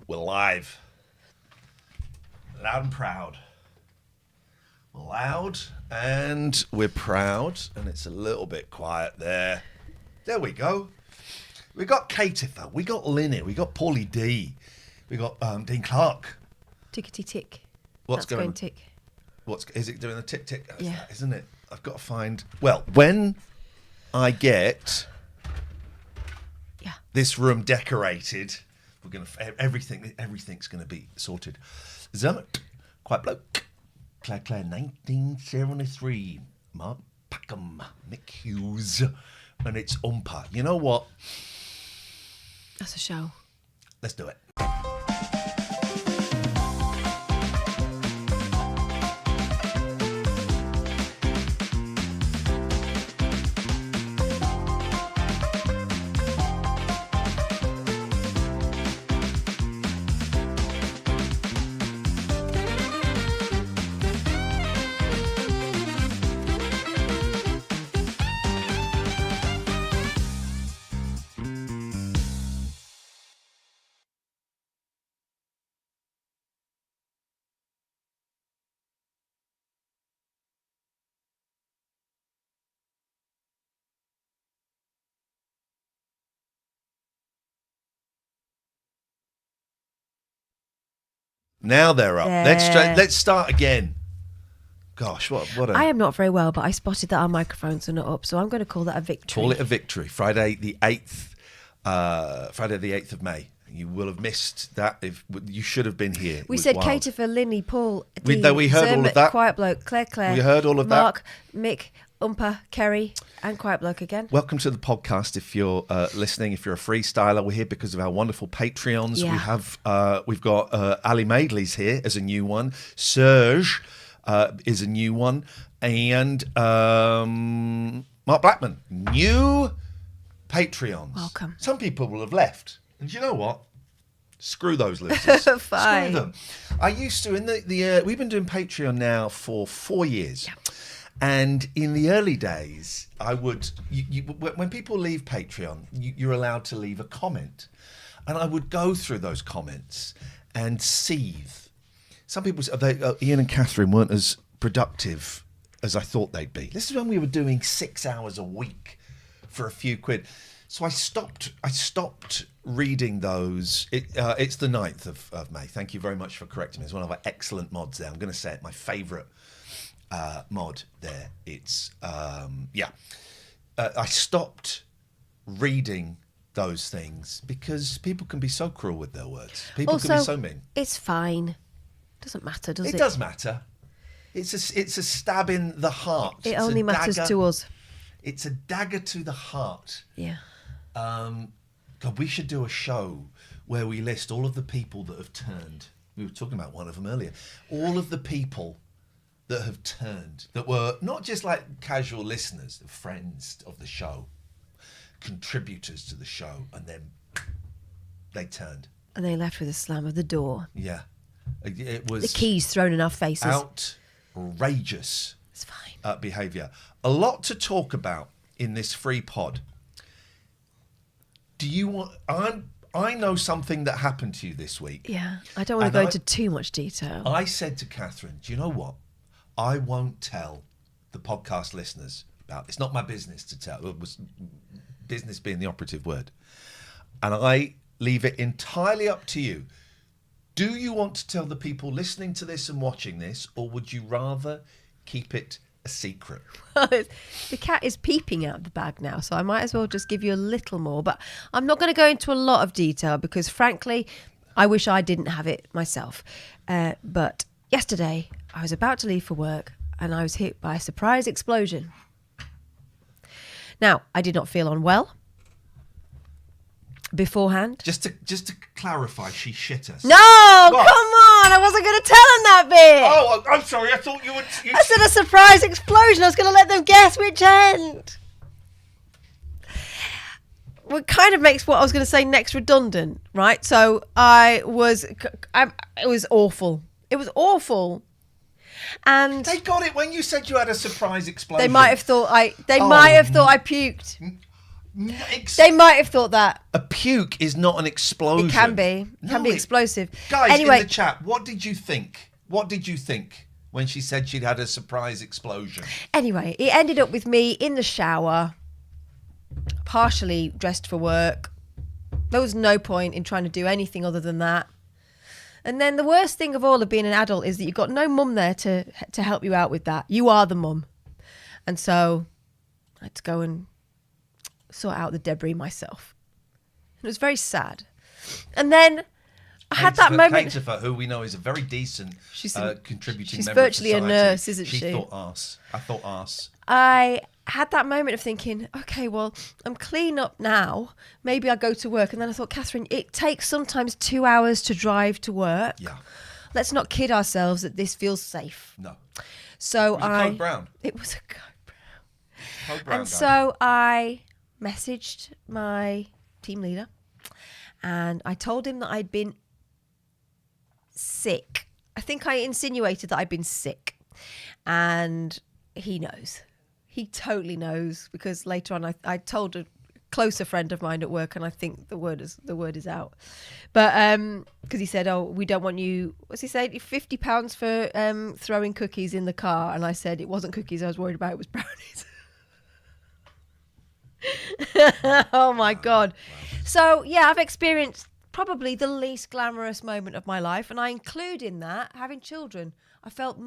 We're live. Loud and proud. We're loud and we're proud. And it's a little bit quiet there. There we go. We got Caitifer. We got Linny. We got Paulie D. We got Dean Clark. Tickety tick. What's That's going tick? Is it doing the tick tick? Yeah. That, isn't it? I've got to find. Well, when I get this room decorated, we're gonna everything's gonna be sorted. Zermot, Quiet Bloke, Claire, 1973, Mark Packham, Nick Hughes, and it's Umpa. You know what? That's a show. Let's do it. Now they're up. There. Let's start again. Gosh, what a... I am not very well, but I spotted that our microphones are not up, so I'm going to call that a victory. Call it a victory. Friday the 8th of May. You will have missed that. If you should have been here. We said Caitifer, Linny, Paul, we Dean, heard all of that. Quiet Bloke, Claire. We heard all of Mark, Mick, Umpa, Kerry, and Quiet Bloke again. Welcome to the podcast. If you're listening, if you're a freestyler, we're here because of our wonderful Patreons. Yeah. We've got Ali Madeley's here as a new one. Serge is a new one, and Mark Blackman, new Patreons. Welcome. Some people will have left, and you know what? Screw those losers. Fine. Screw them. I used to we've been doing Patreon now for 4 years. Yeah. And in the early days, I would, when people leave Patreon, you're allowed to leave a comment. And I would go through those comments and seethe. Some people, Ian and Catherine weren't as productive as I thought they'd be. This is when we were doing 6 hours a week for a few quid. So I stopped reading those. It's the 9th of May. Thank you very much for correcting me. It's one of our excellent mods there. I'm going to say it, my favourite mod there. It's I stopped reading those things because people can be so cruel with their words. People also, can be so mean. It's fine. Doesn't matter, does it? It does matter. It's a stab in the heart. It only matters to us. It's a dagger to the heart. Yeah. God, we should do a show where we list all of the people that have turned. We were talking about one of them earlier. All of the people that have turned, that were not just like casual listeners, friends of the show, contributors to the show, and then they turned. And they left with a slam of the door. Yeah. It was... The keys thrown in our faces. Outrageous. It's fine. Behaviour. A lot to talk about in this free pod. Do you want... I know something that happened to you this week. Yeah. I don't want to go into too much detail. I said to Catherine, do you know what? I won't tell the podcast listeners about. It's not my business to tell. It was business being the operative word. And I leave it entirely up to you. Do you want to tell the people listening to this and watching this, or would you rather keep it a secret? The cat is peeping out of the bag now, so I might as well just give you a little more. But I'm not going to go into a lot of detail because, frankly, I wish I didn't have it myself. But yesterday, I was about to leave for work and I was hit by a surprise explosion. Now, I did not feel unwell beforehand. Just to clarify, she shit us. No, what? Come on! I wasn't going to tell them that bit. Oh, I'm sorry. I thought you would. I said a surprise explosion. I was going to let them guess which end. What kind of makes what I was going to say next redundant, right? So it was awful. It was awful. And they got it when you said you had a surprise explosion. They might have thought I puked. They might have thought that. A puke is not an explosion. It can be. It can be explosive. Guys, anyway, in the chat, what did you think? What did you think when she said she'd had a surprise explosion? Anyway, it ended up with me in the shower, partially dressed for work. There was no point in trying to do anything other than that. And then the worst thing of all of being an adult is that you've got no mum there to help you out with that. You are the mum. And so I had to go and sort out the debris myself. It was very sad. And then I had that moment. Kate, who we know is a very decent contributing member of society. She's virtually a nurse, isn't she? She thought arse. I thought arse. I had that moment of thinking, okay, well, I'm clean up now. Maybe I'll go to work. And then I thought, Catherine, it takes sometimes 2 hours to drive to work. Yeah. Let's not kid ourselves that this feels safe. No. So it was a Code Brown. It was a Code Brown. Code Brown. And so I messaged my team leader and I told him that I'd been sick. I think I insinuated that I'd been sick. And he knows. He totally knows, because later on I told a closer friend of mine at work, and I think the word is out. But because he said, "Oh, we don't want you." What's he say? £50 for throwing cookies in the car, and I said it wasn't cookies I was worried about; it was brownies. Oh my God! Wow. So yeah, I've experienced probably the least glamorous moment of my life, and I include in that having children. I felt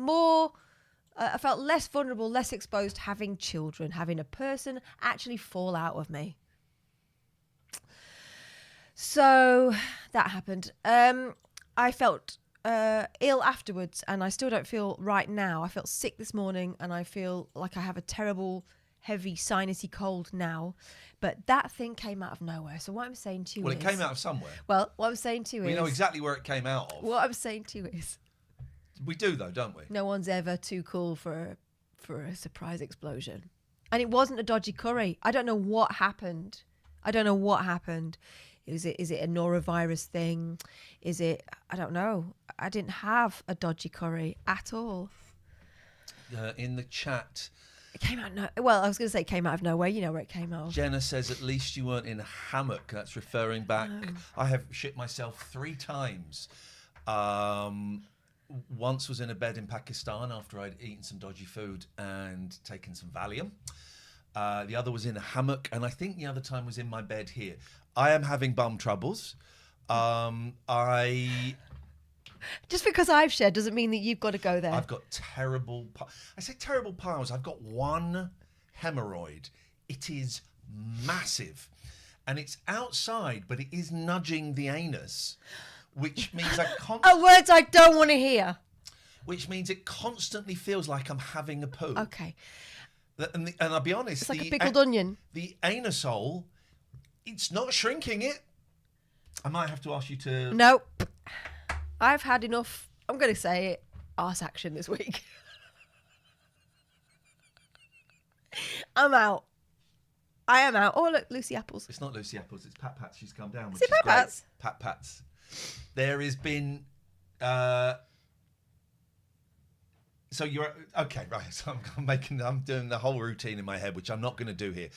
less vulnerable, less exposed having children, having a person actually fall out of me. So that happened. I felt ill afterwards, and I still don't feel right now. I felt sick this morning, and I feel like I have a terrible, heavy, sinusy cold now. But that thing came out of nowhere. So what I'm saying to you is... Well, it came out of somewhere. Well, what I'm saying to you is... We know exactly where it came out of. What I'm saying to you is... We do, though, don't we? No one's ever too cool for a surprise explosion. And it wasn't a dodgy curry. I don't know what happened. Is it a norovirus thing? Is it... I don't know. I didn't have a dodgy curry at all. In the chat... It came out... Well, I was going to say it came out of nowhere. You know where it came out of. Jenna says, at least you weren't in a hammock. That's referring back. Oh. I have shit myself 3 times. Once was in a bed in Pakistan after I'd eaten some dodgy food and taken some Valium. The other was in a hammock, and I think the other time was in my bed here. I am having bum troubles. Just because I've shared doesn't mean that you've got to go there. I've got terrible... I say terrible piles. I've got one hemorrhoid. It is massive. And it's outside, but it is nudging the anus. Which means words I don't want to hear. Which means it constantly feels like I'm having a poo. Okay. And I'll be honest. It's like a pickled onion. The anus hole, it's not shrinking it. I might have to ask you to... Nope. I've had enough, I'm going to say it, arse action this week. I'm out. I am out. Oh, look, Lucy Apples. It's not Lucy Apples, it's Pat Pats. She's come down. Is it Pat Pats? Pat Pats. There has been... So you're... Okay, right. So I'm doing the whole routine in my head, which I'm not going to do here.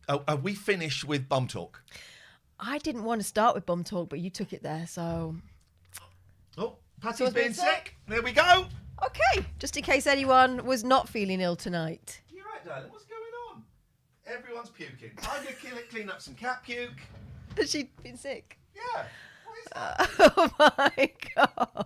Are we finished with bum talk? I didn't want to start with bum talk, but you took it there, so... Oh, Patty's being sick. There we go. Okay, just in case anyone was not feeling ill tonight. You're right, darling. What's going on? Everyone's puking. I'm going to clean up some cat puke. Has she been sick? Yeah. What is that? Oh my God.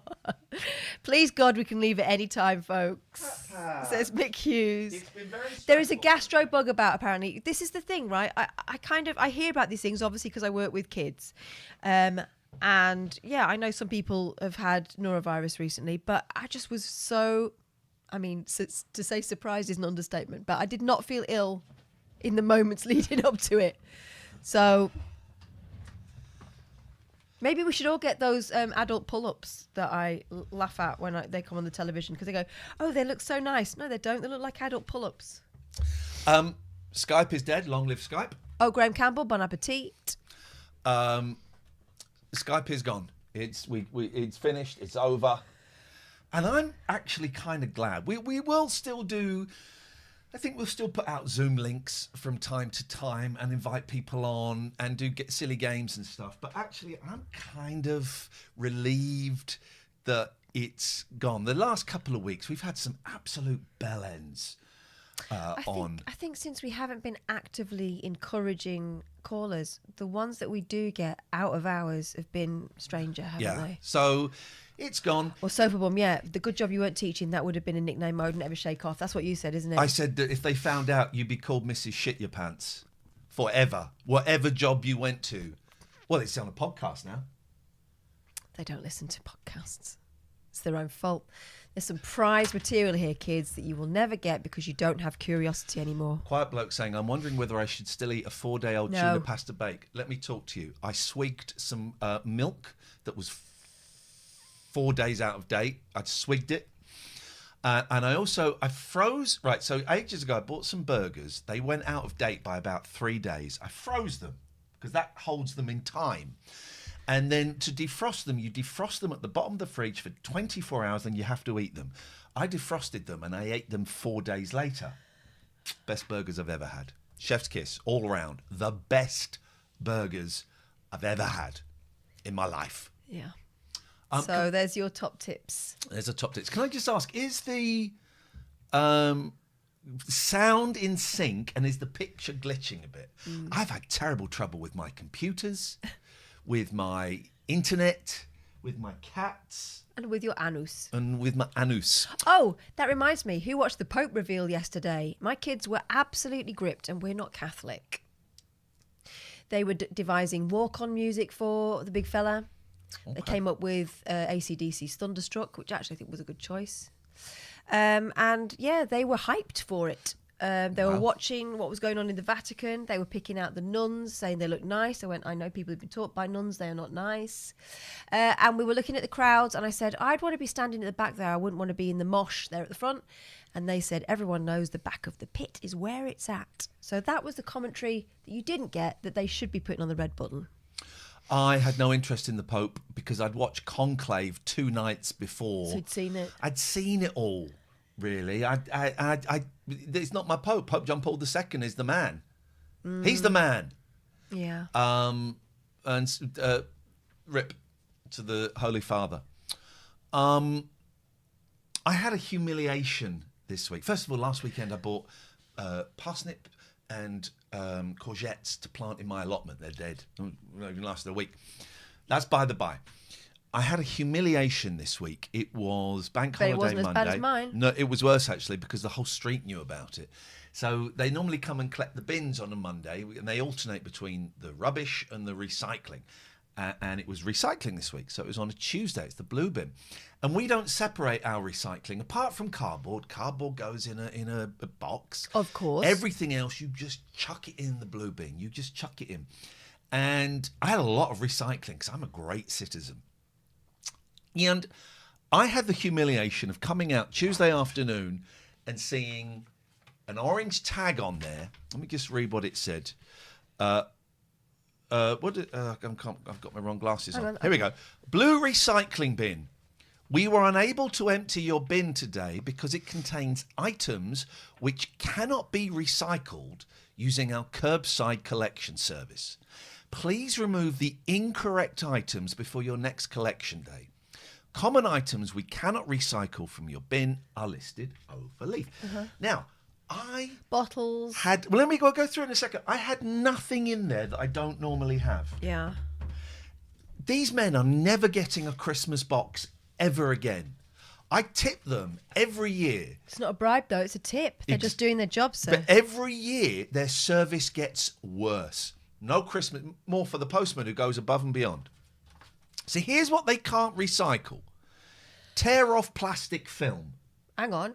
Please, God, we can leave at any time, folks. Says Mick Hughes. It's been very there is a gastro bug about, apparently. This is the thing, right? I hear about these things, obviously, because I work with kids. And yeah, I know some people have had norovirus recently, but I just was so, to say surprised is an understatement, but I did not feel ill in the moments leading up to it. So maybe we should all get those adult pull-ups that I laugh at when they come on the television, because they go, oh, they look so nice. No, they don't. They look like adult pull-ups. Skype is dead. Long live Skype. Oh, Graham Campbell, bon appetit. Skype is gone. It's finished. It's over. And I'm actually kind of glad. We will still do I think we'll still put out Zoom links from time to time and invite people on and get silly games and stuff. But actually, I'm kind of relieved that it's gone. The last couple of weeks, we've had some absolute bell ends on. I think since we haven't been actively encouraging callers, the ones that we do get out of hours have been stranger, haven't they? So it's gone. Or Sofa Bum, yeah. The good job you weren't teaching, that would have been a nickname I would never shake off. That's what you said, isn't it? I said that if they found out, you'd be called Mrs. Shit Your Pants forever. Whatever job you went to. Well, it's on a podcast now. They don't listen to podcasts. It's their own fault. There's some prize material here, kids, that you will never get because you don't have curiosity anymore. Quiet bloke saying, I'm wondering whether I should still eat a 4-day-old tuna pasta bake. Let me talk to you. I swigged some milk that was 4 days out of date. I swigged it. And I froze. Right, so ages ago, I bought some burgers. They went out of date by about 3 days. I froze them because that holds them in time. And then to defrost them, you defrost them at the bottom of the fridge for 24 hours and you have to eat them. I defrosted them and I ate them 4 days later. Best burgers I've ever had. Chef's kiss, all around. The best burgers I've ever had in my life. Yeah. So there's your top tips. There's a top tips. Can I just ask, is the sound in sync and is the picture glitching a bit? I've had terrible trouble with my computers, with my internet, with my cats. And with your anus. And with my anus. Oh, that reminds me. Who watched the Pope reveal yesterday? My kids were absolutely gripped, and we're not Catholic. They were devising walk-on music for the big fella. Okay. They came up with AC/DC's Thunderstruck, which actually I think was a good choice. And yeah, they were hyped for it. They were watching what was going on in the Vatican. They were picking out the nuns, saying they look nice. I went, I know people have been taught by nuns, they are not nice. And we were looking at the crowds, and I said, I'd want to be standing at the back there. I wouldn't want to be in the mosh there at the front. And they said, everyone knows the back of the pit is where it's at. So that was the commentary that you didn't get, that they should be putting on the red button. I had no interest in the Pope because I'd watched Conclave 2 nights before. So you'd seen it? I'd seen it all, really. It's not my Pope. Pope John Paul II is the man. He's the man. Yeah. And rip to the Holy Father. I had a humiliation this week. First of all, last weekend I bought parsnip and courgettes to plant in my allotment. They're dead. They even lasted a week. That's by the by. I had a humiliation this week. It was bank holiday Monday. It wasn't as bad as mine. No, it was worse actually because the whole street knew about it. So they normally come and collect the bins on a Monday, and they alternate between the rubbish and the recycling. And it was recycling this week, so it was on a Tuesday. It's the blue bin, and we don't separate our recycling apart from cardboard. Cardboard goes in a box, of course. Everything else, you just chuck it in the blue bin. You just chuck it in. And I had a lot of recycling because I'm a great citizen. And I had the humiliation of coming out Tuesday afternoon and seeing an orange tag on there. Let me just read what it said. I've got my wrong glasses on. Here we go. Blue recycling bin. We were unable to empty your bin today because it contains items which cannot be recycled using our curbside collection service. Please remove the incorrect items before your next collection day. Common items we cannot recycle from your bin are listed over leaf. Now, bottles. Let me go through it in a second. I had nothing in there that I don't normally have. Yeah. These men are never getting a Christmas box ever again. I tip them every year. It's not a bribe though, it's a tip. They're just doing their job, sir. But every year their service gets worse. No Christmas, more for the postman who goes above and beyond. So here's what they can't recycle. Tear off plastic film. Hang on.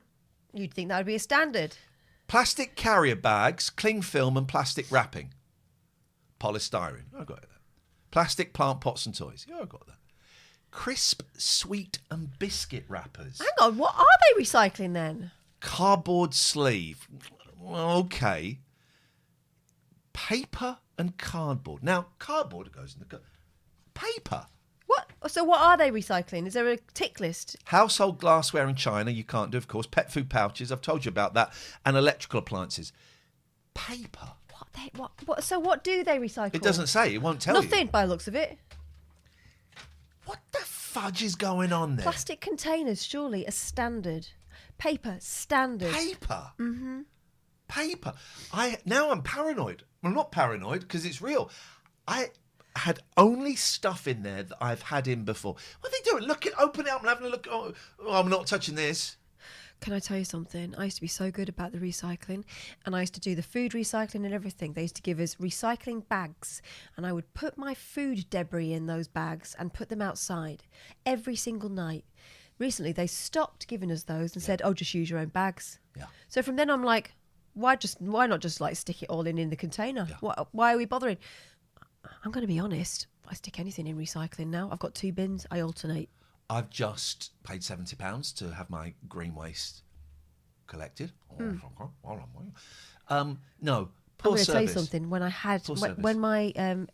You'd think that would be a standard. Plastic carrier bags, cling film and plastic wrapping. Polystyrene. I got that. Plastic plant pots and toys. Yeah, I got that. Crisp, sweet and biscuit wrappers. Hang on, what are they recycling then? Cardboard sleeve. Well, okay. Paper and cardboard. Now, cardboard goes in the... Paper. What? So what are they recycling? Is there a tick list? Household glassware in China, you can't do, of course. Pet food pouches, I've told you about that. And electrical appliances. Paper. So what do they recycle? It doesn't say. It won't tell you. Nothing by the looks of it. What the fudge is going on there? Plastic containers, surely, a standard. Paper, standard. Paper? Mm-hmm. Paper. Now I'm paranoid. I'm not paranoid because it's real. I had only stuff in there that I've had in before. What are they doing? Open it up and having a look. Oh, I'm not touching this. Can I tell you something? I used to be so good about the recycling, and I used to do the food recycling and everything. They used to give us recycling bags, and I would put my food debris in those bags and put them outside every single night. Recently, they stopped giving us those and said, "Oh, just use your own bags." Yeah. So from then, I'm like, why not just like stick it all in the container? Yeah. Why are we bothering? I'm going to be honest. I stick anything in recycling now. I've got 2 bins. I alternate. I've just paid £70 to have my green waste collected. No, poor I'm going to service. tell you something. When my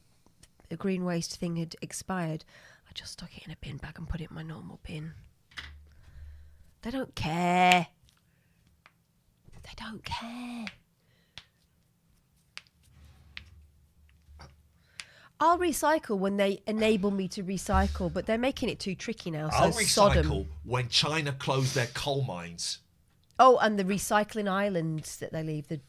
green waste thing had expired, I just stuck it in a bin bag and put it in my normal bin. They don't care. They don't care. I'll recycle when they enable me to recycle, but they're making it too tricky now. So I'll recycle Sodom. when China closed their coal mines. Oh, and the recycling islands that they leave, the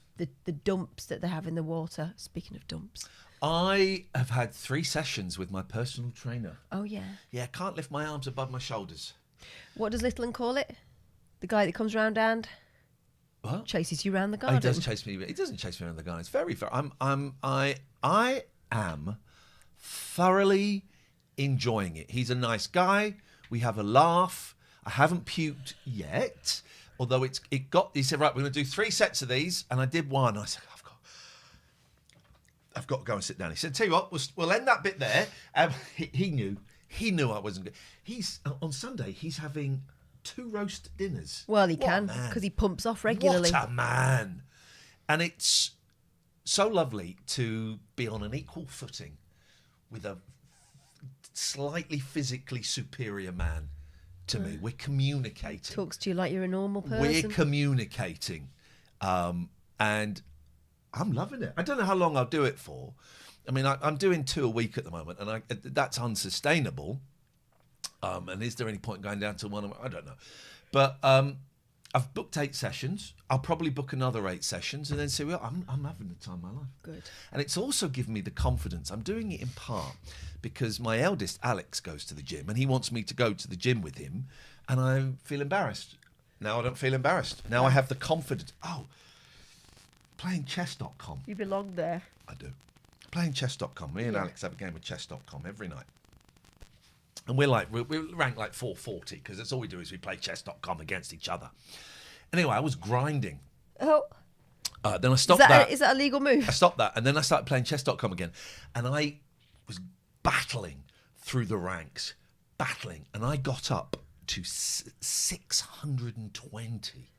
dumps that they have in the water. Speaking of dumps. I have had 3 sessions with my personal trainer. Oh, yeah. Yeah, can't lift my arms above my shoulders. What does Littleton call it? The guy that comes round and What? chases you round the Oh, garden. he does chase me. He doesn't chase me around the garden. It's very, very. I am thoroughly enjoying it. He's a nice guy. We have a laugh. I haven't puked yet, although he said, right, we're going to do 3 sets of these, and I did one. I said, I've got to go and sit down. He said, tell you what, we'll end that bit there. He knew I wasn't good. On Sunday, he's having 2 roast dinners. Well, he What a can, man. because he pumps off regularly. What a man. And it's so lovely to be on an equal footing with a slightly physically superior man to me. We're communicating. Talks to you like you're a normal person. We're communicating. And I'm loving it. I don't know how long I'll do it for. I mean, I'm doing 2 a week at the moment, and that's unsustainable. And is there any point going down to 1? I don't know. But I've booked 8 sessions. I'll probably book another 8 sessions and then say, well, I'm having the time of my life. Good. And it's also given me the confidence. I'm doing it in part because my eldest, Alex, goes to the gym and he wants me to go to the gym with him. And I feel embarrassed. Now I don't feel embarrassed. Now I have the confidence. Oh, playing chess.com. You belong there. I do. Playing chess.com. Me and Alex have a game of chess.com every night. And we're ranked like 440 because that's all we do is we play chess.com against each other. Anyway, I was grinding. Oh. Then I stopped that. Is that a legal move? I stopped that. And then I started playing chess.com again. And I was battling through the ranks. And I got up to 620.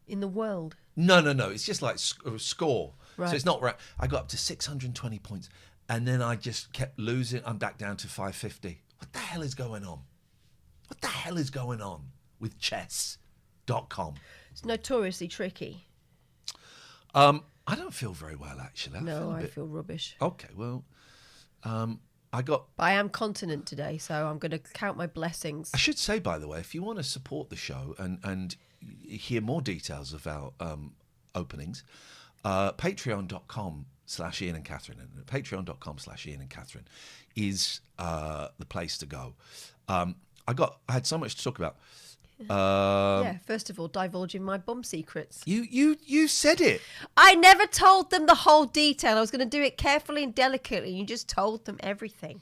In the world? No. It's just like score. Right. So it's not right. I got up to 620 points. And then I just kept losing. I'm back down to 550. What the hell is going on? What the hell is going on with chess.com? It's notoriously tricky. I don't feel very well, actually. I feel rubbish. Okay, well, But I am continent today, so I'm going to count my blessings. I should say, by the way, if you want to support the show and hear more details of our openings, patreon.com/Ian and Catherine, and patreon.com/Ian and Catherine is the place to go. I had so much to talk about. First of all, divulging my bum secrets. You said it. I never told them the whole detail. I was going to do it carefully and delicately. You just told them everything.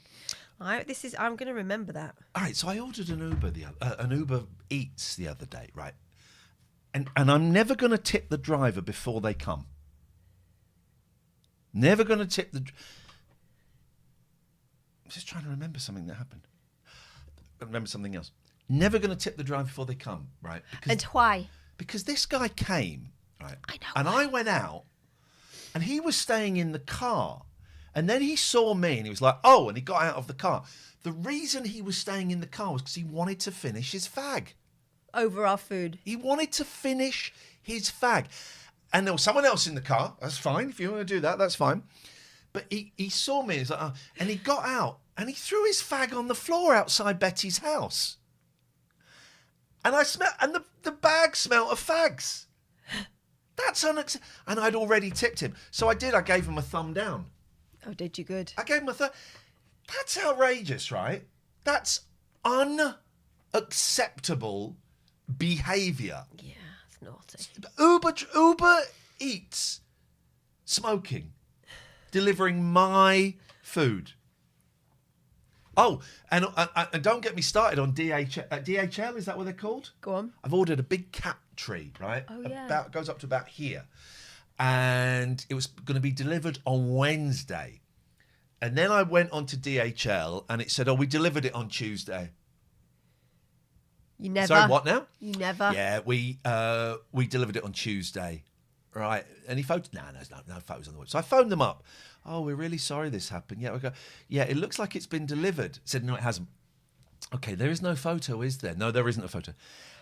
I'm going to remember that. All right, so I ordered an Uber Eats the other day, right? And I'm never going to tip the driver before they come. Never going to tip the... I'm just trying to remember something that happened. I remember something else. Never going to tip the driver before they come, right? And why? Because this guy came, right? I know. And I went out, and he was staying in the car. And then he saw me and he was like, oh, and he got out of the car. The reason he was staying in the car was because he wanted to finish his fag. Over our food. He wanted to finish his fag. And there was someone else in the car. That's fine. If you want to do that, that's fine. But he saw me. He's like, oh, and he got out and he threw his fag on the floor outside Betty's house. And I smelled, and the bag smelled of fags. That's unacceptable. And I'd already tipped him. So I did. I gave him a thumb down. Oh, did you? Good. I gave him a thumb. That's outrageous, right? That's unacceptable behaviour. Yeah, it's naughty. Uber Eats smoking, delivering my food. Oh, and don't get me started on DHL. Is that what they're called? Go on. I've ordered a big cat tree, right? Oh, yeah. Goes up to about here. And it was going to be delivered on Wednesday. And then I went on to DHL and it said, oh, we delivered it on Tuesday. You never. Sorry, what now? You never. Yeah, we delivered it on Tuesday. Right. Any photos? No, no photos on the website. So I phoned them up. Oh, we're really sorry this happened. Yeah, we go, yeah, it looks like it's been delivered. Said, no, it hasn't. Okay, there is no photo, is there? No, there isn't a photo.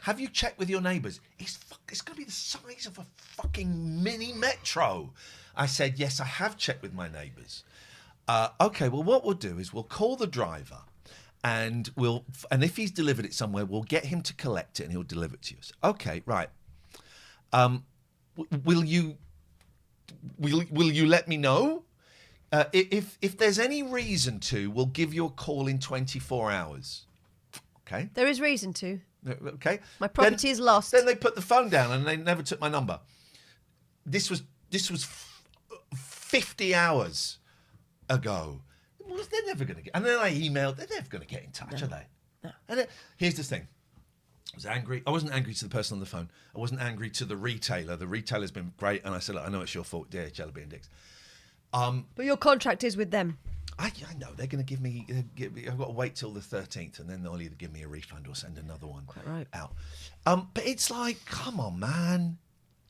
Have you checked with your neighbours? It's going to be the size of a fucking mini metro. I said, yes, I have checked with my neighbours. Okay, well, what we'll do is we'll call the driver and if he's delivered it somewhere, we'll get him to collect it and he'll deliver it to us. Okay, right. Will you let me know? If there's any reason to, we'll give you a call in 24 hours. Okay. There is reason to. Okay. My property is lost. Then they put the phone down and they never took my number. This was 50 hours ago. Well, they're never going to get. And then I emailed. They're never going to get in touch, are they? No. And here's the thing. I was angry. I wasn't angry to the person on the phone. I wasn't angry to the retailer. The retailer's been great, and I said, look, I know it's your fault. DHL are being dicks. But your contract is with them. I know they're going to give me. I've got to wait till the 13th, and then they'll either give me a refund or send another one out. But it's like, come on, man,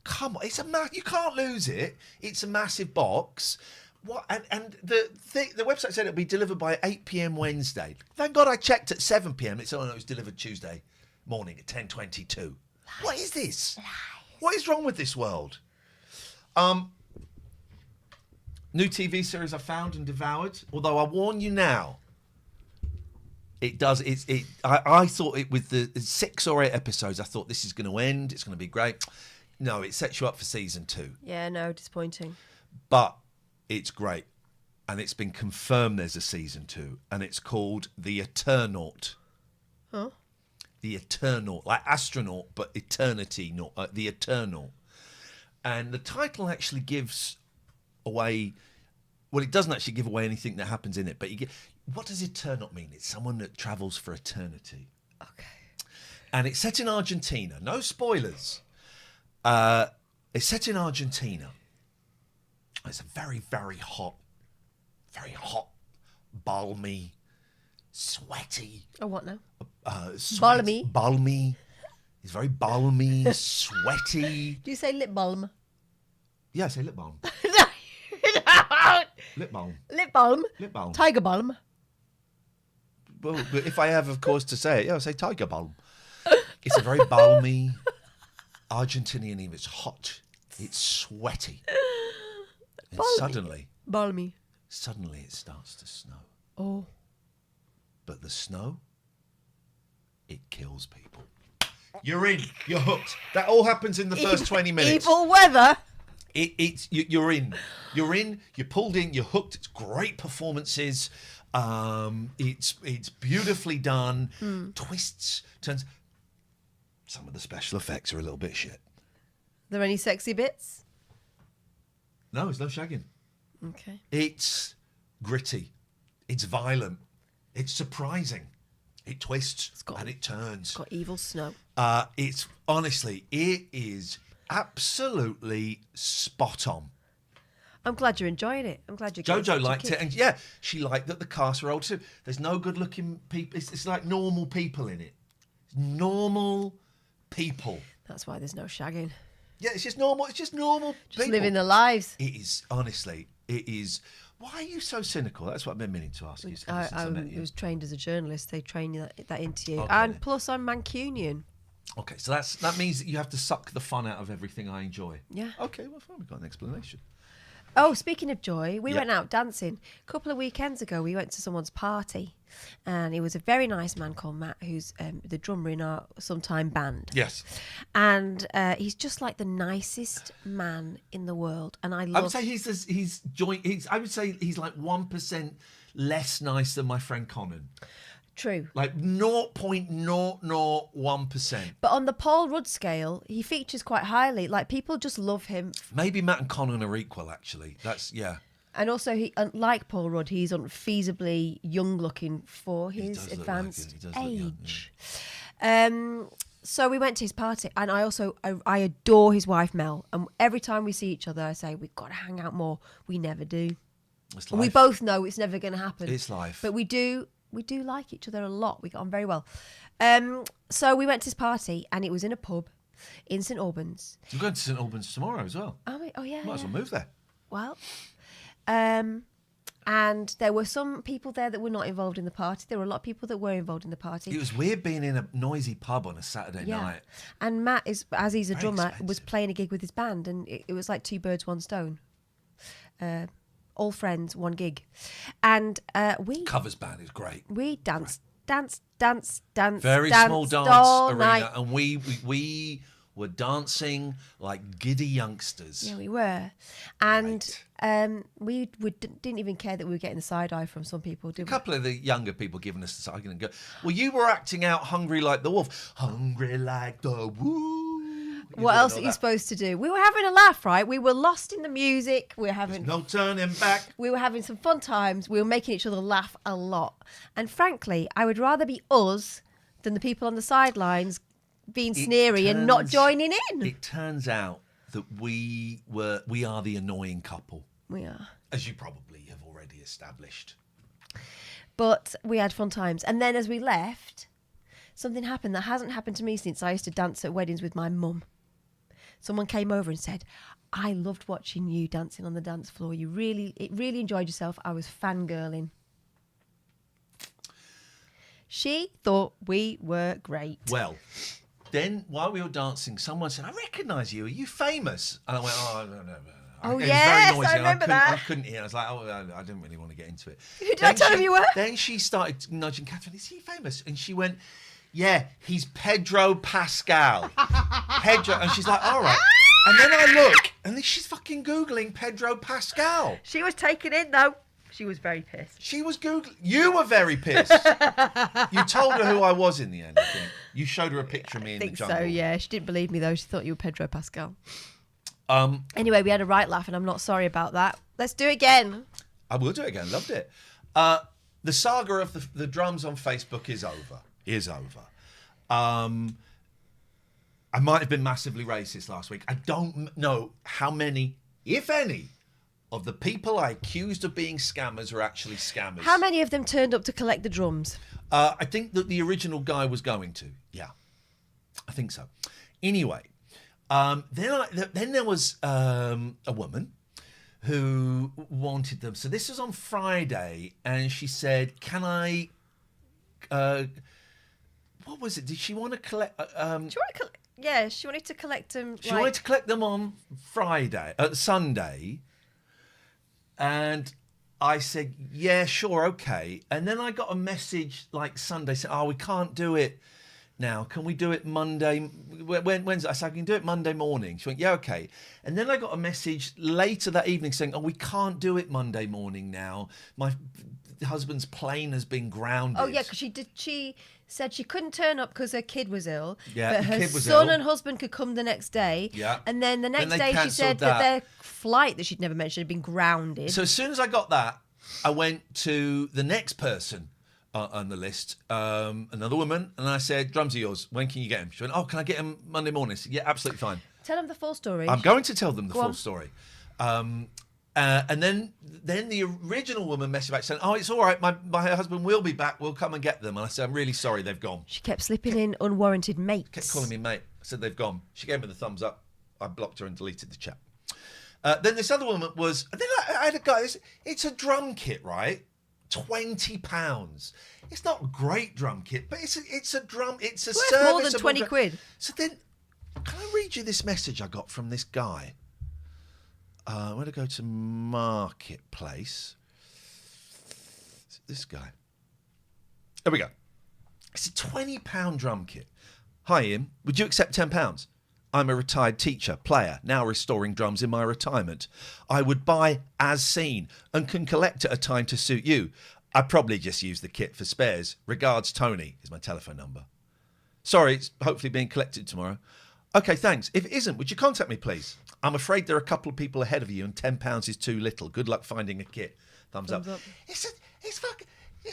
come on. It's you can't lose it. It's a massive box. What? And the website said it'll be delivered by 8 p.m. Wednesday. Thank God I checked at 7 p.m. It was delivered Tuesday morning at 10:22. What is this? Lies. What is wrong with this world? New TV series I found and devoured. Although I warn you now, it does. I thought it with the 6 or 8 episodes. I thought this is going to end. It's going to be great. No, it sets you up for season 2. Yeah, no, disappointing. But it's great, and it's been confirmed there's a season 2, and it's called The Eternaut. Huh? The Eternaut, like astronaut, but eternity, not the Eternaut. And the title actually gives away. Well, it doesn't actually give away anything that happens in it, but what does Eternaut mean? It's someone that travels for eternity. Okay. And it's set in Argentina. No spoilers. It's set in Argentina. It's a very, very hot, balmy, sweaty. Oh, what now? Balmy. Balmy. It's very balmy, sweaty. Do you say lip balm? Yeah, I say lip balm. No, you don't. Lip balm. Lip balm. Lip balm. Tiger balm. Well, but if I have, of course, to say it, yeah, I'll say tiger balm. It's a very balmy Argentinian name. It's hot. It's sweaty. And Balmy. Balmy. Suddenly it starts to snow. Oh. But the snow, it kills people. You're in. You're hooked. That all happens in the first 20 minutes. Evil weather. You're in. You're in. You're pulled in. You're hooked. It's great performances. It's beautifully done. Twists, turns. Some of the special effects are a little bit shit. Are there any sexy bits? No, there's no shagging. Okay. It's gritty. It's violent. It's surprising. It twists and it turns. It's got evil snow. It's honestly, it is absolutely spot on. I'm glad you're enjoying it. I'm glad you're getting Jojo such a liked kick. it, and yeah, she liked that the cast were old too. There's no good-looking people. It's like normal people in it. Normal people. That's why there's no shagging. Yeah, it's just normal. It's just normal Just people. living their lives. It is, honestly, it is. Why are you so cynical? That's what I've been meaning to ask you since I met you. was trained as a journalist. They train you that into you. Okay. And plus, I'm Mancunian. Okay, so that means that you have to suck the fun out of everything I enjoy. Yeah. Okay, well, fine, we've got an explanation. Oh, speaking of joy, we Yeah. went out dancing. A couple of weekends ago, we went to someone's party. And he was a very nice man called Matt, who's the drummer in our sometime band. Yes. And he's just like the nicest man in the world. And I I love... would say I would say he's like 1% less nice than my friend Conan. True. Like 0.001%. But on the Paul Rudd scale, he features quite highly. Like, people just love him. Maybe Matt and Conan are equal, actually. That's, yeah. And also, he, like Paul Rudd, he's unfeasibly young looking for his does look advanced like it. He does look young, age. So we went to his party, and I adore his wife Mel. And every time we see each other, I say, we've got to hang out more. We never do. It's And we life. both know it's never going to happen. It's life. But we do like each other a lot. We got on very well. So we went to his party, and it was in a pub in St Albans. We're going to St Albans tomorrow as well. Oh yeah. Might as well move there. Well, and there were some people there that were not involved in the party. There were a lot of people that were involved in the party. It was weird being in a noisy pub on a Saturday night. And Matt is, as he's a Very drummer, expensive. was playing a gig with his band, and it was like two birds, one stone. All friends, one gig, and Covers band is great. we danced. Very danced small dance all arena, night. and we were dancing like giddy youngsters. Yeah, we were, and we didn't even care that we were getting the side eye from some people, did A we? couple of the younger people giving us the side and go, well, you were acting out Hungry Like the Wolf. Hungry like the wolf. What else are you supposed to do? We were having a laugh, right? We were lost in the music. We were having No turning back. We were having some fun times. We were making each other laugh a lot. And frankly, I would rather be us than the people on the sidelines being sneery and not joining in. It turns out that we are the annoying couple, We are. as you probably have already established. But we had fun times. And then as we left, something happened that hasn't happened to me since I used to dance at weddings with my mum. Someone came over and said, I loved watching you dancing on the dance floor. You really enjoyed yourself. I was fangirling. She thought we were great. Well, then while we were dancing, someone said, I recognise you. Are you famous? And I went, oh, no. Oh, It was yes, very noisy, I and remember I that. couldn't hear. I was like, oh, I didn't really want to get into it. Who did I tell him you were? Then she started nudging Catherine, is he famous? And she went, yeah, he's Pedro Pascal. Pedro. And she's like, all right. And then I look, and then she's fucking Googling Pedro Pascal. She was taken in, though. She was very pissed. She was Googling. You were very pissed. You told her who I was in the end, I think. You showed her a picture of me in the jungle. I think so, yeah. She didn't believe me, though. She thought you were Pedro Pascal. Um, Anyway, we had a right laugh, and I'm not sorry about that. Let's do it again. I will do it again. Loved it. The saga of the drums on Facebook is over. I might have been massively racist last week. I don't know how many, if any, of the people I accused of being scammers are actually scammers. How many of them turned up to collect the drums? I think that the original guy was going to. Yeah, I think so. Anyway, then there was a woman who wanted them. So this was on Friday, and she said, "Can I?" What was it? Did she want to collect? Yeah, she wanted to collect them. She wanted to collect them on Sunday. And I said, yeah, sure, okay. And then I got a message like Sunday saying, oh, we can't do it now. Can we do it Monday? Wednesday? I said, I can do it Monday morning. She went, yeah, okay. And then I got a message later that evening saying, oh, we can't do it Monday morning now. My husband's plane has been grounded. Oh, yeah, because she said she couldn't turn up because her kid was ill. Yeah, but the her kid was son ill. and husband could come the next day. Yeah. And then the next they day she cancelled said that their flight that she'd never mentioned had been grounded. So as soon as I got that, I went to the next person on the list, another woman, and I said, drums are yours. When can you get him? She went, oh, can I get him Monday morning? I said, yeah, absolutely fine. Tell them the full story. I'm going to tell them the Go full on. story. And then the original woman messaged back saying, oh, it's all right. My husband will be back. We'll come and get them. And I said, I'm really sorry. They've gone. She kept slipping in unwarranted mates. Kept calling me mate. I said, they've gone. She gave me the thumbs up. I blocked her and deleted the chat. Then this other woman was. Then I had a guy. It's a drum kit, right? £20. It's not a great drum kit, but it's a drum. It's a Worth serviceable more than 20 quid. So then, can I read you this message I got from this guy? I'm going to go to Marketplace. This guy. There we go. It's a £20 drum kit. Hi, Ian. Would you accept £10? I'm a retired teacher, player, now restoring drums in my retirement. I would buy as seen and can collect at a time to suit you. I'd probably just use the kit for spares. Regards, Tony is my telephone number. Sorry, it's hopefully being collected tomorrow. Okay, thanks. If it isn't, would you contact me, please? I'm afraid there are a couple of people ahead of you and £10 is too little. Good luck finding a kit. Thumbs up. It's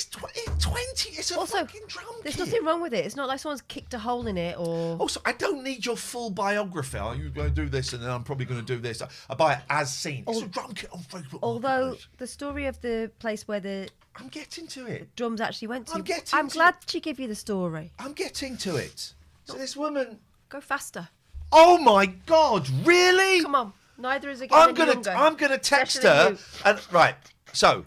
20. It's a Also, fucking drum kit. there's nothing wrong with it. It's not like someone's kicked a hole in it or... Also, I don't need your full biography. Are you going to do this and then I'm probably going to do this? I buy it as seen. It's a drum kit on Facebook. Although the story of the place where the I'm getting to it. drums actually went to... I'm glad she gave you the story. I'm getting to it. So this woman... Go faster. Oh my God, really? Come on. Neither is again I'm gonna text Especially her you. and right. So,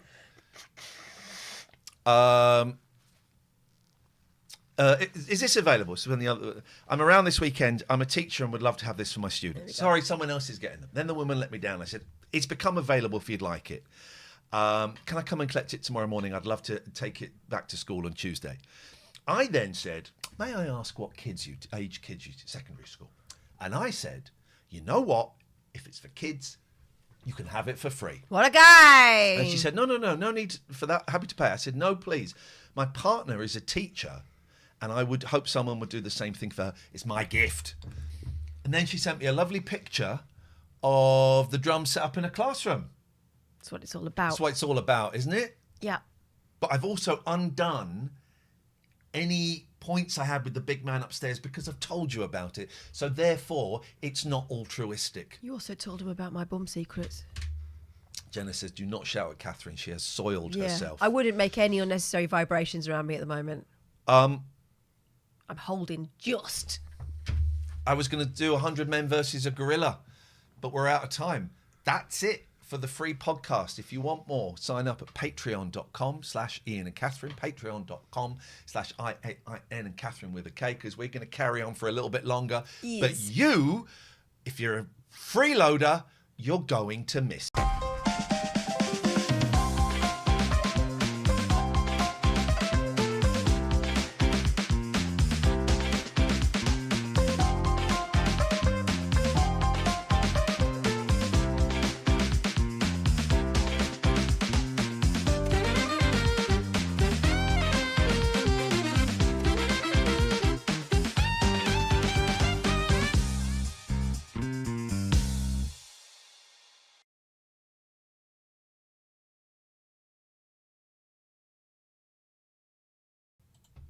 is this available? So when I'm around this weekend. I'm a teacher and would love to have this for my students. Sorry, someone else is getting them. Then the woman let me down. I said, it's become available if you'd like it. Can I come and collect it tomorrow morning? I'd love to take it back to school on Tuesday. I then said, may I ask what age kids you to secondary school? And I said, you know what? If it's for kids, you can have it for free. What a guy! And she said, no need for that. Happy to pay. I said, no, please. My partner is a teacher, and I would hope someone would do the same thing for her. It's my gift. And then she sent me a lovely picture of the drums set up in a classroom. That's what it's all about. That's what it's all about, isn't it? Yeah. But I've also undone any points I had with the big man upstairs because I've told you about it. So therefore, it's not altruistic. You also told him about my bum secrets. Jenna says, do not shout at Catherine. She has soiled herself. I wouldn't make any unnecessary vibrations around me at the moment. I'm holding just. I was going to do 100 men versus a gorilla, but we're out of time. That's it for the free podcast. If you want more, sign up at patreon.com/Ian and Catherine, patreon.com/IAIN and Catherine with a K, because we're going to carry on for a little bit longer. Yes. But you, if you're a freeloader, you're going to miss.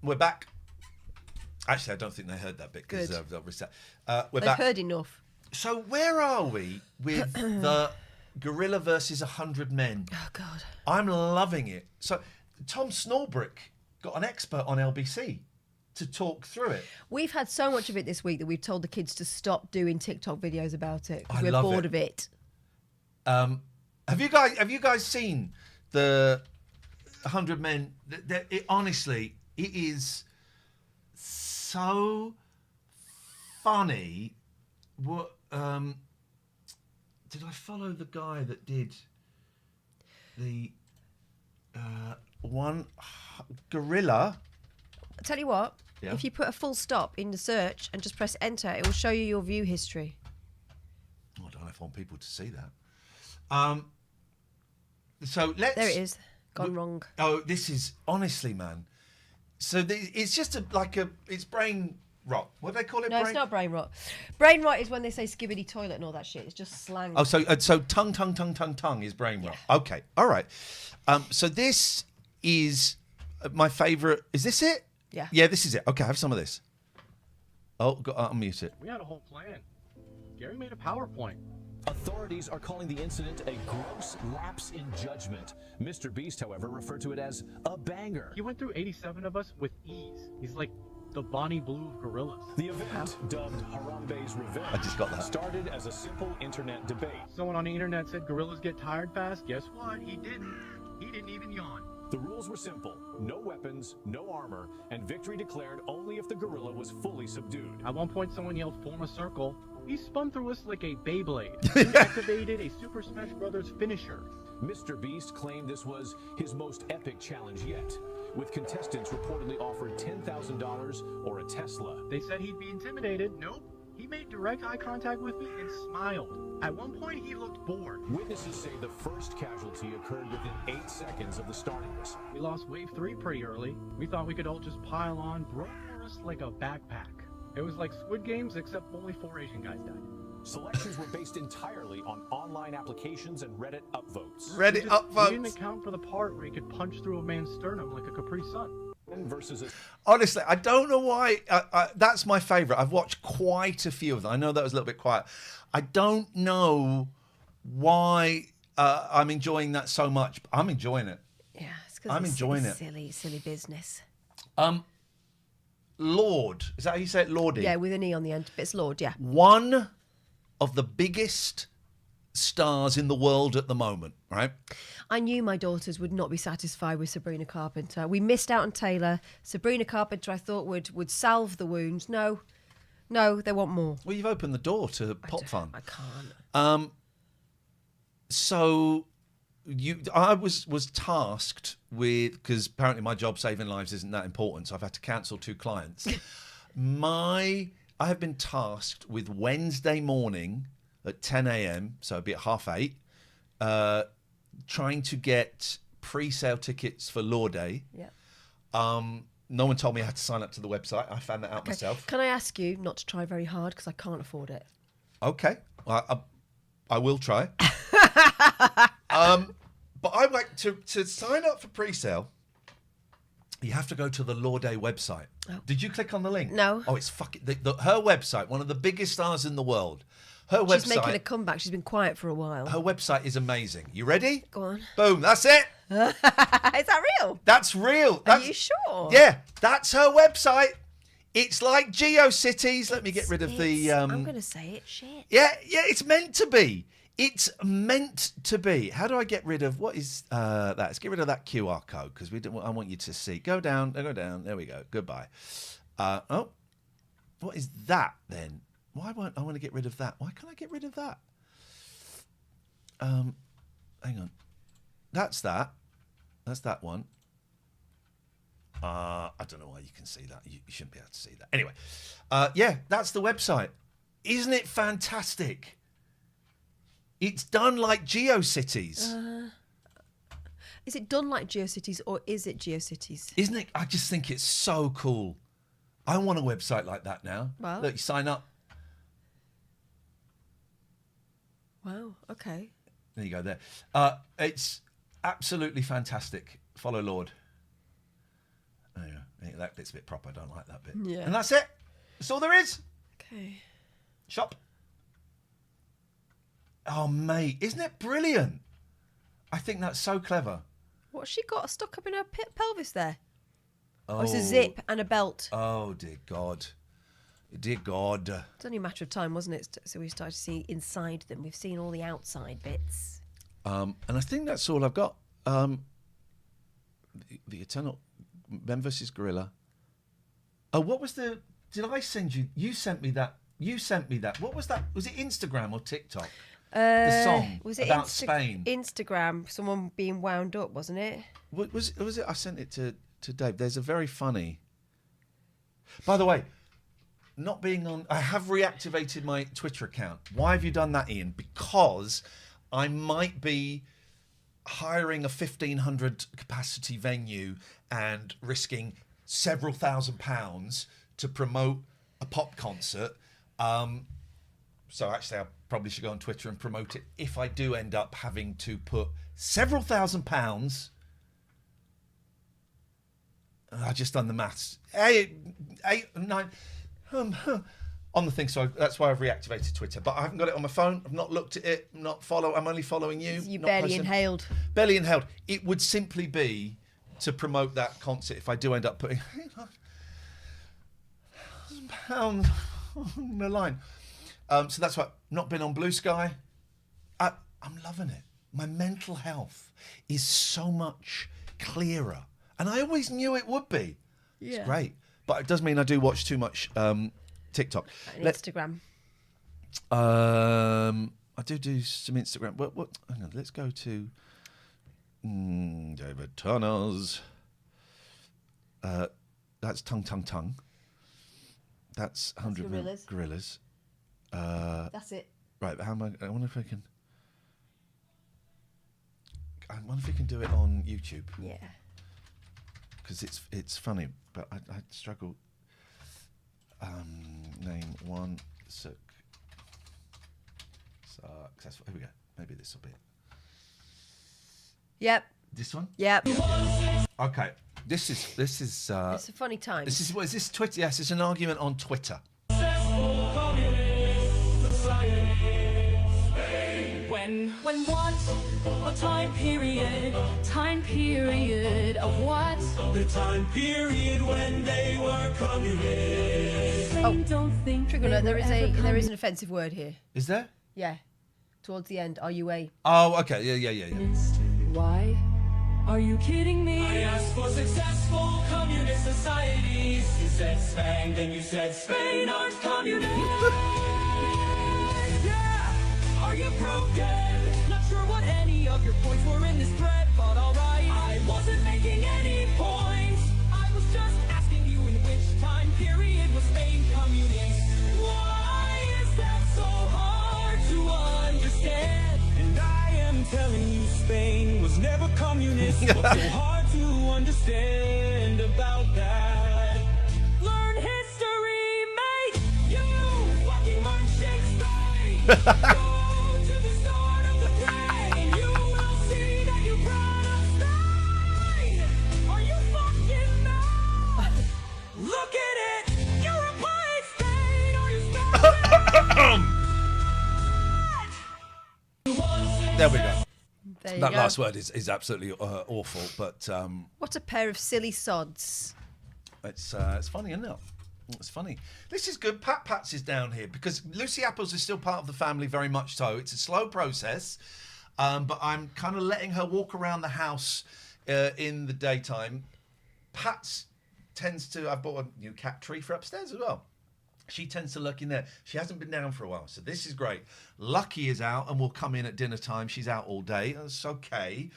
We're back. Actually, I don't think they heard that bit because we're They've back. heard enough. So where are we with the gorilla versus 100 men? Oh, God. I'm loving it. So Tom Snorbrick got an expert on LBC to talk through it. We've had so much of it this week that we've told the kids to stop doing TikTok videos about it because I we're love bored it. of it. Have you guys seen the 100 men? Honestly, it is so funny. What did I follow the guy that did the one gorilla? I'll tell you what, Yeah. if you put a full stop in the search and just press enter, it will show you your view history. I don't know if I want people to see that. So let's. There it is. Gone wrong. Oh, this is honestly, man. So it's just it's brain rot. What do they call it? No, it's not brain rot. Brain rot is when they say skibbity toilet and all that shit. It's just slang. Oh, so tongue is brain rot. Yeah. Okay, all right. So this is my favourite. Is this it? Yeah. Yeah, this is it. Okay, have some of this. Oh, unmute it. We had a whole plan. Gary made a PowerPoint. Authorities are calling the incident a gross lapse in judgment. Mr. Beast, however, referred to it as a banger. He went through 87 of us with ease. He's like the Bonnie Blue of gorillas. The event, dubbed Harambe's Revenge, I just got that. started as a simple internet debate. Someone on the internet said gorillas get tired fast. Guess what? He didn't. He didn't even yawn. The rules were simple: no weapons, no armor, and victory declared only if the gorilla was fully subdued. At one point, someone yelled, "Form a circle." He spun through us like a Beyblade. He activated a Super Smash Bros. Finisher. Mr. Beast claimed this was his most epic challenge yet, with contestants reportedly offered $10,000 or a Tesla. They said he'd be intimidated. Nope. He made direct eye contact with me and smiled. At one point, he looked bored. Witnesses say the first casualty occurred within 8 seconds of the starting whistle. We lost wave 3 pretty early. We thought we could all just pile on, bro us like a backpack. It was like Squid Games, except only 4 Asian guys died. Selections were based entirely on online applications and Reddit upvotes. Reddit We didn't upvotes. account for the part where he could punch through a man's sternum like a Capri Sun. Versus a Honestly, I don't know why. That's my favourite. I've watched quite a few of them. I know that was a little bit quiet. I don't know why I'm enjoying that so much. But I'm enjoying it. Yeah, it's 'cause I'm it's enjoying it. Silly business. Lord, is that how you say it? Lordy? Yeah, with an E on the end. But it's Lord, yeah. One of the biggest stars in the world at the moment, right? I knew my daughters would not be satisfied with Sabrina Carpenter. We missed out on Taylor. Sabrina Carpenter, I thought, would salve the wounds. No, they want more. Well, you've opened the door to pop fun. I can't. So I was tasked with, because apparently my job saving lives isn't that important, so I've had to cancel 2 clients. I have been tasked with Wednesday morning at 10 a.m, so it'd be at 8:30, trying to get pre-sale tickets for Law Day. Yeah. No one told me I had to sign up to the website. I found that out myself. Can I ask you not to try very hard because I can't afford it? Okay, I will try. But I like to sign up for pre-sale. You have to go to the Law Day website. Oh. Did you click on the link? No. Oh, it's fucking her website. One of the biggest stars in the world. Her She's website. making a comeback. She's been quiet for a while. Her website is amazing. You ready? Go on. Boom. That's it. Is that real? That's real. Are you sure? Yeah, that's her website. It's like GeoCities. Let me get rid of the. I'm going to say it. Shit. Yeah, it's meant to be. It's meant to be. How do I get rid of what is that? Let's get rid of that QR code because I want you to see. Go down. There we go. Goodbye. Oh, what is that then? Why won't I want to get rid of that? Why can't I get rid of that? Hang on. That's that. That's that one. I don't know why you can see that. You shouldn't be able to see that. Anyway, yeah, that's the website. Isn't it fantastic? It's done like GeoCities. Is it done like GeoCities or is it GeoCities? Isn't it? I just think it's so cool. I want a website like that now. Well. Look, you sign up. Wow. Okay. There you go. There. It's absolutely fantastic. Follow Lord. There you go. That bit's a bit proper. I don't like that bit. Yeah. And that's it. That's all there is. Okay. Shop. Oh, mate. Isn't it brilliant? I think that's so clever. What's she got stuck up in her pelvis there? Oh, Oh, it's a zip and a belt. Oh, dear God. Dear God. It's only a matter of time, wasn't it? So we started to see inside them. We've seen all the outside bits. And I think that's all I've got. The Eternal Men vs. Gorilla. Oh, what was the... Did I send you... You sent me that. What was that? Was it Instagram or TikTok? The song was it about Spain. Instagram, someone being wound up, wasn't it? Was it? I sent it to Dave. There's a very funny... By the way, not being on... I have reactivated my Twitter account. Why have you done that, Ian? Because I might be hiring a 1,500 capacity venue and risking several £1,000s to promote a pop concert. So actually, I probably should go on Twitter and promote it if I do end up having to put several £1,000s. I just done the maths. 8, 9 on the thing. So that's why I've reactivated Twitter. But I haven't got it on my phone. I've not looked at it. I'm only following you. You not barely posting. inhaled. Barely inhaled. It would simply be to promote that concert if I do end up putting... £1 on the line. So that's what, not been on Blue Sky. I'm loving it. My mental health is so much clearer. And I always knew it would be. Yeah. It's great. But it does mean I do watch too much TikTok. And Instagram. I do some Instagram. Hang on, let's go to David Turner's. That's Tongue. That's 100 Gorillas. That's it. Right, I wonder if I can. I wonder if we can do it on YouTube. Yeah. Because it's funny, but I struggle. Name one successful. Here we go. Maybe this will be it. Yep. This one? Yep. Okay. This is. It's a funny time. This is what is this Twitter? Yes, it's an argument on Twitter. When what? A time period of what? The time period when they were communists. Oh, Don't think Trigger alert, there is an offensive word here. Is there? Yeah. Towards the end, are you a... Oh, okay. Yeah. Why? Are you kidding me? I asked for successful communist societies. You said Spain, then you said Spain aren't communist. Yeah, are you broken? Not sure what any of your points were in this thread, but alright. I wasn't making any points. I was just asking you in which time period was Spain communist. Why is that so hard to understand? And I am telling you, Spain was never communist. What's so hard to understand about that? Learn history, mate! You fucking learn Shakespeare. Go to the start of the brain. You will see that you brought up Spain. Are you fucking mad? Look at it. You're a white Spain, are you Spain? There we go. There you That go. last word is absolutely awful, but What a pair of silly sods. it's funny, isn't it? It's funny. This is good. Pats is down here because Lucy Apples is still part of the family, very much so. It's a slow process, but I'm kind of letting her walk around the house in the daytime. Pats tends to. I've bought a new cat tree for upstairs as well. She tends to lurk in there. She hasn't been down for a while, so this is great. Lucky is out and will come in at dinner time. She's out all day. That's okay.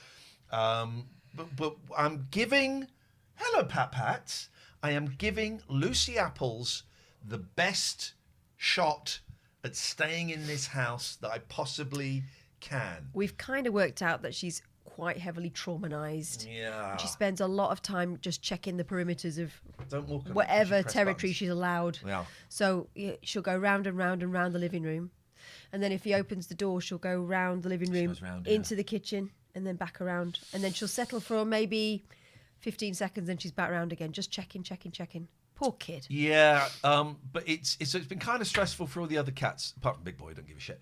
But I'm giving... Hello, Pat. I am giving Lucy Apples the best shot at staying in this house that I possibly can. We've kind of worked out that she's quite heavily traumatized. Yeah. She spends a lot of time just checking the perimeters of Don't walk on it, whatever you press territory buttons. she's allowed. Yeah. So she'll go round and round and round the living room. And then if he opens the door, she'll go round the living room goes round, into the kitchen and then back around. And then she'll settle for maybe 15 seconds and she's back round again, just checking. Poor kid. Yeah, but it's been kind of stressful for all the other cats, apart from Big Boy, don't give a shit.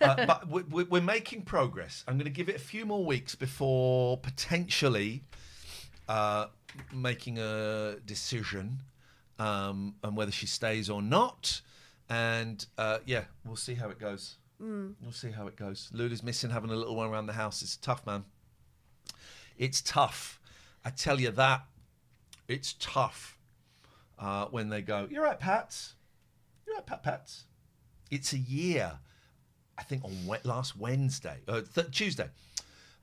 But we're making progress. I'm going to give it a few more weeks before potentially making a decision on whether she stays or not. And yeah, we'll see how it goes. We'll see how it goes. Lula's missing having a little one around the house. It's tough, man. It's tough. I tell you that. It's tough. When they go, you're right, Pats. You're right, Pats. It's a year, I think, on last Wednesday, Tuesday,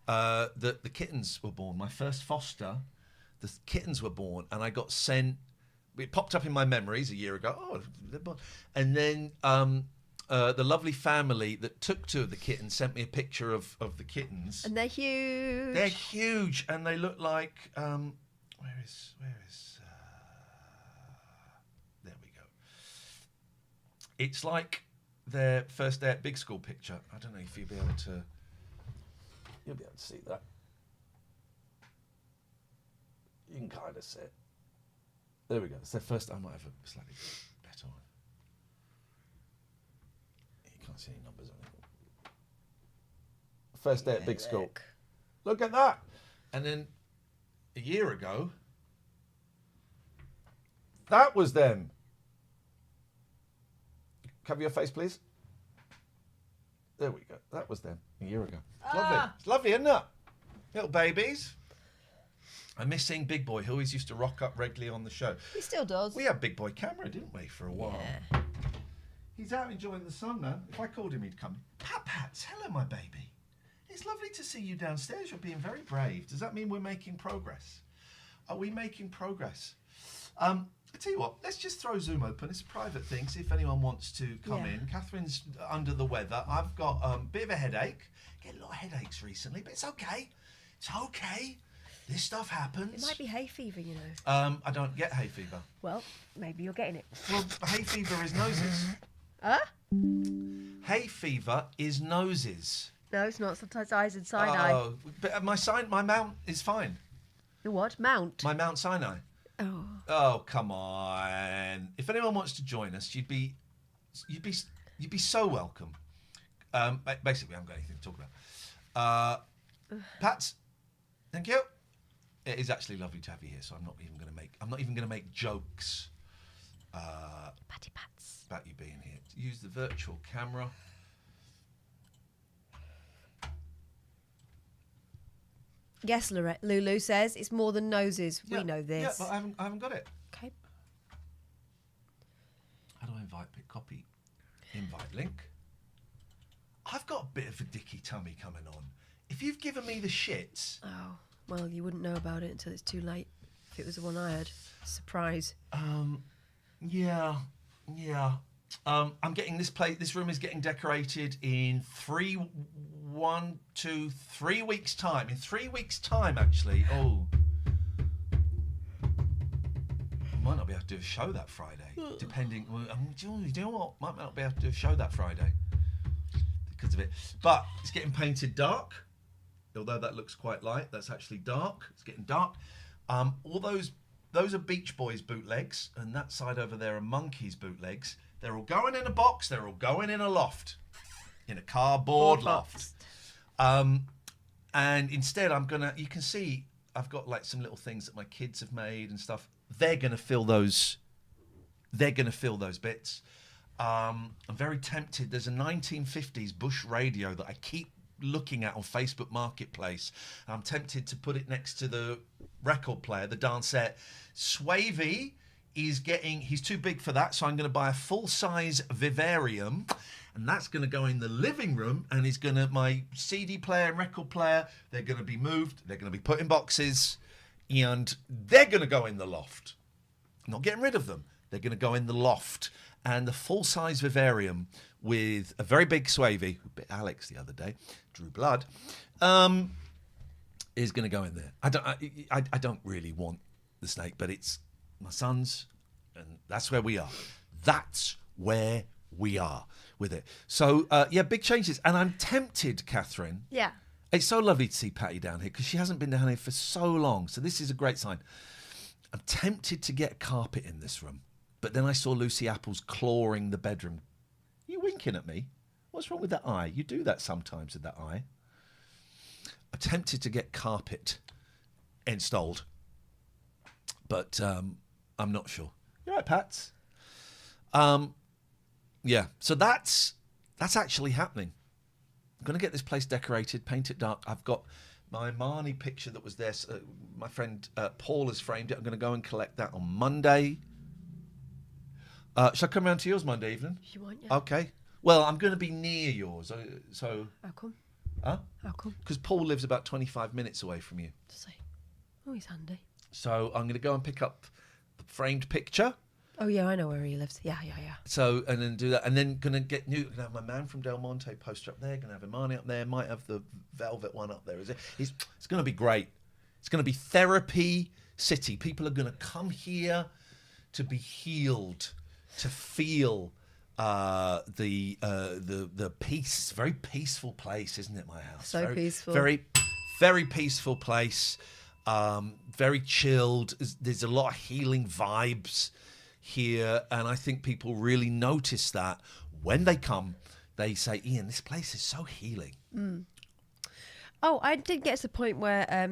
that the kittens were born. My first foster, the kittens were born, and I got sent. It popped up in my memories a year ago. Oh, they're born. And then the lovely family that took two of the kittens sent me a picture of the kittens. And they're huge. They're huge, and they look like. Where is? There we go. It's like their first day at big school picture. I don't know if you'll be able to. You'll be able to see that. You can kind of see it. There we go. It's their first. I might have a slightly better one. You can't see any numbers on it. First day at big school. Look at that. And then a year ago, that was them. Cover your face, please. There we go. That was them a year ago. It's lovely. It's lovely, isn't it? Little babies. I'm missing Big Boy, who always used to rock up regularly on the show. He still does. We had Big Boy camera, didn't we, for a while? Yeah. He's out enjoying the sun, man. If I called him, he'd come. Pats, hello, my baby. It's lovely to see you downstairs. You're being very brave. Does that mean we're making progress? Are we making progress? I tell you what, let's just throw Zoom open. It's a private thing. See if anyone wants to come in. Catherine's under the weather. I've got a bit of a headache. Get a lot of headaches recently, but it's okay. It's okay. This stuff happens. It might be hay fever, you know. I don't get hay fever. Well, maybe you're getting it. Well, hay fever is noses. Huh? Hay fever is noses. No, it's not. Sometimes eyes and Sinai. Oh, but my mount is fine. The what? Mount? My Mount Sinai. Oh. Oh, come on. If anyone wants to join us, you'd be so welcome. Basically, I haven't got anything to talk about. Pats, thank you. It is actually lovely to have you here, so I'm not even going to make jokes Patty Pats. about you being here. Use the virtual camera. Yes, Lulu says it's more than noses. Yeah, We know this. Yeah, but I haven't got it. Okay. How do I invite? Pick copy. Invite link. I've got a bit of a dicky tummy coming on. If you've given me the shits, Oh, well, you wouldn't know about it until it's too late. If it was the one I had. Surprise. yeah. I'm getting this place. This room is getting decorated in 3 weeks' time. In 3 weeks' time, actually. Oh, I might not be able to do a show that Friday. Depending. Well, do you know what? Might not be able to do a show that Friday because of it. But it's getting painted dark. Although that looks quite light, that's actually dark. It's getting dark. All those are Beach Boys bootlegs, and that side over there are Monkeys bootlegs. They're all going in a box. They're all going in a loft, in a cardboard loft. And instead, you can see I've got like some little things that my kids have made and stuff. They're gonna fill those. They're gonna fill those bits. I'm very tempted. There's a 1950s Bush radio that I keep looking at on Facebook Marketplace. I'm tempted to put it next to the record player, the Dancette. Swavey he's too big for that, so I'm going to buy a full-size vivarium, and that's going to go in the living room, and my CD player and record player, they're going to be moved, they're going to be put in boxes, and they're going to go in the loft. I'm not getting rid of them. They're going to go in the loft. And the full-size vivarium with a very big Swavey, who bit Alex the other day, drew blood, is going to go in there. I don't really want the snake, but it's my son's, and that's where we are. That's where we are with it. So, big changes. And I'm tempted, Catherine. Yeah. It's so lovely to see Patty down here because she hasn't been down here for so long. So this is a great sign. I'm tempted to get carpet in this room. But then I saw Lucy Apples clawing the bedroom. Are you winking at me? What's wrong with that eye? You do that sometimes with that eye. I'm tempted to get carpet installed. But I'm not sure. You're right, Pats. Yeah, so that's actually happening. I'm going to get this place decorated, paint it dark. I've got my Marnie picture that was there. My friend Paul has framed it. I'm going to go and collect that on Monday. Shall I come round to yours Monday evening? If you want, yeah. Okay. Well, I'm going to be near yours. So. How come? Huh? How come? Because Paul lives about 25 minutes away from you. Does he? Oh, he's handy. So I'm going to go and pick up the framed picture. Oh, yeah, I know where he lives. Yeah. So, and then do that. And then going to have my Man from Del Monte poster up there. Going to have Imani up there. Might have the Velvet one up there. It's going to be great. It's going to be therapy city. People are going to come here to be healed, to feel the peace. Very peaceful place, isn't it? My house. So very, peaceful. Very, very peaceful place. Very chilled. There's a lot of healing vibes here, and I think people really notice that when they come. They say, Ian, this place is so healing. Oh, I did get to the point where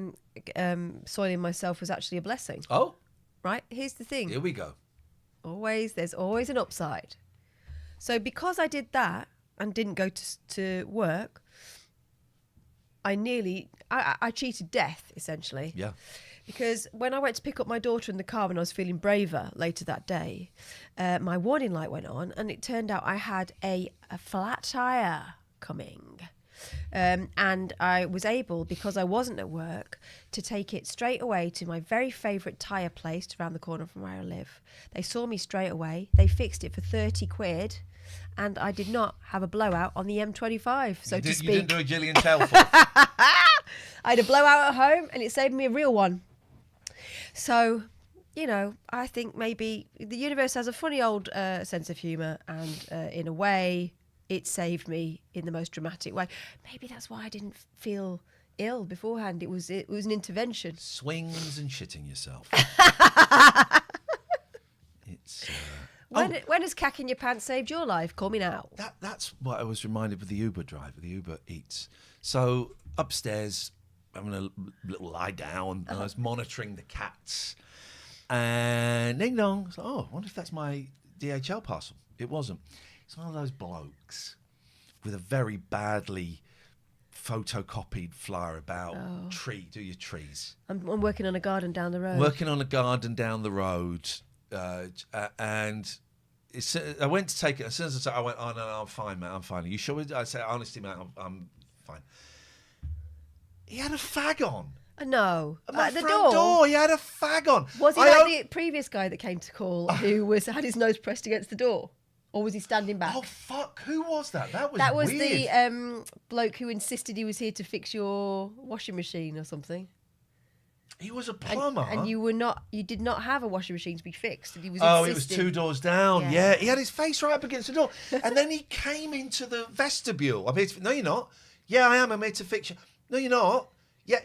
soiling myself was actually a blessing. Oh, Right? Here's the thing. here we go. There's always an upside. So because I did that and didn't go to work, I cheated death, essentially. Yeah. Because when I went to pick up my daughter in the car when I was feeling braver later that day, my warning light went on, and it turned out I had a flat tyre coming. And I was able, because I wasn't at work, to take it straight away to my very favourite tyre place around the corner from where I live. They saw me straight away. They fixed it for 30 quid. And I did not have a blowout on the M25, so to speak. You didn't do a Gillian Telford. I had a blowout at home, and it saved me a real one. So, you know, I think maybe the universe has a funny old sense of humour, and in a way, it saved me in the most dramatic way. Maybe that's why I didn't feel ill beforehand. It was an intervention. Swings and shitting yourself. It's... When has cacking your pants saved your life? Call me now. That's what I was reminded with the Uber driver, the Uber Eats. So upstairs, having a little lie down, and I was monitoring the cats. And ding dong, I was like, oh, I wonder if that's my DHL parcel. It wasn't. It's one of those blokes with a very badly photocopied flyer about do your trees. I'm working on a garden down the road. Working on a garden down the road. And I went to take it. As soon as I went, oh, no, I'm fine, mate, I'm fine. Are you sure? I said, honestly, mate, I'm fine. He had a fag on. No. At the front door, he had a fag on. Was he like the previous guy that came to call who had his nose pressed against the door? Or was he standing back? Oh, fuck. Who was that? That was weird. The bloke who insisted he was here to fix your washing machine or something. He was a plumber. And you did not have a washing machine to be fixed. And he was it insisting. was 2 doors down. Yeah. He had his face right up against the door. And then he came into the vestibule. I'm here to, no, you're not. Yeah, I am. I'm here to fix you. No, you're not. Yeah.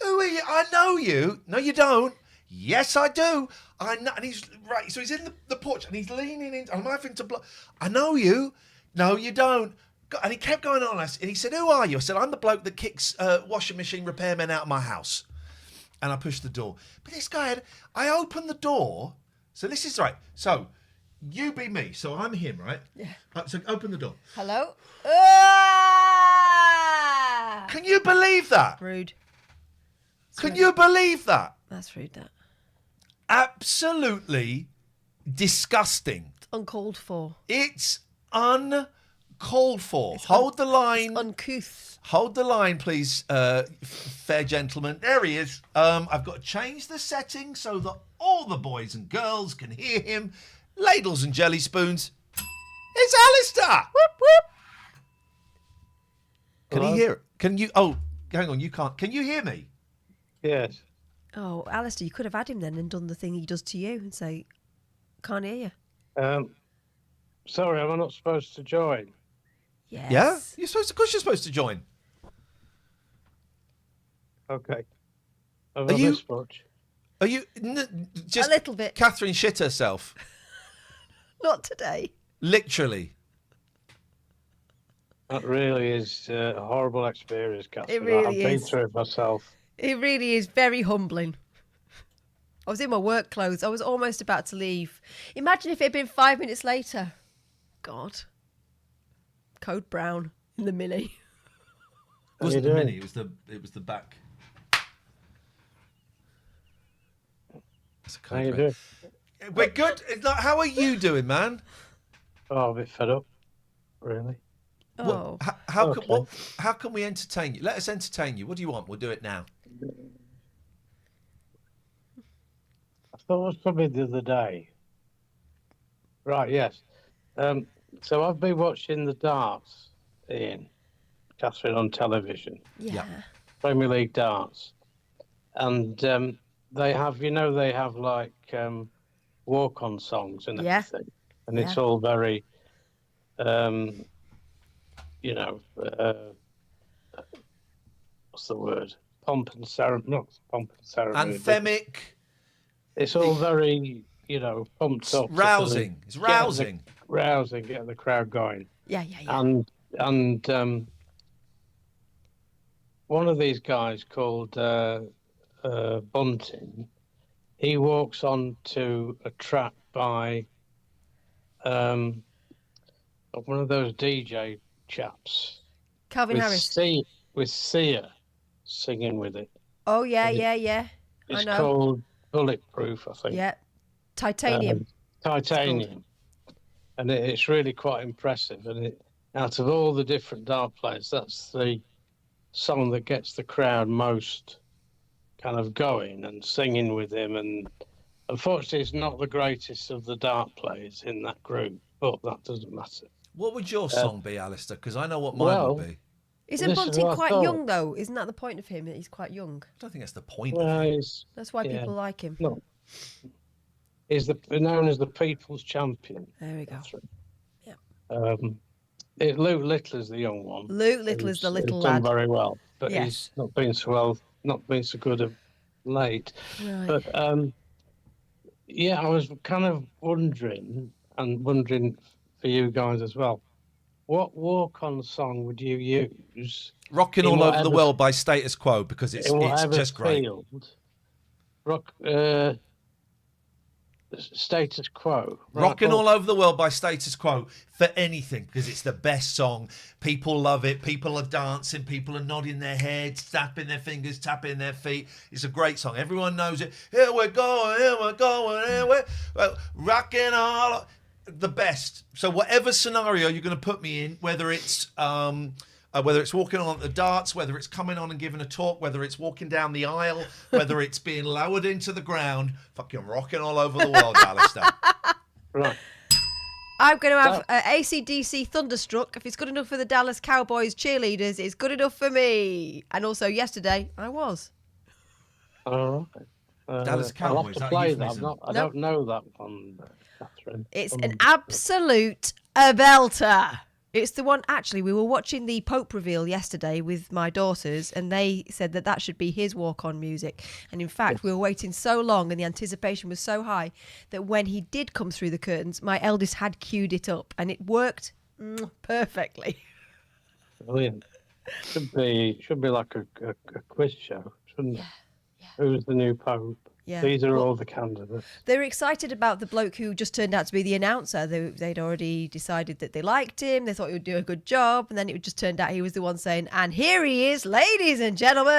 Who are you? I know you. No, you don't. Yes, I do. I know. And he's right. So he's in the porch and he's leaning in. I'm having to block. I know you. No, you don't. And he kept going on. And he said, who are you? I said, I'm the bloke that kicks washing machine repairmen out of my house. And I pushed the door. But this guy I opened the door. So this is right. So you be me. So I'm him, right? Yeah. So open the door. Hello? Can you believe that? Rude. Can you believe that? That's rude, that. Absolutely disgusting. It's uncalled for. It's uncalled for. Hold the line. Uncouth. Hold the line, please, fair gentleman. There he is. I've got to change the setting so that all the boys and girls can hear him. Ladles and jelly spoons. It's Alistair. Whoop, whoop. Can he hear it? Can you? Oh, hang on. You can't. Can you hear me? Yes. Oh, Alistair, you could have had him then and done the thing he does to you and say, can't hear you. Sorry, am I not supposed to join? Yes. Yeah? You're supposed to, of course you're supposed to join. Okay. Are you- This much? Are you just A little bit. Catherine shit herself? Not today. Literally. That really is a horrible experience, Catherine. really I've been is. through it myself. It really is very humbling. I was in my work clothes. I was almost about to leave. Imagine if it had been 5 minutes later. God. Code brown in the Mini. It wasn't the Mini, it was the back. That's a How you code doing? red. We're good. How are you doing, man? Oh, a bit fed up, really. Oh. How can we entertain you? Let us entertain you. What do you want? We'll do it now. I thought it was probably the other day. Right, yes. So I've been watching the darts, Ian, Catherine, on television. Yeah. Premier League darts. And they have like walk-on songs and Yeah. everything. And it's all very, what's the word? Pomp and ceremony. Not pomp and ceremony. Anthemic. It's all very, pumped up. Rousing. It's rousing. Rousing, get the crowd going. Yeah. And one of these guys called Bunting, he walks on to a track by of one of those DJ chaps Calvin Harris. with Sia singing with it. Oh yeah, And I It's know. called Bulletproof, I think. Yeah, Titanium. Titanium. And it's really quite impressive. And out of all the different dart players, that's the song that gets the crowd most kind of going and singing with him. And unfortunately, it's not the greatest of the dart players in that group, but that doesn't matter. What would your song be, Alistair? Because I know what mine would be. Isn't this is Bunting what I quite thought. young, though? Isn't that the point of him, that he's quite young? I don't think that's the point Well, of it. That's why Yeah. people like him. No. He's known as the People's Champion. There we go. Catherine. Yeah. Luke Little is the young one. Luke Little is the Who's little done lad. very well, but Yes. he's not been so good of late. Right. But yeah, I was kind of wondering for you guys as well, what walk-on song would you use? Rocking in All Over the whatever- World by Status Quo, because it's in whatever just great. field? Status Quo. Rocking Right, All Over the World by Status Quo for anything, because it's the best song. People love it. People are dancing. People are nodding their heads, tapping their fingers, tapping their feet. It's a great song. Everyone knows it. Here we're going, here we're going, here we're rocking all. The best. So whatever scenario you're going to put me in, whether it's walking on the darts, whether it's coming on and giving a talk, whether it's walking down the aisle, whether it's being lowered into the ground, fucking rocking all over the world, Alistair. Right. I'm going to have AC/DC Thunderstruck. If it's good enough for the Dallas Cowboys cheerleaders, it's good enough for me. And also yesterday, I was. All right. Dallas I'll Cowboys, have to that play that. euphemism? I don't know that one, Catherine. It's an absolute belter. It's the one, actually, we were watching the Pope reveal yesterday with my daughters, and they said that should be his walk-on music. And in fact, we were waiting so long and the anticipation was so high that when he did come through the curtains, my eldest had queued it up, and it worked perfectly. Brilliant. Should be like a quiz show, shouldn't it? Who's the new Pope? Yeah. These are all the candidates. They were excited about the bloke who just turned out to be the announcer. They'd already decided that they liked him. They thought he would do a good job. And then it just turned out he was the one saying, and here he is, ladies and gentlemen,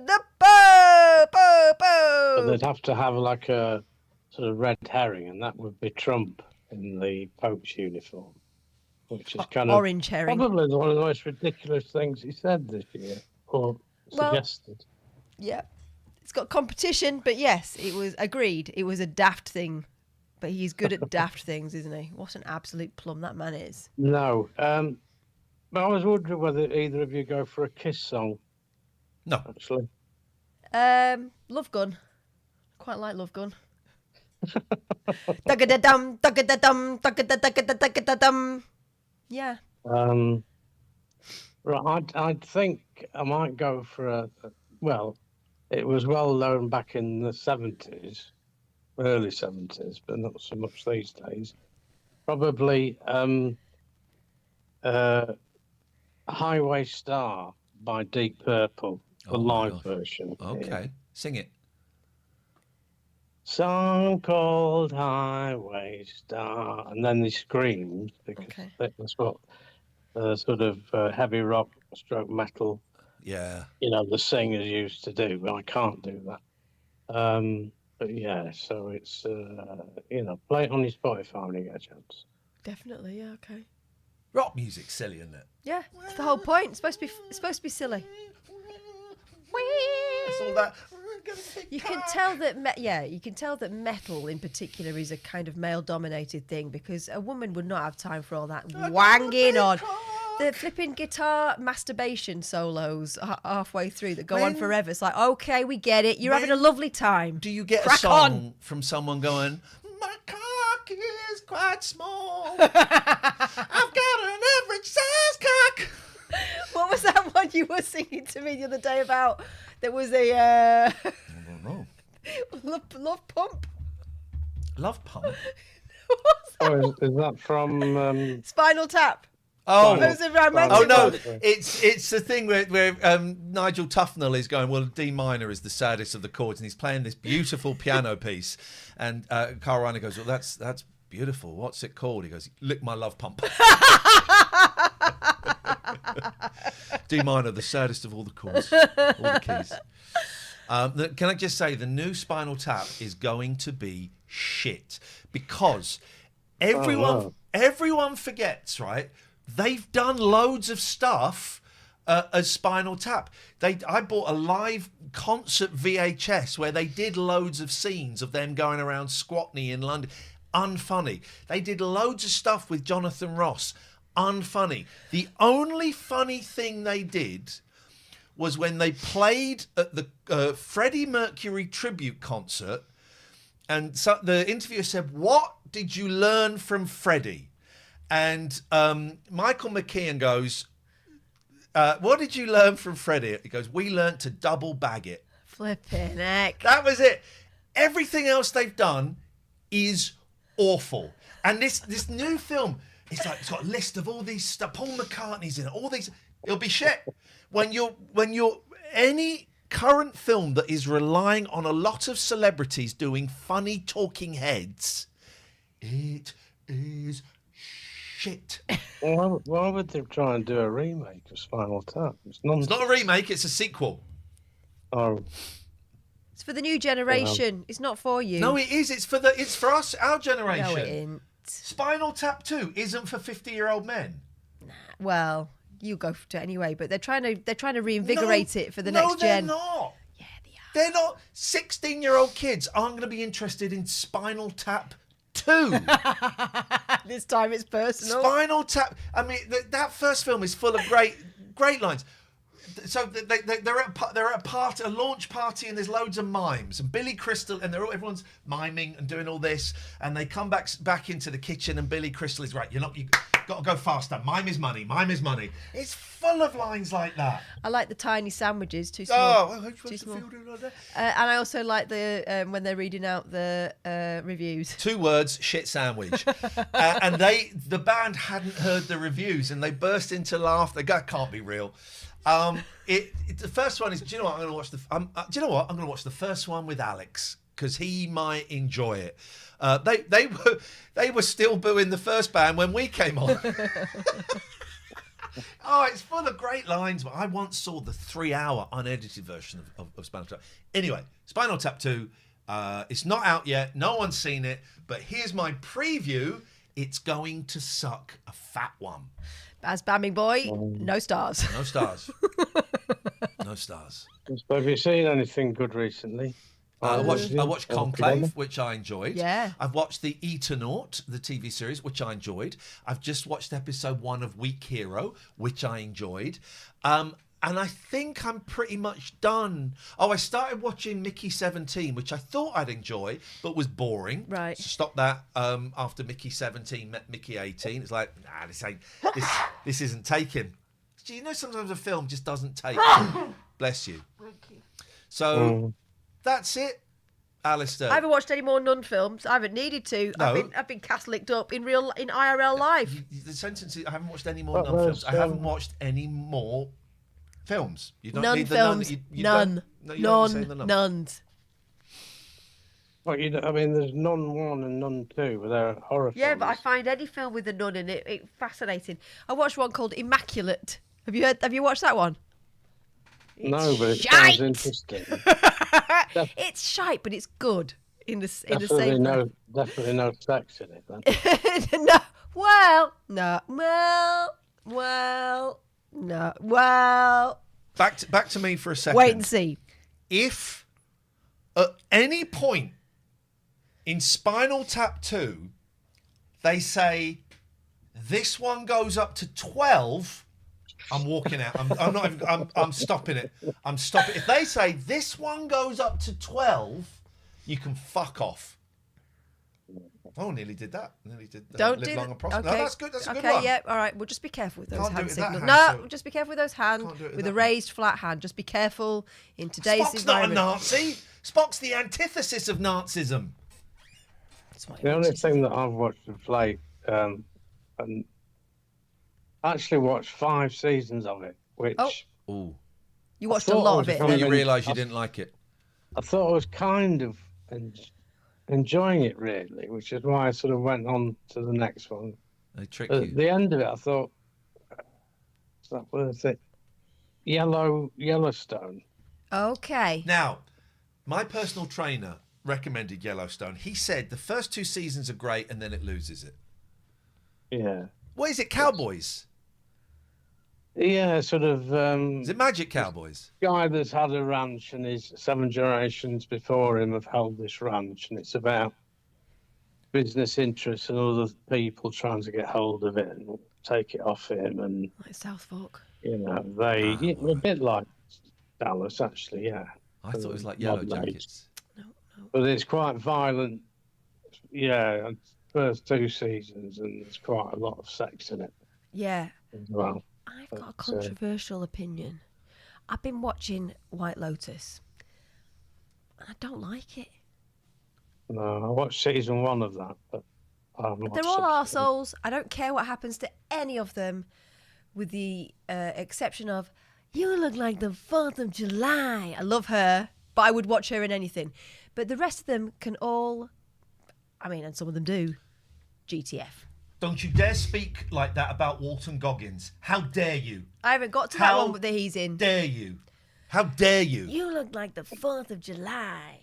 the Pope, But they'd have to have like a sort of red herring, and that would be Trump in the Pope's uniform, which is kind of orange herring. probably one of the most ridiculous things he said this year, or Well, suggested. Yeah. It's got competition, but yes, it was agreed. It was a daft thing. But he's good at daft things, isn't he? What an absolute plum that man is. No. But I was wondering whether either of you go for a Kiss song, No. actually. Love Gun. Quite like Love Gun. Dugga-da-dum, dugga-da-dum, dugga-da-dugga-da-dugga-da-dum. Yeah. Right, I think I might go for well, it was well known back in the 70s, early 70s, but not so much these days. Probably Highway Star by Deep Purple, the Oh my live gosh. version. Okay. Yeah. Sing it. Song called Highway Star, and then they screamed because Okay. that's what sort of heavy rock stroke metal, Yeah. the singers used to do, but I can't do that. But yeah, so it's play it on your Spotify when you get a chance. Definitely, yeah, okay. Rock music's silly, isn't it? Yeah, that's the whole point. It's supposed to be silly. It's all that. You can tell that metal in particular is a kind of male-dominated thing, because a woman would not have time for all that wanging on. The flipping guitar masturbation solos halfway through that go on forever. It's like, okay, we get it. You're having a lovely time. Do you get Crack a song on. from someone going, my cock is quite small. I've got an average size cock. What was that one you were singing to me the other day about? There was a I don't know. love pump. Love Pump. Oh, is that from? Spinal Tap. Oh, It was a romantic oh no! one. It's the thing where Nigel Tufnell is going. Well, D minor is the saddest of the chords, and he's playing this beautiful piano piece, and Carl Reiner goes, "Well, that's beautiful. What's it called? He goes, Lick My Love Pump. D minor, the saddest of all the chords, all the keys. Can I just say, the new Spinal Tap is going to be shit because everyone forgets, right? They've done loads of stuff as Spinal Tap. I bought a live concert VHS where they did loads of scenes of them going around Squatney in London. Unfunny. They did loads of stuff with Jonathan Ross. Unfunny. The only funny thing they did was when they played at the Freddie Mercury tribute concert, and so the interviewer said, "What did you learn from Freddie?" And Michael McKean goes, "What did you learn from Freddie?" He goes, "We learned to double bag it." Flipping heck. That was it. Everything else they've done is awful. And this new film, it's got a list of all these stuff. Paul McCartney's in it. All these, it'll be shit. When you're any current film that is relying on a lot of celebrities doing funny talking heads, it is shit. Why would they try and do a remake of Spinal Tap? It's It's not a remake, it's a sequel. Oh, It's for the new generation. It's not for you. No, it is. It's for us, our generation. No, it ain't. Spinal Tap 2 isn't for 50-year-old men. Well, you go for it anyway, but they're trying to reinvigorate it for the next gen. No, they're not. Yeah, they are. They're not. 16-year-old kids aren't going to be interested in Spinal Tap 2. This time it's personal. Spinal Tap. I mean, that first film is full of great lines. So they're at a launch party, and there's loads of mimes, and Billy Crystal, and everyone's miming and doing all this, and they come back into the kitchen, and Billy Crystal is right. You got to go faster. Mime is money. Mime is money. It's full of lines like that. I like the tiny sandwiches. Too small. Too small. And I also like the when they're reading out the reviews. 2 words: shit sandwich. And the band hadn't heard the reviews, and they burst into laughter. That can't be real. The first one is. Do you know what? I'm going to watch do you know what? I'm going to watch the first one with Alex because he might enjoy it. They were still booing the first band when we came on. Oh, it's full of great lines. But I once saw the 3-hour unedited version of Spinal Tap. Anyway, Spinal Tap 2. It's not out yet. No one's seen it. But here's my preview. It's going to suck a fat one. As Bamming Boy, no stars. No stars. No stars. have you seen anything good recently? I watched Conclave, which I enjoyed. Yeah. I've watched the Eternaut, the TV series, which I enjoyed. I've just watched episode 1 of Weak Hero, which I enjoyed. And I think I'm pretty much done. Oh, I started watching Mickey 17, which I thought I'd enjoy, but was boring. Right. So stopped that after Mickey 17 met Mickey 18. It's like, nah, this isn't taking. Do you know sometimes a film just doesn't take? Bless you. So that's it, Alistair. I haven't watched any more nun films. I haven't needed to. No. I've been Catholicked up in IRL life. The sentence is, I haven't watched any more nun films. I haven't watched any more films. You don't Nun need the films. Nun. You None. don't, you don't say the nun. Nuns. Well, I mean, there's Nun 1 and Nun 2, but they're horror Yeah, films. but I find any film with a nun in it fascinating. I watched one called Immaculate. Have you watched that one? No, but it shite. sounds interesting. It's shite, but it's good in the Definitely same. definitely no sex in it. Then. No. Well. No. Well. Back to me for a second. Wait and see. If at any point in Spinal Tap 2 they say this one goes up to 12, I'm walking out. I'm not even. I'm stopping it. I'm stopping. If they say this one goes up to 12, you can fuck off. Oh, nearly did that. Nearly did. Don't live do long that. and prosper. Okay. No, that's good. That's a good Okay, one. yeah, all right. Well, just be careful with those Can't do hand it with that signals. hand, No, so- just be careful with those hands. Can't do it with With that a raised flat hand. Just be careful in today's Spock's not a environment. Nazi. Spock's the antithesis of Nazism. That's what The it only is. thing that I've watched of late, and actually watched 5 seasons of it, which Oh. Ooh. You watched a thought lot it of was it. Before you then- realise you didn't like it. I thought I was kind of enjoying it really, which is why I sort of went on to the next one. They trick At you. the end of it, I thought, is that worth it? Yellowstone. Okay. Now, my personal trainer recommended Yellowstone. He said the first 2 seasons are great and then it loses it. Yeah. What is it, Cowboys? Yeah, sort of. Is it Magic Cowboys? Guy that's had a ranch and his 7 generations before him have held this ranch, and it's about business interests and other people trying to get hold of it and take it off him. And, Like South Fork. you know, a bit like Dallas, actually, yeah. I thought it was like Yellow Modern age. Jackets. But it's quite violent, yeah, first 2 seasons, and there's quite a lot of sex in it Yeah. as well. I've got a controversial opinion. I've been watching White Lotus, and I don't like it. No, I watched season 1 of that, but They're all arseholes. I don't care what happens to any of them, with the exception of, you look like the 4th of July. I love her, but I would watch her in anything. But the rest of them can all, I mean, and some of them do, GTF. Don't you dare speak like that about Walton Goggins. How dare you? I haven't got to that one that he's in. Dare you? How dare you? You look like the 4th of July.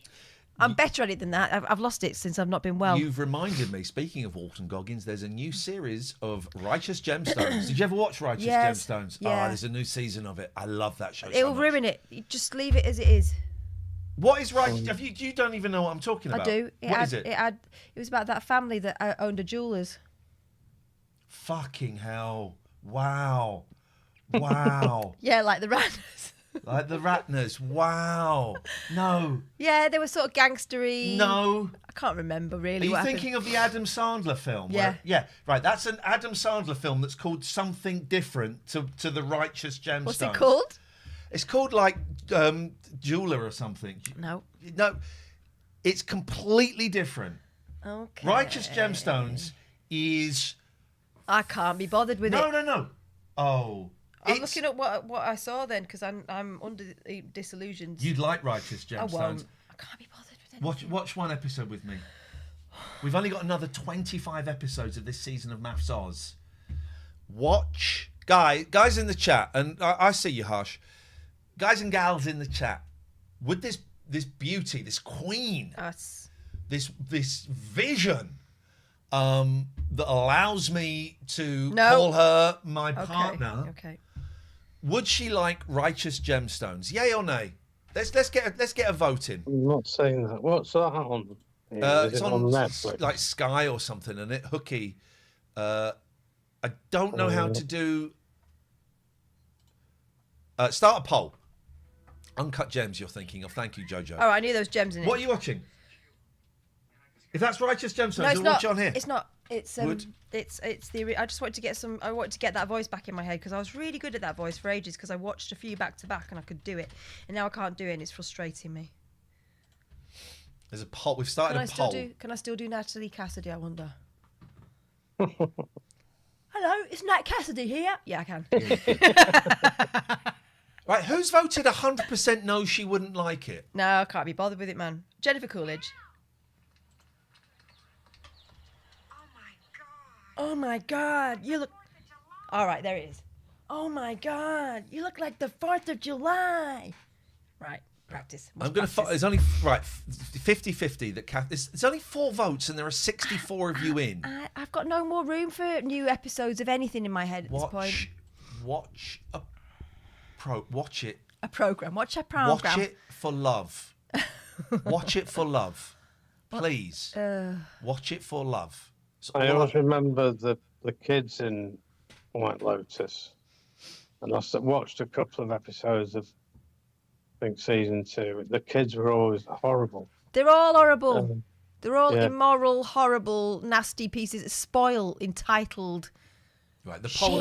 I'm better at it than that. I've lost it since I've not been well. You've reminded me, speaking of Walton Goggins, there's a new series of Righteous Gemstones. Did you ever watch Righteous Gemstones? Yeah. Oh, there's a new season of it. I love that show. It will ruin it. You just leave it as it is. What is Righteous? You don't even know what I'm talking about. I do. What is it? It was about that family that owned a jeweller's. Fucking hell. Wow. Wow. Yeah, like the Ratners. Like the Ratners. Wow. No. Yeah, they were sort of gangstery. No. I can't remember really. Are you what thinking of the Adam Sandler film? Yeah. Yeah. Right. That's an Adam Sandler film that's called something different to the Righteous Gemstones. What's it called? It's called like Jeweler or something. No. No. It's completely different. Okay. Righteous Gemstones is. I can't be bothered with it. No. Oh. I'm looking at what I saw then because I'm under the disillusions. You'd like Righteous Gemstones. I won't. I can't be bothered with it. Watch one episode with me. We've only got another 25 episodes of this season of Maths Oz. Watch. Guys in the chat, and I see you, Harsh. Guys and gals in the chat. Would this beauty, this queen, this vision that allows me to call her my partner. Okay. Would she like Righteous Gemstones? Yay or nay? Let's get a vote in. I'm not saying that. What's that on? It's on Netflix? like Sky or something, isn't it? Hooky. I don't know how to do. Start a poll. Uncut Gems. You're thinking of. Thank you, Jojo. Oh, I knew there was gems in it. What are you watching? If that's Righteous Gemstones, No, it's you'll not. watch it on here. It's not. It's the. I just wanted to get some. I wanted to get that voice back in my head because I was really good at that voice for ages because I watched a few back to back and I could do it, and now I can't do it and it's frustrating me. There's a poll. We've started a poll. Can I still do Natalie Cassidy? I wonder. Hello, is Nat Cassidy here? Yeah, I can. Right, who's voted 100% no? She wouldn't like it. No, I can't be bothered with it, man. Jennifer Coolidge. Oh my God, you look. All right, there it is. Oh my God, you look like the 4th of July. Right, practice. I'm going to. There's only 50-50 that there's only 4 votes and there are 64 of you in. I've got no more room for new episodes of anything in my head at this point. Watch it. A program. Watch a program. Watch it for love. Watch it for love, please. Watch it for love. I always remember the kids in White Lotus, and I watched a couple of episodes of, I think, season 2. The kids were always horrible. They're all horrible. They're all immoral, horrible, nasty pieces. Entitled. Right, the poll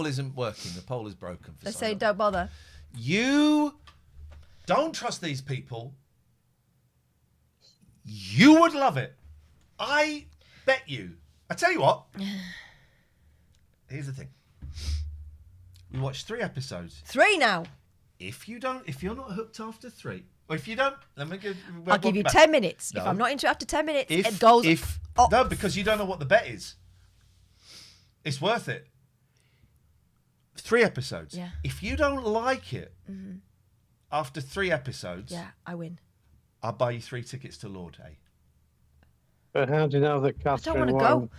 isn't working. The poll is broken. They say don't bother. You don't trust these people. You would love it. I bet you. I tell you what. Here's the thing. We watched 3 episodes. 3 now. If you're not hooked after 3, If you don't, let me give. I'll give you back. 10 minutes. No. If I'm not into it after 10 minutes, it goes off. No, because you don't know what the bet is. It's worth it. 3 episodes. Yeah. If you don't like it after 3 episodes, Yeah, I win. I'll buy you 3 tickets to Lord A. But how do you know that I don't Catherine want to go. won't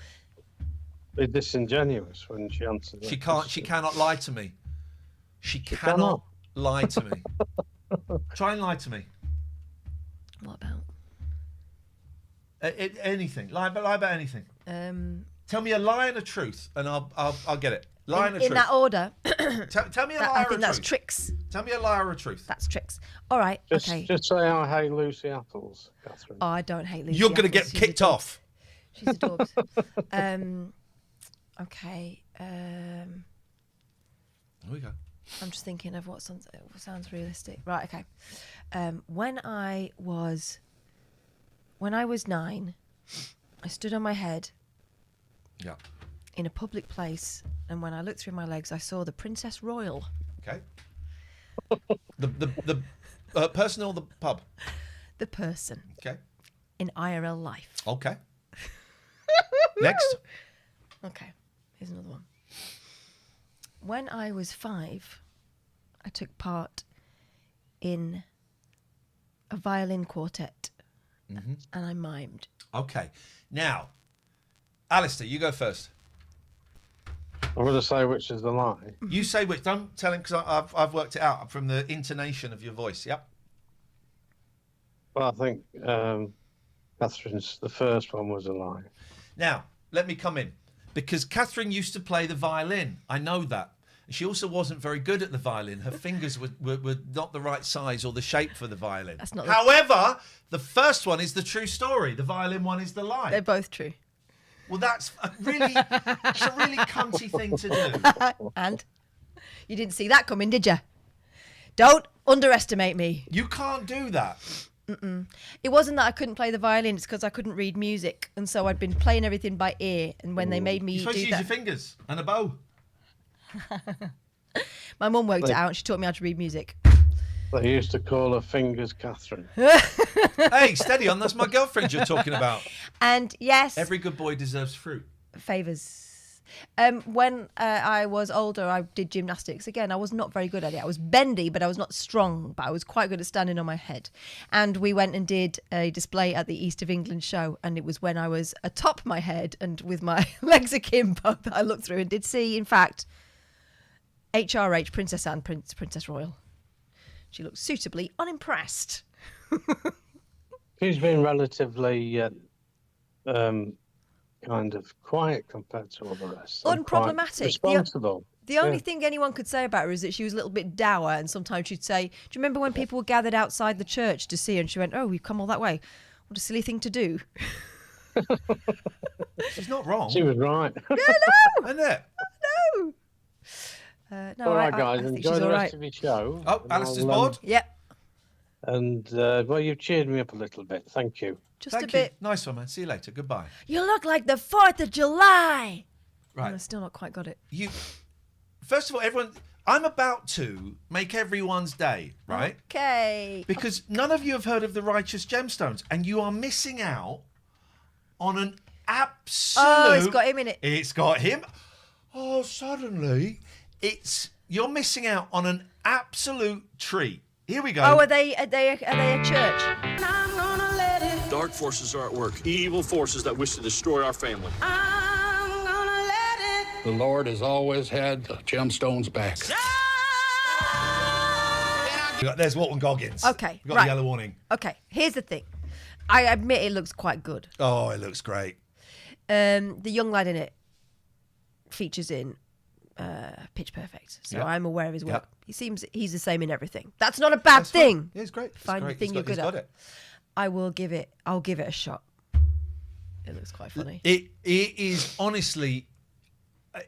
be disingenuous when she answers She that can't. question? She cannot lie to me. She cannot. cannot lie to me. Try and lie to me. What about? Anything. Lie about anything. Tell me a lie and a truth, and I'll get it. Lie and a In truth. that order. Tell me a lie I or a think that's truth. tricks. Tell me a lie or a truth. That's tricks. All right. Okay. Just say I hate Lucy Apples, Catherine. Oh, I don't hate Lucy. You're going to Apples. get She's kicked adorbs. off. She's adorbs. Okay. Here we go. I'm just thinking of what sounds realistic. Right. Okay. When I was 9, I stood on my head Yeah. in a public place, and when I looked through my legs, I saw the Princess Royal. Okay. The person or the pub? The person Okay. in IRL life. Okay. Next. Okay, here's another one. When I was 5, I took part in a violin quartet, and I mimed. Okay. Now, Alistair, you go first. I'm going to say which is the lie. You say which. Don't tell him because I've worked it out from the intonation of your voice. Yep. Well, I think the first one was a lie. Now, let me come in. Because Catherine used to play the violin. I know that. She also wasn't very good at the violin. Her fingers were not the right size or the shape for the violin. That's not. However, the first one is the true story. The violin one is the lie. They're both true. Well, it's a really cunty thing to do. And you didn't see that coming, did you? Don't underestimate me. You can't do that. It wasn't that I couldn't play the violin, it's because I couldn't read music. And so I'd been playing everything by ear. And when they made me You're supposed do to use that, your fingers and a bow. my mum worked it out and she taught me how to read music. They used to call her Fingers Catherine. Hey, steady on. That's my girlfriend you're talking about. And yes, Every good boy deserves fruit. favours. When I was older, I did gymnastics. Again, I was not very good at it. I was bendy, but I was not strong. But I was quite good at standing on my head. And we went and did a display at the East of England show. And it was when I was atop my head and with my legs akimbo that I looked through and did see, in fact, HRH, Princess Anne, Princess Royal. She looked suitably unimpressed. She's been relatively kind of quiet compared to all the rest. And quite Unproblematic. Responsible. The only thing anyone could say about her is that she was a little bit dour, and sometimes she'd say, do you remember when people were gathered outside the church to see her? And she went, oh, we've come all that way. What a silly thing to do. She's not wrong. She was right. Isn't it? No, all right, I guys, think enjoy she's the all rest right. of your show. Oh, And Alistair's I'll, bored. Yep, And, well, you've cheered me up a little bit. Thank you. just Thank a you. bit. Nice one, man. See you later. Goodbye. You look like the 4th of July. Right. And I've still not quite got it. You. First of all, everyone. I'm about to make everyone's day, right? Okay. Because none of you have heard of the Righteous Gemstones, and you are missing out on an absolute. Oh, it's got him in it. It's got him. Oh, suddenly, you're missing out on an absolute treat. Here we go. Oh, are they a church? I'm gonna let it. Dark forces are at work. Evil forces that wish to destroy our family. I'm gonna let it. The Lord has always had the Gemstones back. There's Walton Goggins. Okay, We've got right. the yellow warning. Okay, here's the thing. I admit it looks quite good. Oh, it looks great. The young lad in it features in Pitch Perfect, so Yeah. I'm aware of his work. Yeah. He seems he's the same in everything. That's not a bad thing. Yeah, it's great. It's Find the great. thing He's you're got- he's good got at. it. I'll give it a shot. It looks quite funny. It is honestly,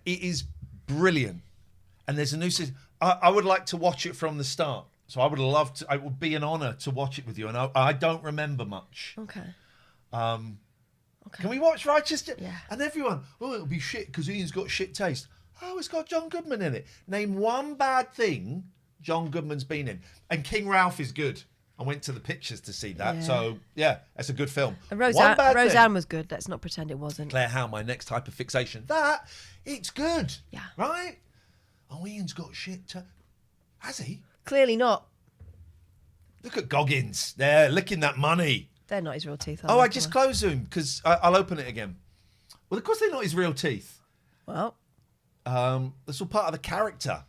it is brilliant. And there's a new season. I would like to watch it from the start. So I would love to. It would be an honour to watch it with you. And I don't remember much. Okay. Can we watch Righteous? Yeah. And everyone, oh, it'll be shit because Ian's got shit taste. Oh, it's got John Goodman in it. Name one bad thing John Goodman's been in. And King Ralph is good. I went to the pictures to see that. Yeah. So, yeah, that's a good film. And One bad thing. Roseanne was good. Let's not pretend it wasn't. Claire Howe, my next hyperfixation. It's good. Yeah. Right? Oh, Ian's got shit to... Has he? Clearly not. Look at Goggins. There, licking that money. They're not his real teeth. I just closed Zoom because I'll open it again. Well, of course they're not his real teeth. Well, that's all part of the character.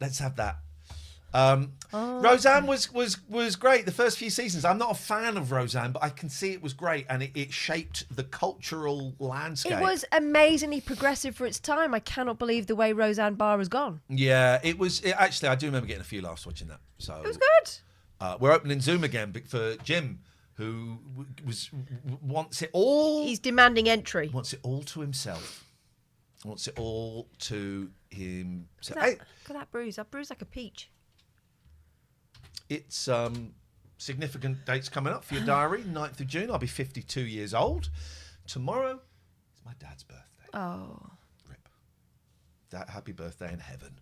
Let's have that. Roseanne was great. The first few seasons. I'm not a fan of Roseanne, but I can see it was great, and it shaped the cultural landscape. it was amazingly progressive for its time. I cannot believe the way Roseanne Barr has gone. Yeah, it was. Actually, I do remember getting a few laughs watching that. So It was good. we're opening Zoom again for Jim, who wants it all. He's demanding entry. Wants it all to himself. Wants it all to himself. Look at that bruise. I bruised like a peach. It's significant dates coming up for your diary. 9th of June, I'll be 52 years old. Tomorrow is my dad's birthday. Oh. Rip. Happy birthday in heaven.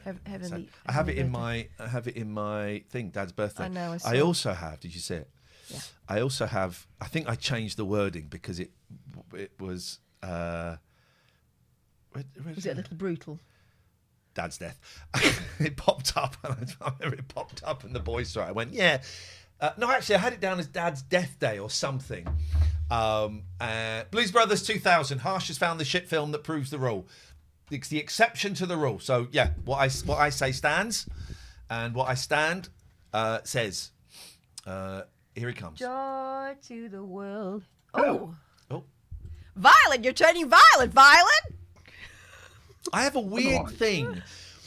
Heavenly. I have it in my thing, Dad's birthday. I know, I saw. I also have, did you see it? Yeah. I also have, I think I changed the wording because it was Was it a little brutal? Dad's death. It popped up, and I remember it popped up, and the boys saw it. I went, yeah. No, actually, I had it down as Dad's death day or something. Blues Brothers 2000. Harsh has found the shit film that proves the rule. It's the exception to the rule. So yeah, what I say stands, and what I stand says. Here he comes. Joy to the world. Oh. Violet, you're turning violet, Violet. I have a weird thing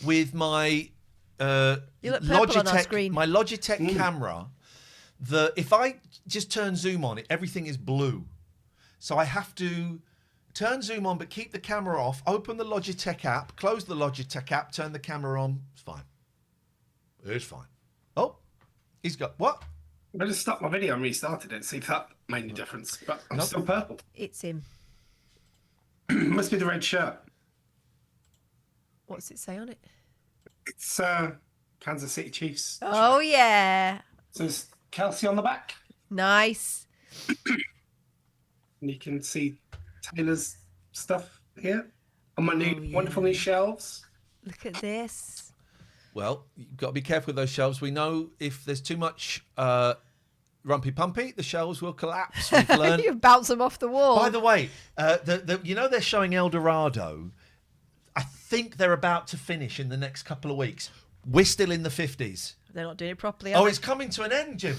with my You look purple on our Logitech, screen. my Logitech camera. That if I just turn zoom on, everything is blue. So I have to turn zoom on, but keep the camera off. Open the Logitech app, close the Logitech app, turn the camera on. It's fine. It's fine. Oh, he's got what? I just stopped my video and restarted it. See if that made any difference. But I'm still purple. It's him. Must be the red shirt. What's it say on it? It's Kansas City Chiefs. Oh, yeah. So there's Kelsey on the back. Nice. And you can see Taylor's stuff here on my new wonderful new shelves. Look at this. Well, you've got to be careful with those shelves. We know if there's too much rumpy pumpy, the shelves will collapse. We've learned. You bounce them off the wall. By the way, you know they're showing El Dorado. I think they're about to finish in the next couple of weeks. We're still in the 50s. They're not doing it properly. Oh, it's coming to an end, Jim,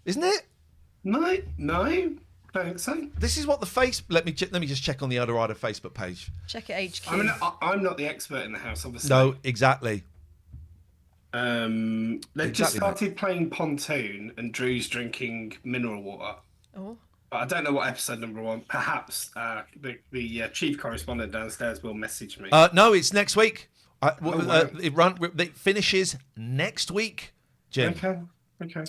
isn't it? No, don't think so. This is what the face. Let me just check on the El Dorado Facebook page. Check at HQ. I mean, I'm not the expert in the house, obviously. No, exactly. They've just started playing Pontoon, and Drew's drinking mineral water. Oh. But I don't know what episode number one. Perhaps the chief correspondent downstairs will message me. No, it's next week. It finishes next week, Jim. Okay.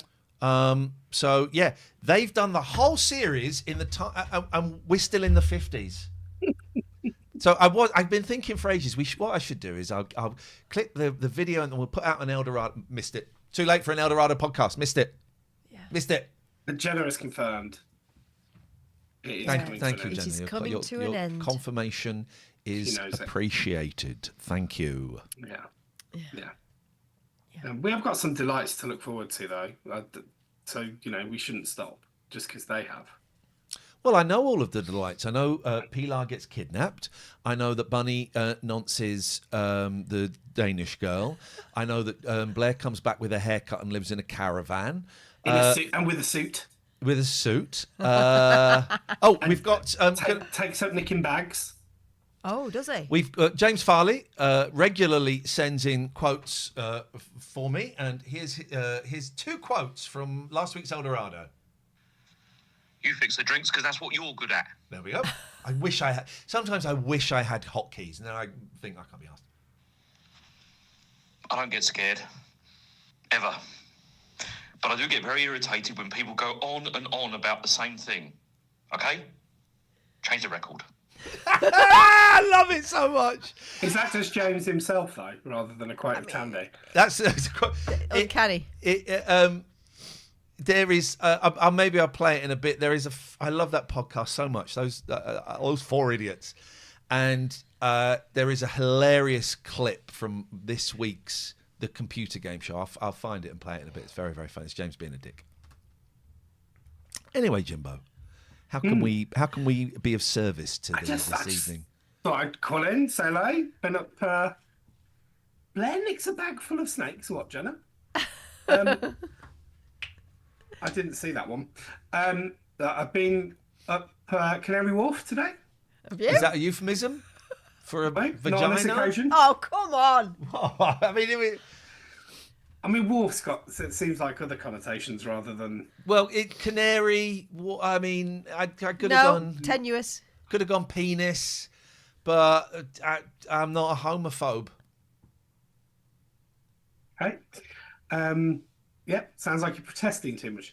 So yeah, they've done the whole series in the time, and we're still in the 50s. So I've been thinking for ages. What I should do is I'll click the video and then we'll put out an El Dorado. Missed it. Too late for an El Dorado podcast. Missed it. Yeah. Missed it. The Jenna is confirmed. Thank you, Jenna. It is coming to an end. Confirmation is appreciated. Thank you. Yeah. We have got some delights to look forward to, though. So, we shouldn't stop just because they have. Well, I know all of the delights. I know Pilar gets kidnapped. I know that Bunny nonces the Danish girl. I know that Blair comes back with a haircut and lives in a caravan. In a suit, and with a suit. With a suit. We've got... takes up nicking bags. Oh, does he? We've James Farley regularly sends in quotes for me, and here's his 2 quotes from last week's El Dorado. You fix the drinks because that's what you're good at. There we go. I wish I had. Sometimes I wish I had hotkeys, and then I think I can't be asked. I don't get scared, ever. But I do get very irritated when people go on and on about the same thing. Okay? Change the record. I love it so much. Is that just James himself, though, rather than a quote of Tandy? That's uncanny. There is. Maybe I'll play it in a bit. There is I love that podcast so much. Those 4 idiots, and there is a hilarious clip from this week's The Computer Game Show. I'll find it and play it in a bit. It's very, very funny. It's James being a dick. Anyway, Jimbo, how can we be of service to this evening? Thought I'd call in, say hello. Been up. Blair nicks a bag full of snakes. What, Jenna? I didn't see that one. I've been up Canary Wharf today. Have you? Is that a euphemism for a vagina? Not on this occasion. Oh, come on. I mean, wharf's got. It seems like other connotations rather than. Well, canary. I mean, I could have gone tenuous. Could have gone penis, but I'm not a homophobe. Okay. Yeah, sounds like you're protesting too much.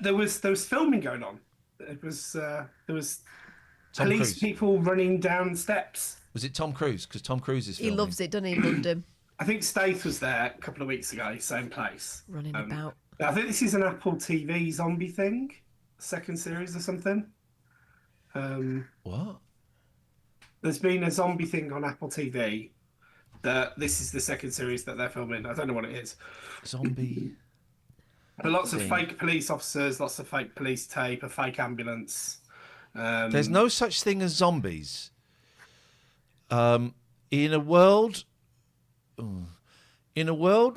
There was filming going on. There was Tom police Cruise. people running down steps. Was it Tom Cruise? Because Tom Cruise is filming. He loves it, doesn't he, in London? I think Staith was there a couple of weeks ago, same place. Running about. I think this is an Apple TV zombie thing, second series or something. What? There's been a zombie thing on Apple TV. This is the second series that they're filming. I don't know what it is. Zombie. But lots of fake police officers, lots of fake police tape, a fake ambulance. There's no such thing as zombies. In a world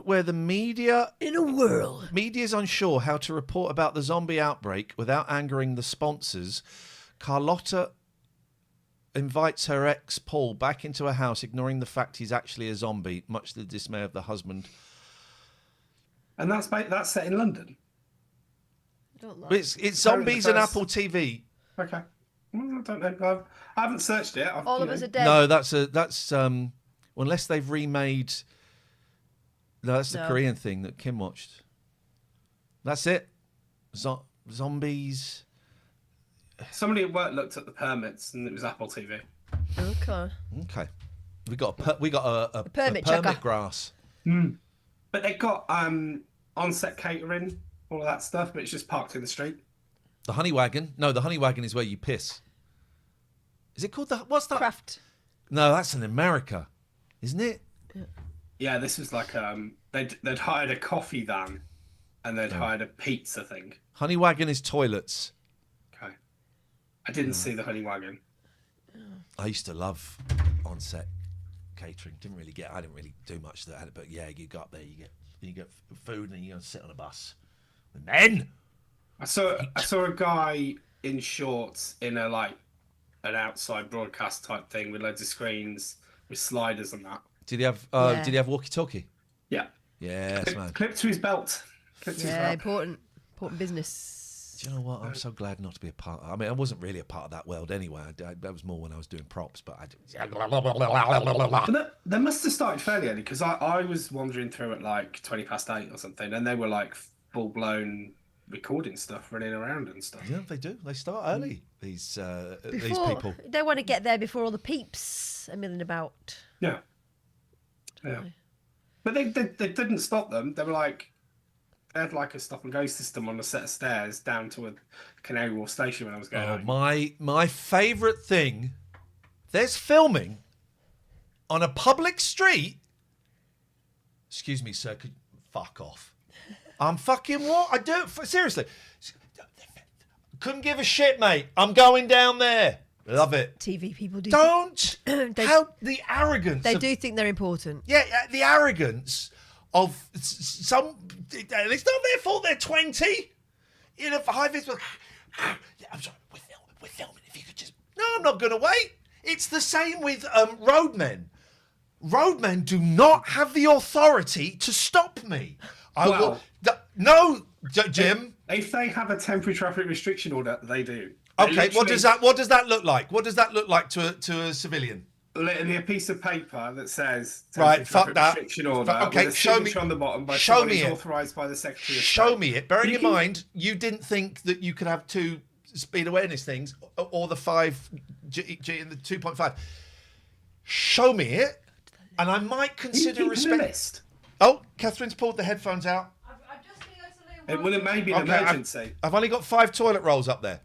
where the media is unsure how to report about the zombie outbreak without angering the sponsors, Carlotta invites her ex Paul back into her house, ignoring the fact he's actually a zombie, much to the dismay of the husband. And that's set in London. It's zombies and Apple TV. Okay. Well, I don't know. I haven't searched it. All of us are dead. No, that's unless they've remade. No, that's the Korean thing that Kim watched. That's it. Zombies. Somebody at work looked at the permits and it was Apple TV. Okay. We got a permit grass. But they got on-set catering, all of that stuff, but it's just parked in the street. The honey wagon. No, the honey wagon is where you piss. Is it called what's that? Craft. No, that's in America, isn't it? Yeah, this was like they'd hired a coffee van, and they'd hired a pizza thing. Honey wagon is toilets. Okay, I didn't see the honey wagon. I used to love on-set catering. I didn't really do much of that, but yeah, you got there, you get food, and you go and sit on a bus. And then I saw a guy in shorts in an outside broadcast type thing with loads of screens with sliders and that. Did he have walkie-talkie? Yeah. Yes, man. Clipped to his belt. Important business. Do you know what? I'm so glad not to be a part. I mean, I wasn't really a part of that world anyway. That was more when I was doing props. But they must have started fairly early because I was wandering through at like 8:20 or something, and they were like full blown recording stuff, running around and stuff. Yeah, they do. They start early. These people. They want to get there before all the peeps are milling about. Yeah. Yeah. But they didn't stop them. They were like. They had like a stop and go system on a set of stairs down to a Canary Wharf station when I was going home. My favourite thing, there's filming on a public street. Excuse me, sir, fuck off. I'm fucking what? I do it seriously. Couldn't give a shit, mate. I'm going down there. Love it. TV people do. Don't. The arrogance. They do think they're important. Yeah, the arrogance of some. It's not their fault they're 20. In a high vis. Yeah, I'm sorry. We're filming. If you could just. No, I'm not going to wait. It's the same with roadmen. Roadmen do not have the authority to stop me. No, Jim. If they have a temporary traffic restriction order, they do. Okay, what does that look like? What does that look like to a civilian? Literally a piece of paper that says right, fuck that. Restriction order. Okay, with a show me on the bottom by show me it. Authorised by the Secretary of Show State. me it. Bearing in mind, you didn't think that you could have two speed awareness things, or the 5G and the 2.5. Show me it, and I might consider respect. Oh, Catherine's pulled the headphones out. It wouldn't maybe an emergency. I've only got 5 toilet rolls up there.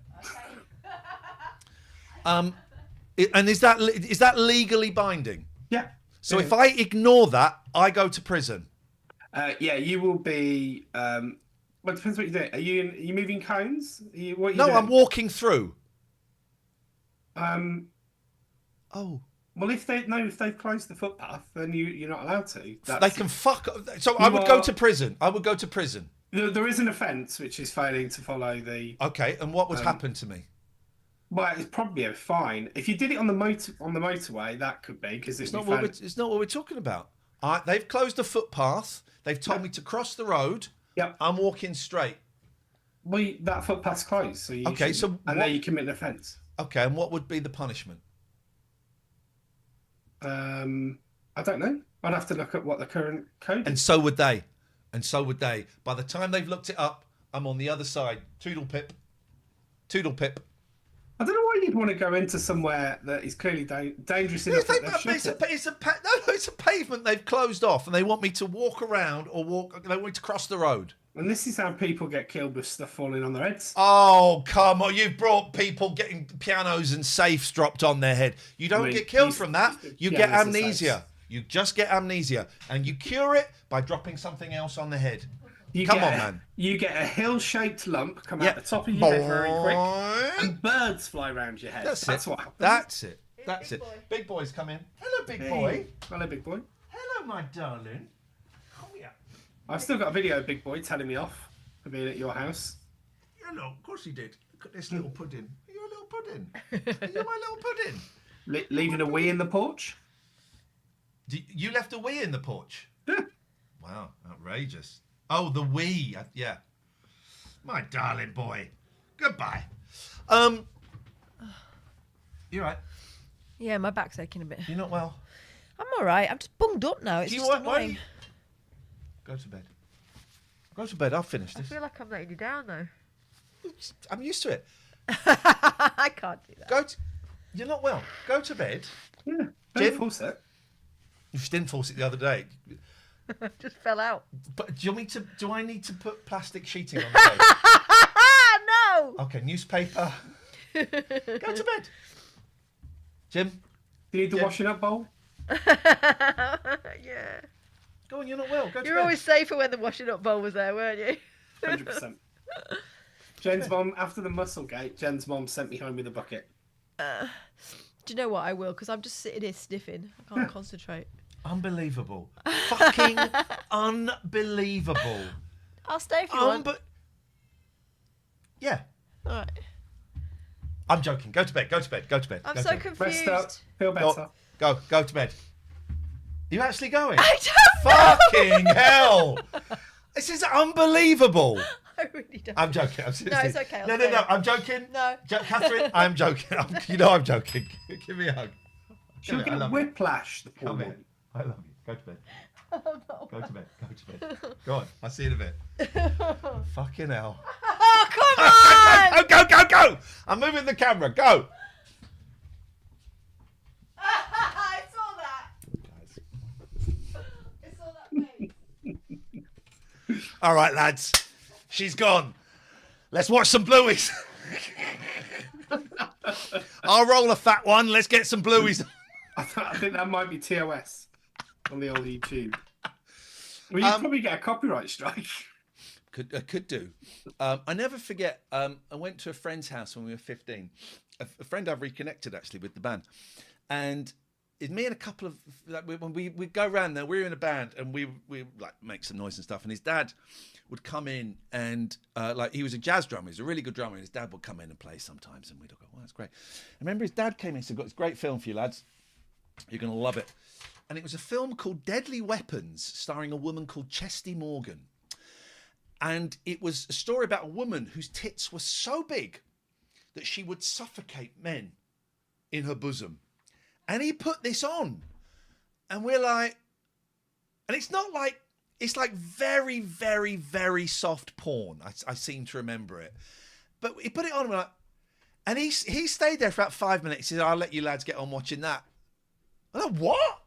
And is that legally binding? Yeah. So if I ignore that, I go to prison. Yeah, you will be. Well, it depends what you're doing. Are you moving cones? What are you No, doing? I'm walking through. Oh. Well, if they've closed the footpath, then you're not allowed to. They can fuck. So I would go to prison. I would go to prison. There is an offence which is failing to follow the. Okay, and what would happen to me? Well, it's probably a fine. If you did it on the motorway, that could be because it's not it's not what we're talking about. They've closed the footpath. They've told me to cross the road. Yep. I'm walking straight. Well, that footpath's closed, so you okay. So then you commit an offence. Okay, and what would be the punishment? I don't know. I'd have to look at what the current code is. And so would they. And so would they. By the time they've looked it up, I'm on the other side. Toodle pip. Toodle pip. I don't know why you'd want to go into somewhere that is clearly dangerous enough. It's a pavement they've closed off, and they want me to walk around they want me to cross the road. And this is how people get killed with stuff falling on their heads. Oh, come on. You've brought people getting pianos and safes dropped on their head. You don't get killed from that. You get amnesia. You just get amnesia. And you cure it by dropping something else on the head. Come on, man. You get a hill-shaped lump come out the top of your head very quick, and birds fly around your head. That's what happens. That's it. Big boy's come in. Hello, big boy. Hello, big boy. Hello, my darling. Come here. I've still got a video of Big Boy telling me off for being at your house. Hello, of course he did. Look at this little pudding. Are you a little pudding? Are you my little pudding? Leaving a wee in the porch? You left a wee in the porch? Yeah. Wow, outrageous. Oh, the wee. Yeah. My darling boy. Goodbye. You right? Yeah, my back's aching a bit. You're not well? I'm all right. I'm just bunged up now. It's just annoying. Go to bed. Go to bed. I'll finish this. I feel like I'm letting you down, though. I'm used to it. I can't do that. You're not well. Go to bed. Yeah. Jim? Force it. You didn't force it the other day. Just fell out. But do I need to put plastic sheeting on the bed? No. Okay, newspaper. Go to bed. Jim? Do you need the washing up bowl? Yeah. Go on, you're not well. Go to bed. You're always safer when the washing up bowl was there, weren't you? 100%. Jen's mom, after the Musclegate, Jen's mom sent me home with a bucket. Do you know what? I will, because I'm just sitting here sniffing. I can't concentrate. Unbelievable. Fucking unbelievable. I'll stay if you want. Yeah. All right. I'm joking. Go to bed. Go to bed. Go to bed. I'm so confused. Rest up. Feel better. Go to bed. Are you actually going? I don't know. Fucking hell. This is unbelievable. I really don't. I'm joking. No, it's okay. No. I'm joking. No. Catherine, I'm joking. I'm joking. Give me a hug. She'll get a whiplash, the poor Come woman. in. I love you. Go to bed. Oh, no. Go to bed. Go to bed. Go on. I'll see you in a bit. Fucking hell. Oh, come on. Go. I'm moving the camera. Go. I saw that. I saw that face. All right, lads. She's gone. Let's watch some blueies. I'll roll a fat one. Let's get some blueies. I think that might be TOS on the old YouTube. Well, you'd probably get a copyright strike. Could do. I never forget. I went to a friend's house when we were 15. A friend I've reconnected actually with the band, and it's me and a couple of when we go around there. We were in a band and we like make some noise and stuff. And his dad would come in and like he was a jazz drummer. He was a really good drummer. And his dad would come in and play sometimes, and we'd all go, "Well, that's great." I remember his dad came in and said, "Got this great film for you lads. You're going to love it." And it was a film called Deadly Weapons, starring a woman called Chesty Morgan. And it was a story about a woman whose tits were so big that she would suffocate men in her bosom. And he put this on. And we're like... And it's not like... It's like very, very, very soft porn. I seem to remember it. But he put it on and we're like, And he stayed there for about 5 minutes. He said, I'll let you lads get on watching that. I thought, what?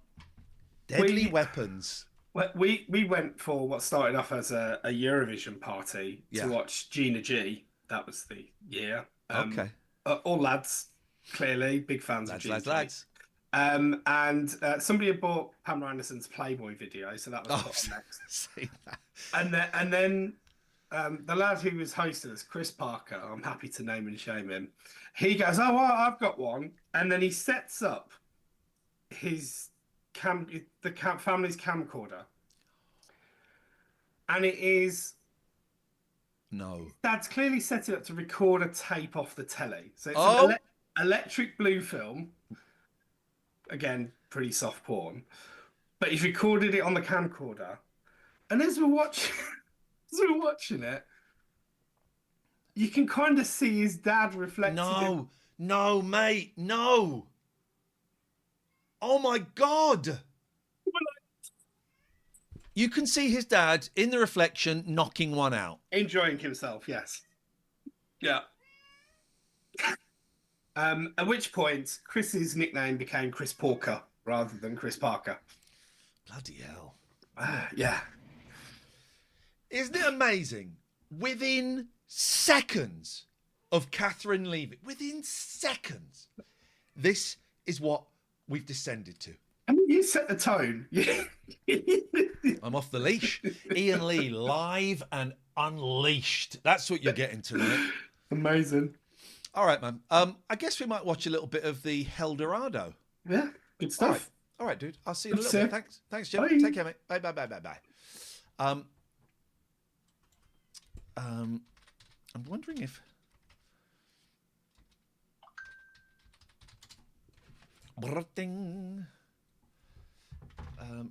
Deadly Weapons. Well, we went for what started off as a Eurovision party to watch Gina G. That was the year. Okay. All lads, clearly, big fans of Gina G. Lads. And somebody had bought Pamela Anderson's Playboy video, so that was put on next. See that. And then the lad who was hosting us, Chris Parker, I'm happy to name and shame him. He goes, "Oh, well, I've got one," and then he sets up his family's camcorder, and it is. No. Dad's clearly set it up to record a tape off the telly, so it's an electric blue film. Again, pretty soft porn, but he's recorded it on the camcorder, and as we're watching it, you can kind of see his dad reflecting. No, mate, no. Oh my God. You can see his dad in the reflection knocking one out. Enjoying himself, yes. Yeah. At which point, Chris's nickname became Chris Porker rather than Chris Parker. Bloody hell. Yeah. Isn't it amazing? Within seconds of Catherine leaving, within seconds, this is what we've descended to. I mean, you set the tone. I'm off the leash. Ian Lee, live and unleashed. That's what you're getting tonight. Amazing. All right, man. I guess we might watch a little bit of the Dorado. Yeah, good stuff. All right, dude. I'll see you in a little bit. Thanks, Jim. Bye. Take care, mate. Bye. I'm wondering if...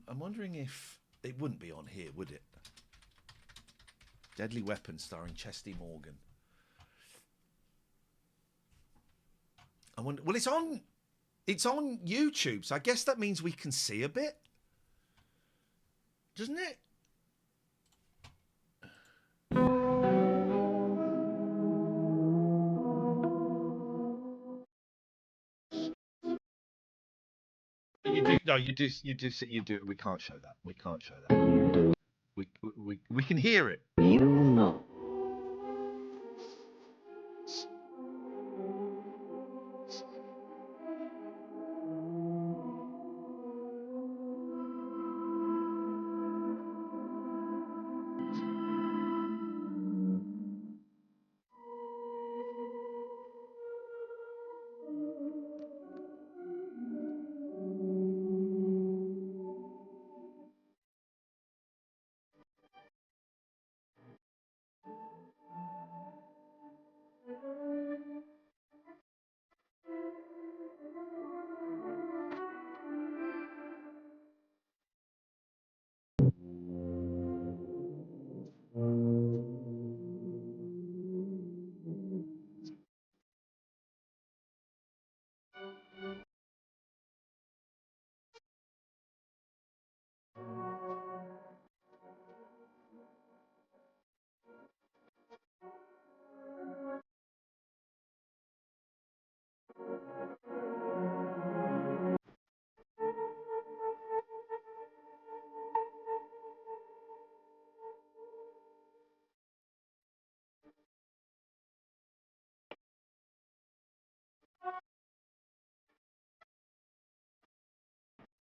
I'm wondering if it wouldn't be on here, would it? Deadly Weapons starring Chesty Morgan. I wonder. Well, it's on YouTube, so I guess that means we can see a bit, doesn't it? You do. We can't show that. We can hear it. You know.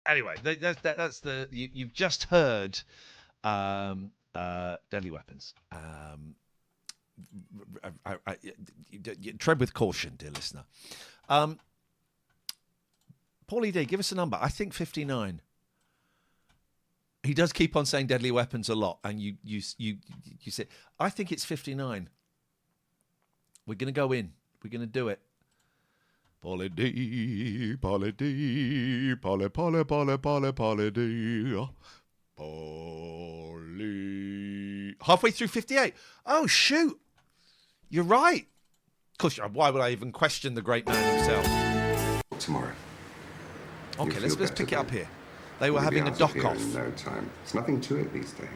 Anyway, that's the you've just heard Deadly Weapons. Tread with caution, dear listener. Paulie D, give us a number. I think 59. He does keep on saying Deadly Weapons a lot, and you say I think it's 59. We're going to go in. We're going to do it. Polly D, Polly D, Polly, Polly, Polly, Polly, Polly D, Polly. Halfway through 58. Oh, shoot. You're right. Of course, why would I even question the great man himself? Tomorrow. Okay, let's pick it up here. They were having a dock off. In no time. There's nothing to it these days.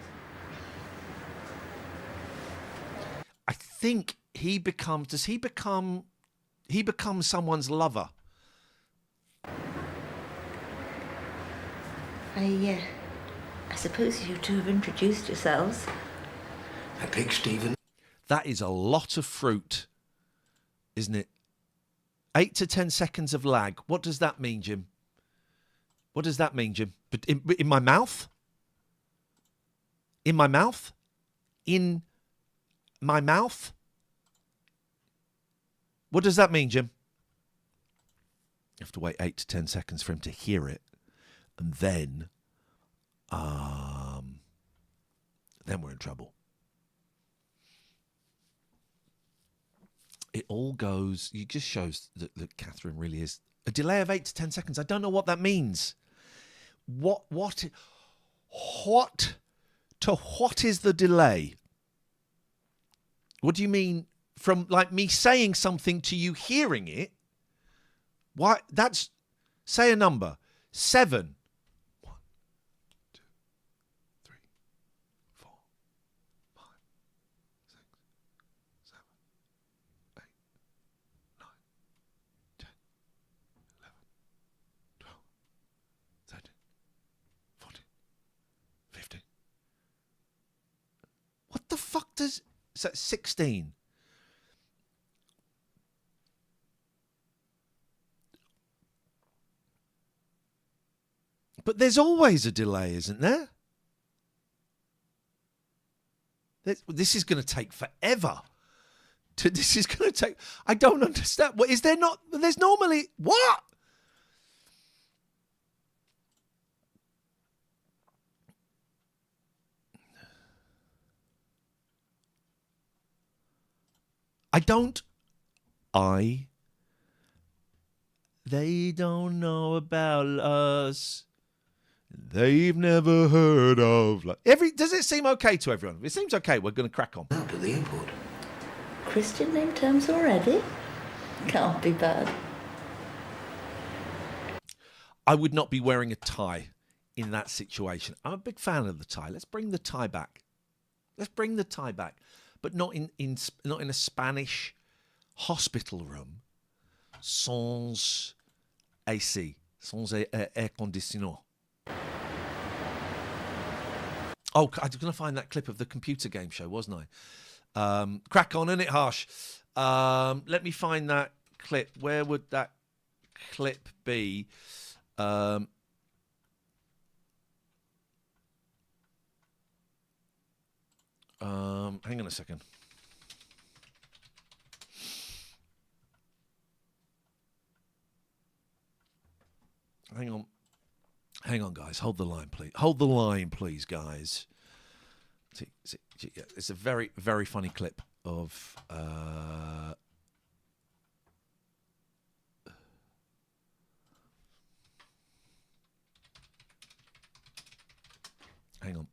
I think does he become He becomes someone's lover. I suppose you two have introduced yourselves. I pick Stephen. That is a lot of fruit, isn't it? 8 to 10 seconds of lag. What does that mean, Jim? What does that mean, Jim? But in my mouth? In my mouth? In my mouth? What does that mean, Jim? You have to wait 8 to 10 seconds for him to hear it. And then we're in trouble. It all goes, it just shows that Catherine really is. A delay of 8 to 10 seconds. I don't know what that means. What is the delay? What do you mean from like me saying something to you hearing it? Why? That's, say a number. 7. 1, 2, 3, 4, 5, 6, 7, 8, 9, 10, 11, 12, 13, 14, 15. What the fuck does... So 16. But there's always a delay, isn't there? This is going to take forever. This is going to take... I don't understand. What is there not... There's normally... What? They don't know about us. They've never heard of... Does it seem okay to everyone? It seems okay. We're going to crack on. Out at the airport. Christian name terms already? Can't be bad. I would not be wearing a tie in that situation. I'm a big fan of the tie. Let's bring the tie back. But not in a Spanish hospital room. Sans AC. Sans air conditioner. Oh, I was going to find that clip of the computer game show, wasn't I? Crack on, isn't it, Harsh? Let me find that clip. Where would that clip be? Hang on a second. Hang on, guys. Hold the line, please. Hold the line, please, guys. It's a very, very funny clip of... Hang on.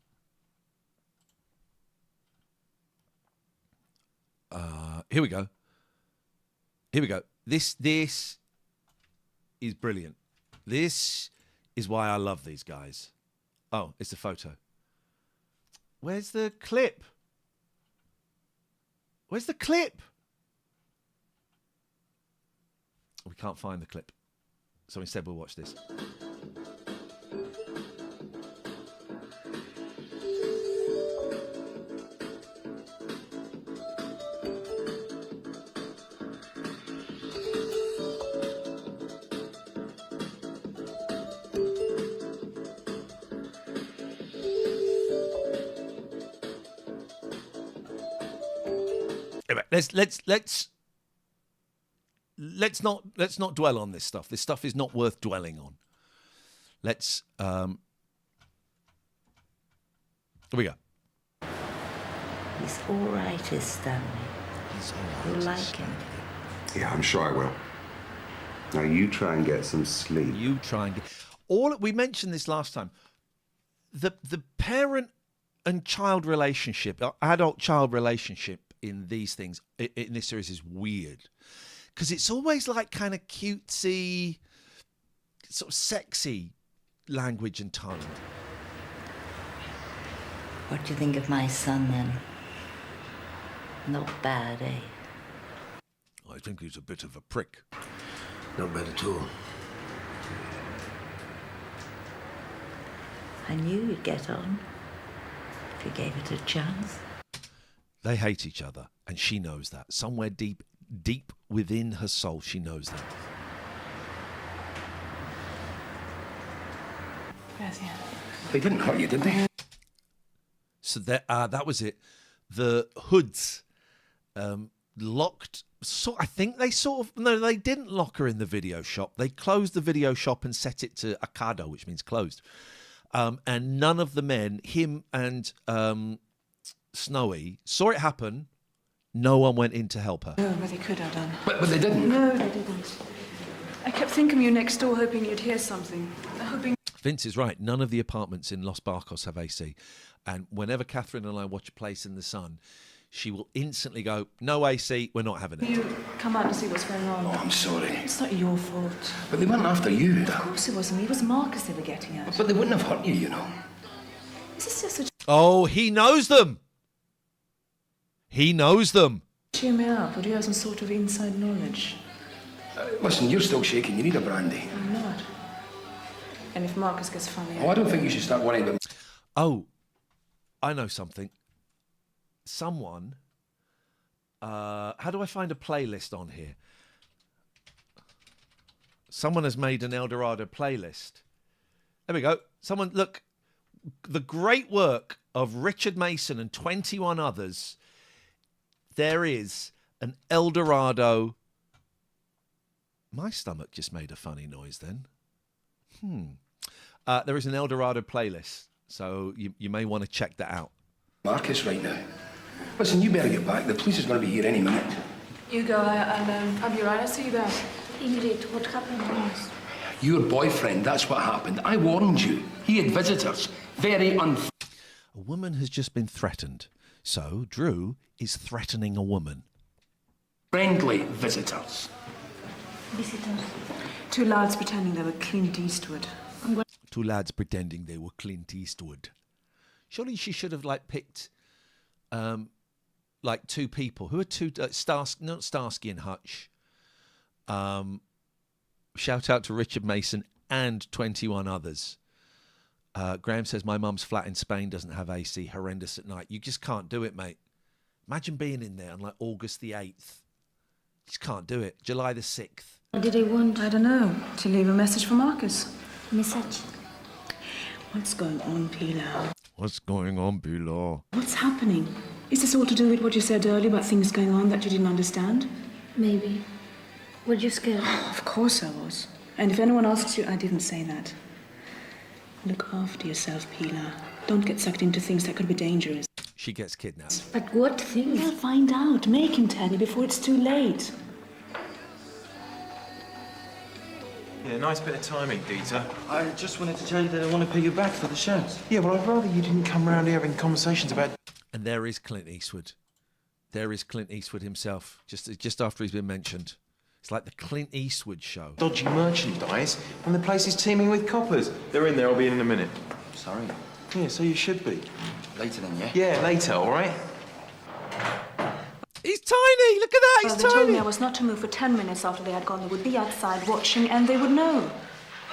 Here we go. This is brilliant. This is why I love these guys. Oh, it's a photo. Where's the clip? We can't find the clip. So instead we'll watch this. Let's not dwell on this stuff. This stuff is not worth dwelling on. Here we go. He's all right, is Stanley. He's all right. You like him? Yeah, I'm sure I will. Now you try and get some sleep. We mentioned this last time. The parent and child relationship, adult-child relationship in these things, in this series, is weird. Because it's always like kind of cutesy, sort of sexy language and tone. What do you think of my son, then? Not bad, eh? I think he's a bit of a prick. Not bad at all. I knew you'd get on if you gave it a chance. They hate each other, and she knows that. Somewhere deep within her soul, she knows that. They didn't hurt you, did they? So that was it. The hoods locked. So I think they they didn't lock her in the video shop. They closed the video shop and set it to Akado, which means closed. And none of the men, him and Snowy, saw it happen. No one went in to help her. No, but they could have done. But they didn't. No, they didn't. I kept thinking of you next door, hoping you'd hear something. Hoping. Vince is right. None of the apartments in Los Barcos have AC. And whenever Catherine and I watch A Place in the Sun, she will instantly go, no AC, we're not having it. You come out to see what's going on. Oh, I'm sorry. It's not your fault. But they weren't after you. Of course it wasn't me. It was Marcus they were getting at. But they wouldn't have hurt you, you know. Is this just a... Oh, he knows them. He knows them. Cheer me up, or do you have some sort of inside knowledge? Listen, you're still shaking. You need a brandy. I'm not. And if Marcus gets funny... Oh, I don't think you should start worrying about... Oh, I know something. Someone... how do I find a playlist on here? Someone has made an El Dorado playlist. There we go. Someone, look, the great work of Richard Mason and 21 others. There is an El Dorado... My stomach just made a funny noise then. There is an El Dorado playlist, so you may want to check that out. Marcus right now. Listen, you better get back. The police is going to be here any minute. You go, I'll be right. I'll see you there. Ingrid, what happened was... Your boyfriend, that's what happened. I warned you. He had visitors. Very A woman has just been threatened. So Drew is threatening a woman. Friendly visitors. Visitors. Two lads pretending they were Clint Eastwood. Two lads pretending they were Clint Eastwood. Surely she should have picked two people. Who are two? Not Starsky and Hutch. Shout out to Richard Mason and 21 others. Graham says, my mum's flat in Spain doesn't have AC. Horrendous at night. You just can't do it, mate. Imagine being in there on August the 8th. Just can't do it. July the 6th. What did he want? I don't know. To leave a message for Marcus. Message? What's going on, Pilar? What's going on, Pilar? What's happening? Is this all to do with what you said earlier about things going on that you didn't understand? Maybe. Were you scared? Of course I was. And if anyone asks you, I didn't say that. Look after yourself, Pilar. Don't get sucked into things that could be dangerous. She gets kidnapped. But what things? We'll find out. Make him tell you before it's too late. Yeah, nice bit of timing, Dieter. I just wanted to tell you that I want to pay you back for the shots. Yeah, well, I'd rather you didn't come round here having conversations about... And there is Clint Eastwood. There is Clint Eastwood himself, just after he's been mentioned. It's like the Clint Eastwood show. Dodgy merchandise, and the place is teeming with coppers. They're in there, I'll be in a minute. Sorry. Yeah, so you should be. Later then, yeah? Yeah, later, all right? He's tiny! Look at that, he's They tiny! told me I was not to move for 10 minutes after they had gone. They would be outside watching, and they would know.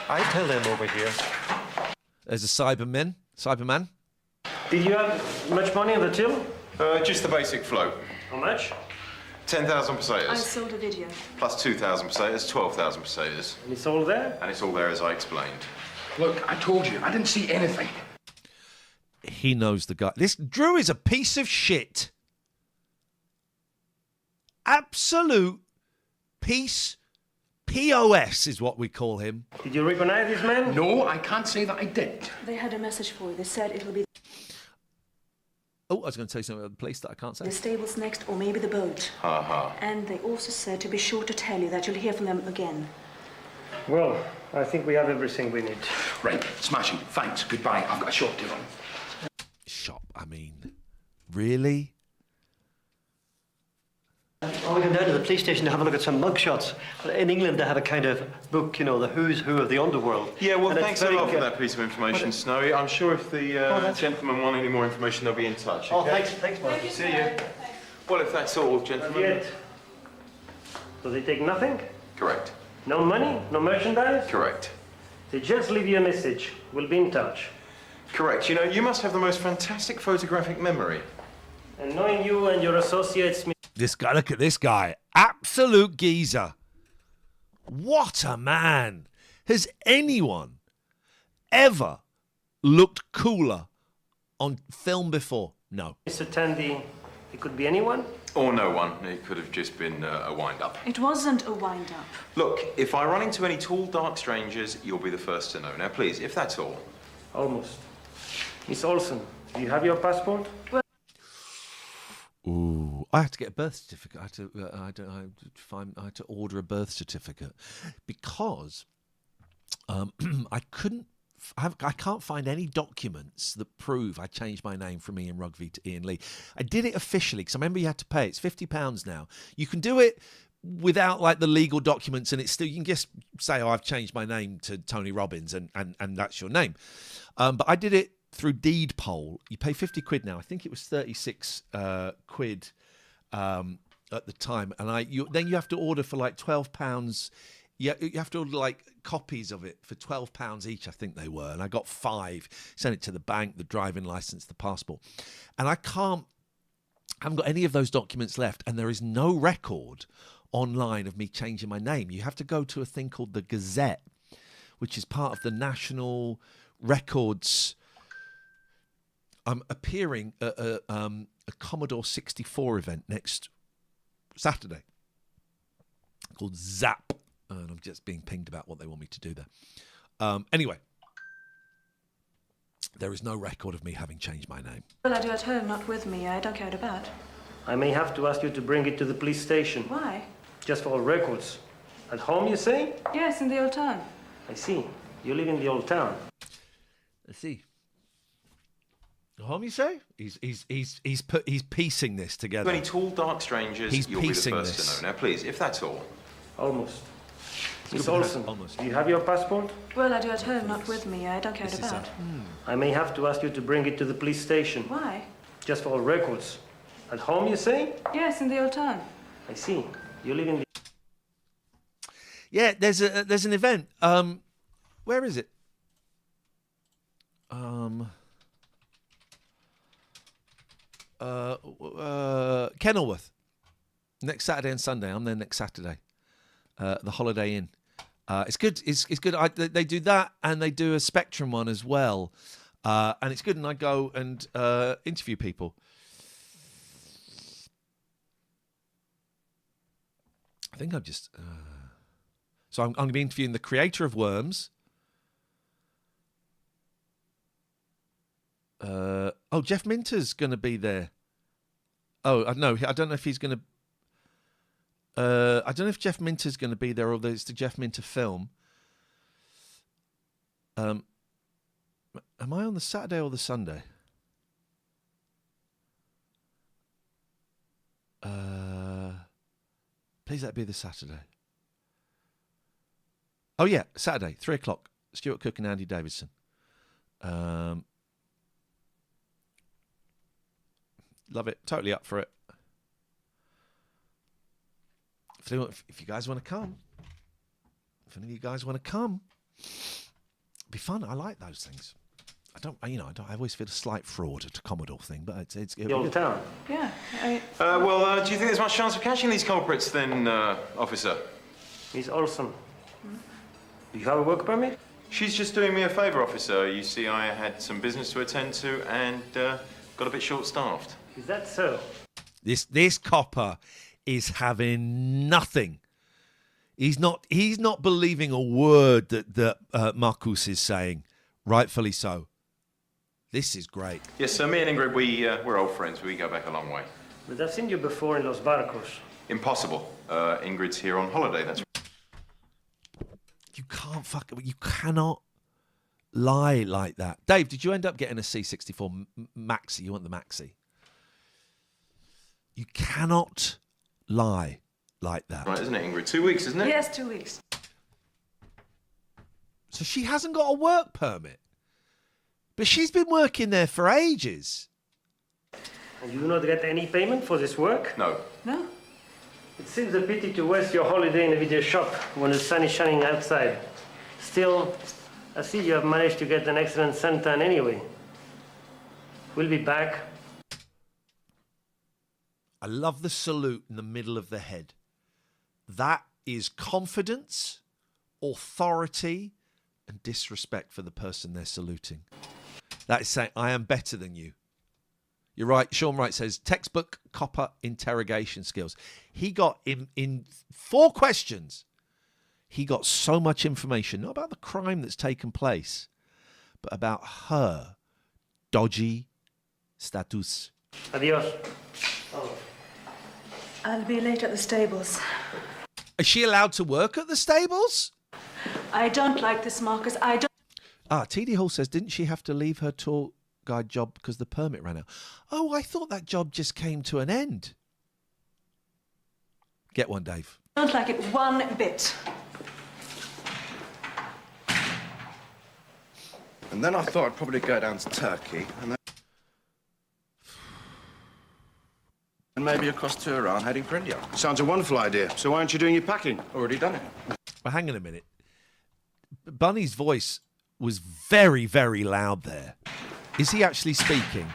I tell them over here. There's a Cyberman. Did you have much money on the till? Just the basic flow. How much? 10,000 I pesetas. sold a video. Plus 2,000 pesetas, 12,000 pesetas. And it's all there? And it's all there as I explained. Look, I told you, I didn't see anything. He knows the guy. This Drew is a piece of shit. Absolute piece. POS is what we call him. Did you recognize this man? No, I can't say that I did. They had a message for you. They said it'll be Oh, I was going to tell you something about the place that I can't say. the stables next, or maybe the boat. Ha ha. And they also said to be sure to tell you that you'll hear from them again. Well, I think we have everything we need. Right, smashing. Thanks. Goodbye. I've got a shop to run. Shop, I mean, really? Oh, we went down to the police station to have a look at some mugshots. In England, they have a kind of book, you know, the who's who of the underworld. Yeah, well, And it's thanks a very lot for good. that piece of information, Snowy. I'm sure if the gentlemen want any more information, they'll be in touch, Oh, okay? thanks, Mark. See you. Well, if that's all, gentlemen. Yet. So they take nothing? Correct. No money? No merchandise? Correct. They just leave you a message. We'll be in touch. Correct. You know, you must have the most fantastic photographic memory. And knowing you and your associates... This guy, look at this guy. Absolute geezer. What a man. Has anyone ever looked cooler on film before? No. Mr. Tandy, it could be anyone? Or no one. It could have just been a wind-up. It wasn't a wind-up. Look, if I run into any tall, dark strangers, you'll be the first to know. Now, please, if that's all. Almost. Miss Olsen, do you have your passport? Ooh, I had to get a birth certificate. I had to order a birth certificate because I can't find any documents that prove I changed my name from Ian Rugby to Ian Lee. I did it officially because I remember you had to pay. It's £50 now. You can do it without like the legal documents, and it's still, you can just say, "Oh, I've changed my name to Tony Robbins," and that's your name. But I did it through deed poll. You pay £50 now. I think it was 36 quid at the time, and then you have to order for like £12. You have to order like copies of it for £12 each, I think they were, and I got 5. Sent it to the bank, the driving license, the passport, and I haven't got any of those documents left, and there is no record online of me changing my name. You have to go to a thing called the Gazette, which is part of the National Records. I'm appearing at a Commodore 64 event next Saturday called Zap. And I'm just being pinged about what they want me to do there. Anyway, there is no record of me having changed my name. Well, I do at home, not with me. I don't care about. I may have to ask you to bring it to the police station. Why? Just for all records. At home, you say? Yes, in the old town. I see. You live in the old town. I see. At home, you say? He's piecing this together. Any tall, dark strangers, you'll be the first to know. Now, please, if that's all. Almost. Miss Olsen, do you have your passport? Well, I do at home, not with me. I don't care about. I may have to ask you to bring it to the police station. Why? Just for all records. At home, you say? Yes, in the old town. I see. You live in the... Yeah, there's an event. Where is it? Kenilworth. Next Saturday and Sunday. I'm there next Saturday. The Holiday Inn. It's good. It's good. They do that, and they do a Spectrum one as well, and it's good. And I go and interview people. I think I'm just. So I'm going to be interviewing the creator of Worms. Jeff Minter's going to be there. I don't know if he's going to. I don't know if Jeff Minter's going to be there, or it's the Jeff Minter film. Am I on the Saturday or the Sunday? Please let it be the Saturday. Oh yeah, Saturday, 3:00. Stuart Cook and Andy Davidson. Love it. Totally up for it. If you guys want to come, if any of you guys want to come, it'd be fun. I like those things. I always feel a slight fraud at a Commodore thing, but it's the old town. Yeah. Well, do you think there's much chance of catching these culprits then, officer? Miss Olsen, do you have a work permit? She's just doing me a favour, officer. You see, I had some business to attend to and got a bit short-staffed. Is that so? This copper is having nothing. He's not believing a word that Marcus is saying. Rightfully so. This is great. Yes, sir. Me and Ingrid, we're old friends. We go back a long way. But I've seen you before in Los Barcos. Impossible. Ingrid's here on holiday. That's. You cannot lie like that. Dave, did you end up getting a C64 Maxi? You want the Maxi? You cannot lie like that. Right, isn't it, Ingrid? 2 weeks, isn't it? Yes, 2 weeks. So she hasn't got a work permit. But she's been working there for ages. And you do not get any payment for this work? No. No. It seems a pity to waste your holiday in a video shop when the sun is shining outside. Still, I see you have managed to get an excellent suntan anyway. We'll be back. I love the salute in the middle of the head. That is confidence, authority, and disrespect for the person they're saluting. That is saying, I am better than you. You're right. Sean Wright says, textbook copper interrogation skills. He got, in 4 questions, he got so much information, not about the crime that's taken place, but about her dodgy status. Adios. Oh. I'll be late at the stables. Is she allowed to work at the stables? I don't like this, Marcus. I don't. TD Hall says, didn't she have to leave her tour guide job because the permit ran out? Oh, I thought that job just came to an end. Get one, Dave. I don't like it one bit. And then I thought I'd probably go down to Turkey and maybe across to Iran, heading for India. Sounds a wonderful idea. So why aren't you doing your packing? Already done it. But hang on a minute. Bunny's voice was very, very loud there. Is he actually speaking?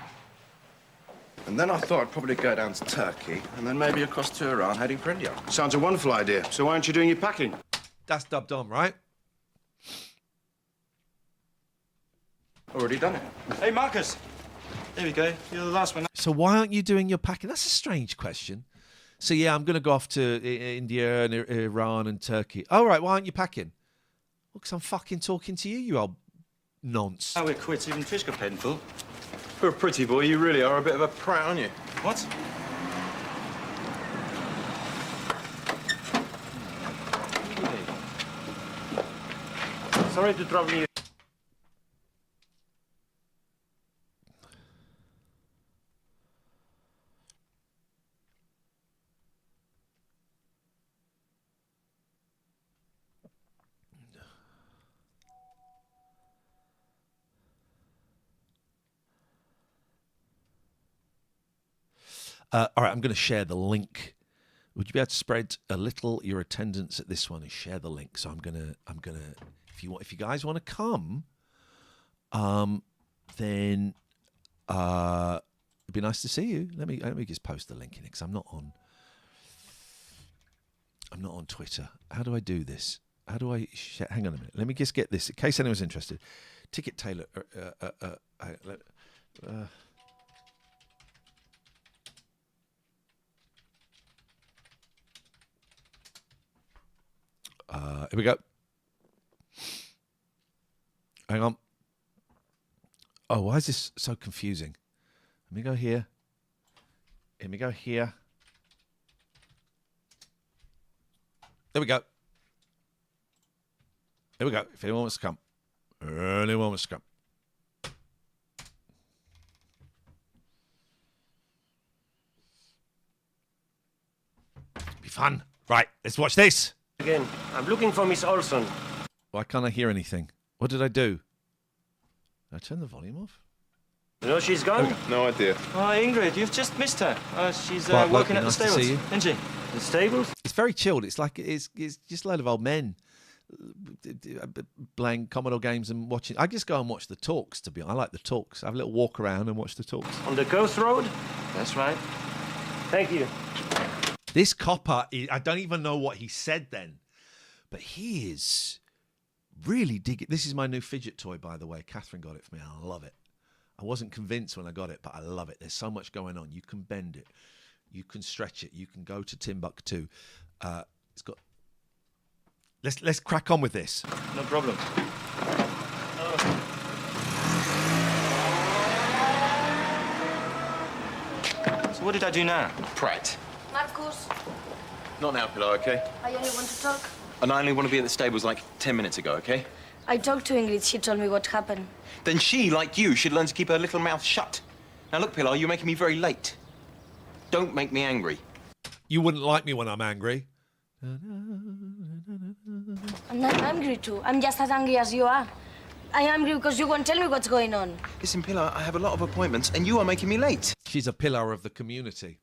And then I thought I'd probably go down to Turkey and then maybe across to Iran, heading for India. Sounds a wonderful idea. So why aren't you doing your packing? That's dubbed on, right? Already done it. Hey, Marcus. There we go. You're the last one. So why aren't you doing your packing? That's a strange question. So yeah, I'm going to go off to India and Iran and Turkey. All right, why aren't you packing? Well, because I'm fucking talking to you, you old nonce. Oh, we're quits. Even Trish got paid in full. For a pretty boy, you really are a bit of a prat, aren't you? What? Sorry to trouble you. All right, I'm going to share the link. Would you be able to spread a little your attendance at this one and share the link? So I'm gonna. If you guys want to come, then it'd be nice to see you. Let me just post the link in it because I'm not on Twitter. How do I do this? How do I share? Hang on a minute. Let me just get this in case anyone's interested. Ticket Taylor. Here we go. Hang on. Oh, why is this so confusing? Let me go here. Let me go here. There we go. Here we go. If anyone wants to come. Anyone wants to come. Be fun. Right, let's watch this. Again, I'm looking for Miss Olson. Why can't I hear anything? What did I do? Did I turn the volume off? You know she's gone? No idea. Oh, Ingrid, you've just missed her. She's Quite working lovely, at the nice to stables, see you. isn't she? The stables? It's very chilled. It's like it's just a load of old men playing Commodore games and watching. I just go and watch the talks. To be honest, I like the talks. I have a little walk around and watch the talks. On the Coast Road? That's right. Thank you. This copper, I don't even know what he said then, but he is really digging. This is my new fidget toy, by the way. Catherine got it for me. I love it. I wasn't convinced when I got it, but I love it. There's so much going on. You can bend it. You can stretch it. You can go to Timbuktu. It's got. Let's crack on with this. No problem. So what did I do now? Prat. Marcus, Not now, Pilar, okay? I only want to talk. And I only want to be at the stables like 10 minutes ago, okay? I talked to Ingrid. She told me what happened. Then she, like you, should learn to keep her little mouth shut. Now look, Pilar, you're making me very late. Don't make me angry. You wouldn't like me when I'm angry. I'm not angry too. I'm just as angry as you are. I'm angry because you won't tell me what's going on. Listen, Pilar, I have a lot of appointments and you are making me late. She's a pillar of the community.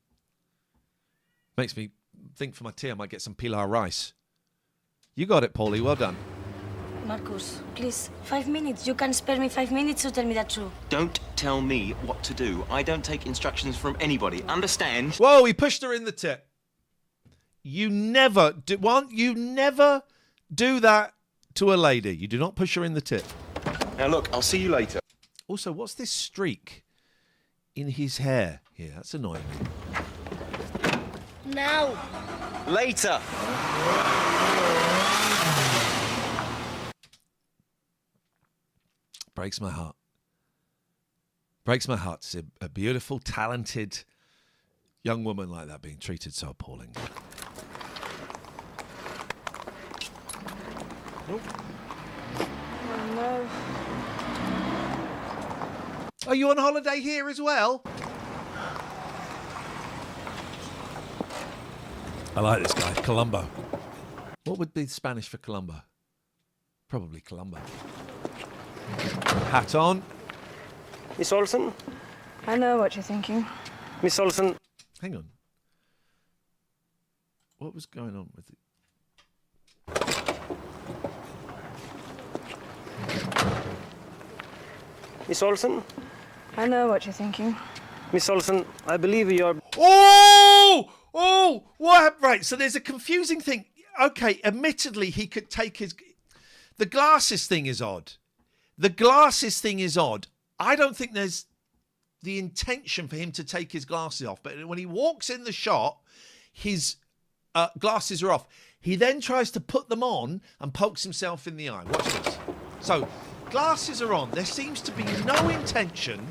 Makes me think for my tea, I might get some pilar rice. You got it, Paulie. Well done. Marcus, please, 5 minutes. You can spare me 5 minutes to tell me the truth. Don't tell me what to do. I don't take instructions from anybody. Understand? Whoa, he pushed her in the tit. You never do that to a lady. You do not push her in the tit. Now look, I'll see you later. Also, what's this streak in his hair? Yeah, that's annoying me. Now. Later. Breaks my heart. Breaks my heart to see a beautiful, talented young woman like that being treated so appalling. Oh, no. Are you on holiday here as well? I like this guy, Columbo. What would be Spanish for Columbo? Probably Columbo. Hat on. Miss Olsen? I know what you're thinking. Miss Olsen. Hang on. What was going on with it? Miss Olsen? I know what you're thinking. Miss Olsen, I believe you're... Oh, what happened? Right, so there's a confusing thing. Okay, admittedly, he could take his... The glasses thing is odd. I don't think there's the intention for him to take his glasses off. But when he walks in the shot, his glasses are off. He then tries to put them on and pokes himself in the eye. Watch this. So, glasses are on. There seems to be no intention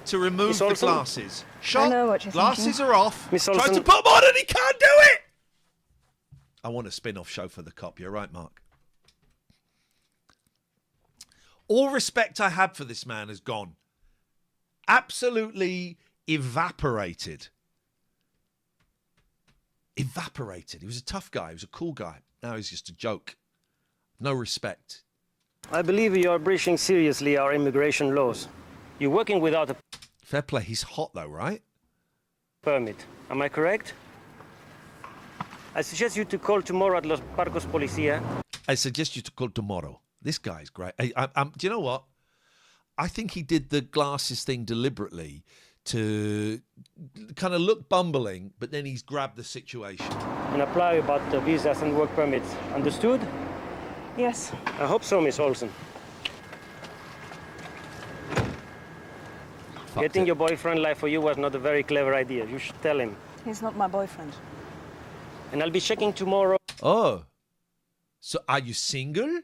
to remove the glasses. Shot, I know what you're glasses thinking. are off. Miss Tries Olsen. to put them on and he can't do it! I want a spin-off show for the cop. You're right, Mark. All respect I had for this man has gone. Absolutely evaporated. Evaporated. He was a tough guy. He was a cool guy. Now he's just a joke. No respect. I believe you are breaching seriously our immigration laws. You're working without a Fair play. He's hot though, right? permit. Am I correct? I suggest you to call tomorrow at Los Barcos Policía. I suggest you to call tomorrow. This guy's great. Do you know what? I think he did the glasses thing deliberately to kind of look bumbling, but then he's grabbed the situation. And apply about the visas and work permits. Understood? Yes. I hope so, Miss Olsen. Getting your boyfriend life for you was not a very clever idea. You should tell him. He's not my boyfriend. And I'll be checking tomorrow. Oh. So are you single?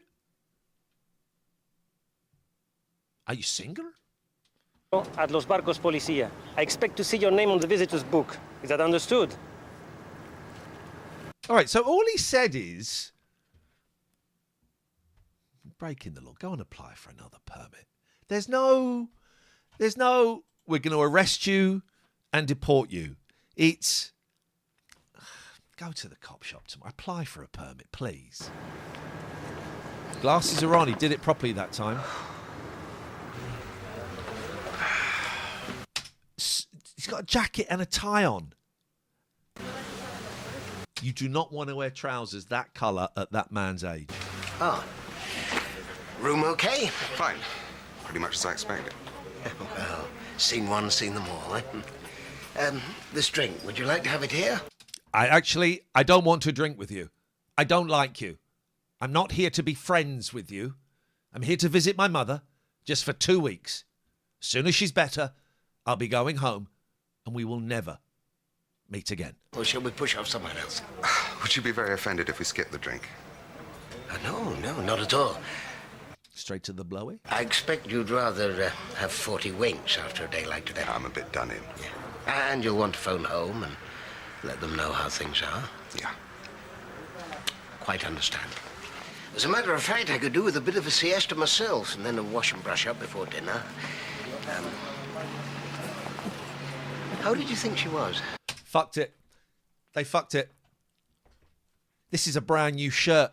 Are you single? At Los Barcos Policía. I expect to see your name on the visitor's book. Is that understood? All right, so all he said is, breaking the law, go and apply for another permit. There's no, we're going to arrest you and deport you. It's, go to the cop shop tomorrow, apply for a permit, please. Glasses are on, he did it properly that time. He's got a jacket and a tie on. You do not want to wear trousers that colour at that man's age. Oh. Room okay? Fine. Pretty much as I expected. Well, seen one, seen them all, eh? This drink, would you like to have it here? I don't want to drink with you. I don't like you. I'm not here to be friends with you. I'm here to visit my mother just for 2 weeks. As soon as she's better, I'll be going home and we will never meet again. Or shall we push off somewhere else? Would you be very offended if we skip the drink? No, not at all. Straight to the blowy? I expect you'd rather have 40 winks after a day like today. I'm a bit done in. Yeah. And you'll want to phone home and let them know how things are. Yeah. Quite understand. As a matter of fact, I could do with a bit of a siesta myself and then a wash and brush up before dinner. How did you think she was? Fucked it. They fucked it. This is a brand new shirt.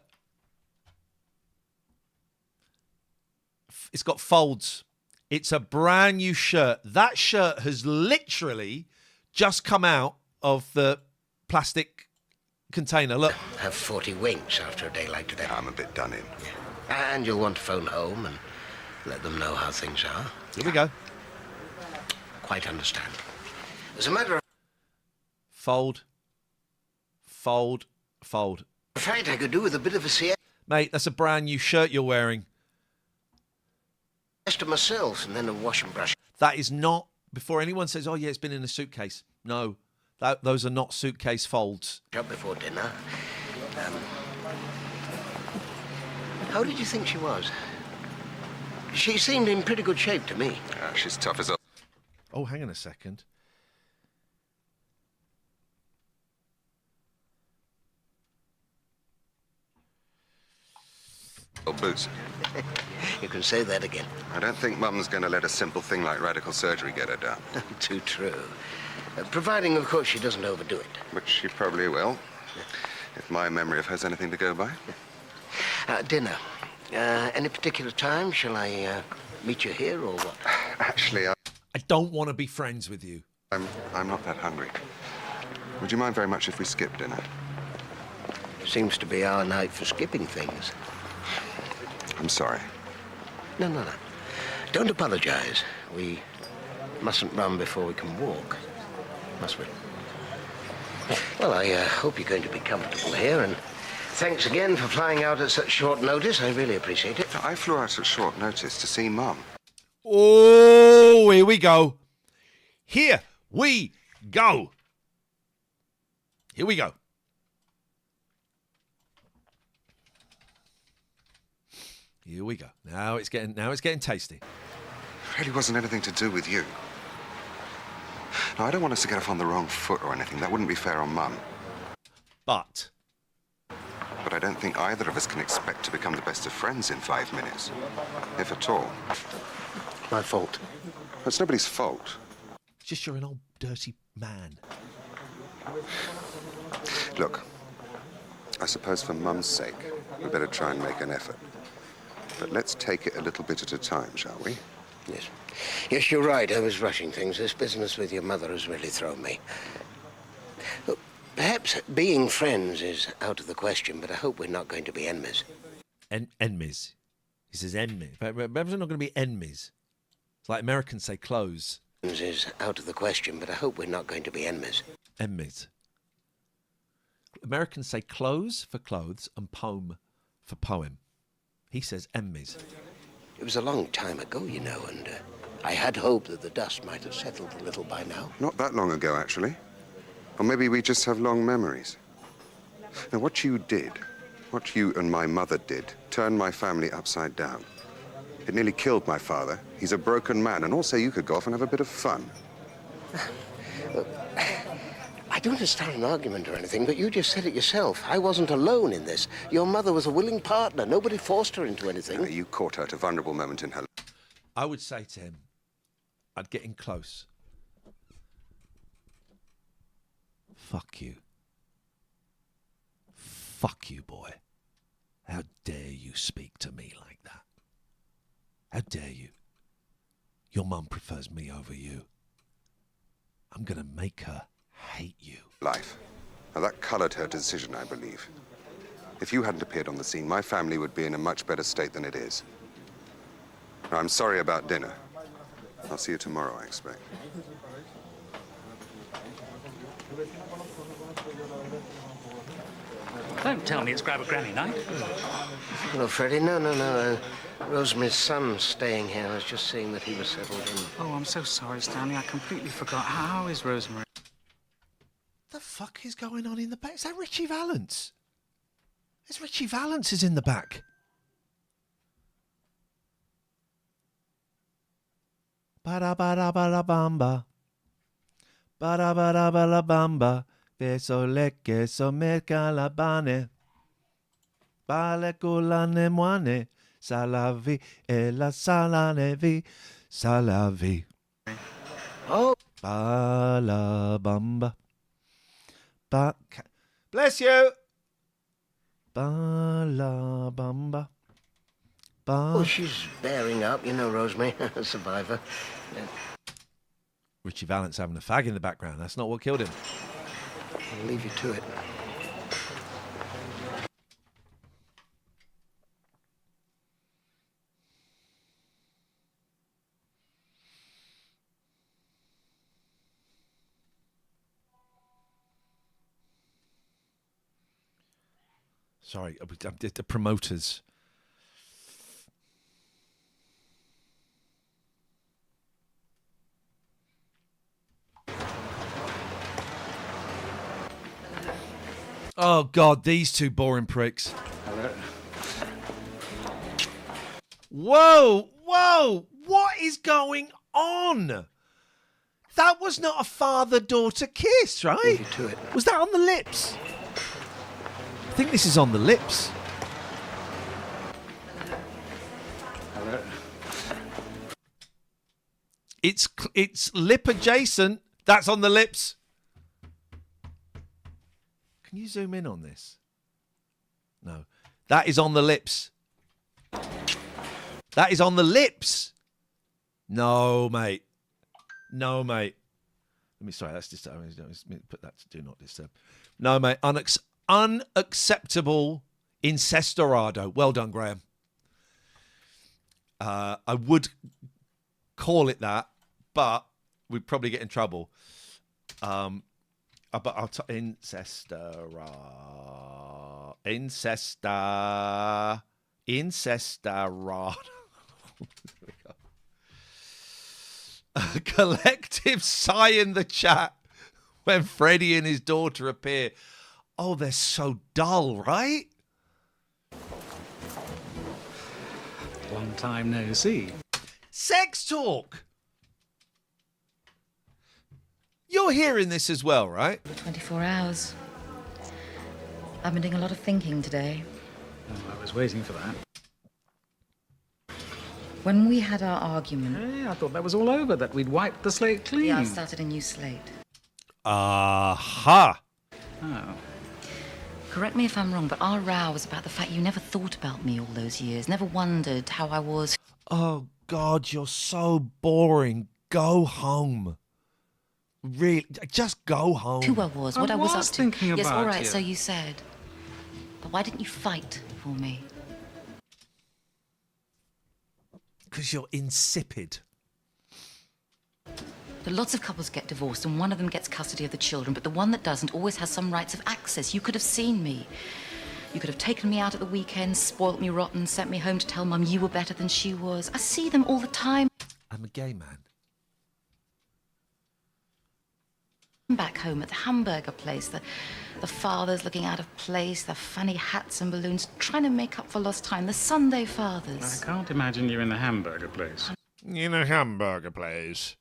It's got folds. It's a brand new shirt. That shirt has literally just come out of the plastic container. Look. Have 40 winks after a day like today. I'm a bit done in. And you'll want to phone home and let them know how things are. Here we go. Quite understand. As a matter of Fold. Fold. Fold. fact, I could do with a bit of a siesta Mate, that's a brand new shirt you're wearing. myself and then a wash and brush. That is not, before anyone says, oh yeah, it's been in a suitcase. No, those are not suitcase folds. Up before dinner. How did you think she was? She seemed in pretty good shape to me. She's tough as a... Oh, hang on a second. Boots. You can say that again. I don't think Mum's going to let a simple thing like radical surgery get her down. Too true. Providing, of course, she doesn't overdo it. Which she probably will, if my memory of her's anything to go by. Dinner. Any particular time? Shall I meet you here or what? Actually, I don't want to be friends with you. I'm not that hungry. Would you mind very much if we skip dinner? Seems to be our night for skipping things. I'm sorry. No. Don't apologize. We mustn't run before we can walk, must we? Well, I hope you're going to be comfortable here, and thanks again for flying out at such short notice. I really appreciate it. I flew out at short notice to see Mum. Oh, here we go. Here we go. Here we go. Here we go. Now it's getting tasty. It really wasn't anything to do with you. No, I don't want us to get off on the wrong foot or anything. That wouldn't be fair on Mum. But I don't think either of us can expect to become the best of friends in 5 minutes. If at all. My fault. It's nobody's fault. It's just you're an old dirty man. Look, I suppose for Mum's sake, we better try and make an effort. But let's take it a little bit at a time, shall we? Yes. Yes, you're right. I was rushing things. This business with your mother has really thrown me. Look, perhaps being friends is out of the question, but I hope we're not going to be enemies. Enemies. He says enemies. Perhaps we're not going to be enemies. It's like Americans say clothes. Is out of the question, but I hope we're not going to be enemies. Enemies. Americans say clothes for clothes and poem for poem. He says enemies. It was a long time ago, you know, and I had hoped that the dust might have settled a little by now. Not that long ago, actually. Or maybe we just have long memories. Now, what you did, what you and my mother did, turned my family upside down. It nearly killed my father. He's a broken man, and also you could go off and have a bit of fun. I don't want to start an argument or anything, but you just said it yourself. I wasn't alone in this. Your mother was a willing partner. Nobody forced her into anything. You caught her at a vulnerable moment in her life. I would say to him, I'd get in close. Fuck you. Fuck you, boy. How dare you speak to me like that? How dare you? Your mum prefers me over you. I'm going to make her hate you. Life. Now, that coloured her decision, I believe. If you hadn't appeared on the scene, my family would be in a much better state than it is. Now, I'm sorry about dinner. I'll see you tomorrow, I expect. Don't tell me it's grab a granny night. No, Freddie, no. Rosemary's son's staying here. I was just seeing that he was settled in. Oh, I'm so sorry, Stanley. I completely forgot. How is Rosemary? The fuck is going on in the back? Is that Richie Valance? There's Richie Valance is in the back. Ba-da-ba-da-ba-da-bamba. Ba-da-ba-da-ba-da-bamba. Beso le queso me calabane. Bale culane moine. Salavi e la salanevi. Salavi. Oh. Balabamba. Bless you. Balabamba. Oh, she's bearing up, you know, Rosemary, a survivor. Yeah. Richie Valance having a fag in the background. That's not what killed him. I'll leave you to it. Sorry, the promoters. Oh, God, these two boring pricks. Hello. Whoa, whoa, what is going on? That was not a father-daughter kiss, right? Leave you to it. Was that on the lips? I think this is on the lips. Hello. It's lip adjacent. That's on the lips. Can you zoom in on this? No. That is on the lips. That is on the lips. No, mate. No, mate. Sorry, that's just... Let me put that to do not disturb. No, mate. Unacceptable Incestarado. Well done, Graham. I would call it that, but we'd probably get in trouble. But I'll Incestarado. A collective sigh in the chat when Freddie and his daughter appear. Oh, they're so dull, right? Long time no see. Sex talk. You're hearing this as well, right? 24 hours. I've been doing a lot of thinking today. Oh, I was waiting for that. When we had our argument... Hey, I thought that was all over, that we'd wiped the slate clean. Yeah, I started a new slate. Aha! Oh. Correct me if I'm wrong, but our row was about the fact you never thought about me all those years, never wondered how I was. Oh, God, you're so boring. Go home. Really, just go home. Who I was, what I was up to. Thinking yes, about all right, you. so you said. But why didn't you fight for me? Because you're insipid. But lots of couples get divorced and one of them gets custody of the children, but the one that doesn't always has some rights of access. You could have seen me. You could have taken me out at the weekend, spoilt me rotten, sent me home to tell Mum you were better than she was. I see them all the time. I'm a gay man. Back home at the hamburger place, the fathers looking out of place, the funny hats and balloons, trying to make up for lost time, the Sunday fathers. I can't imagine you in the hamburger place. In a hamburger place.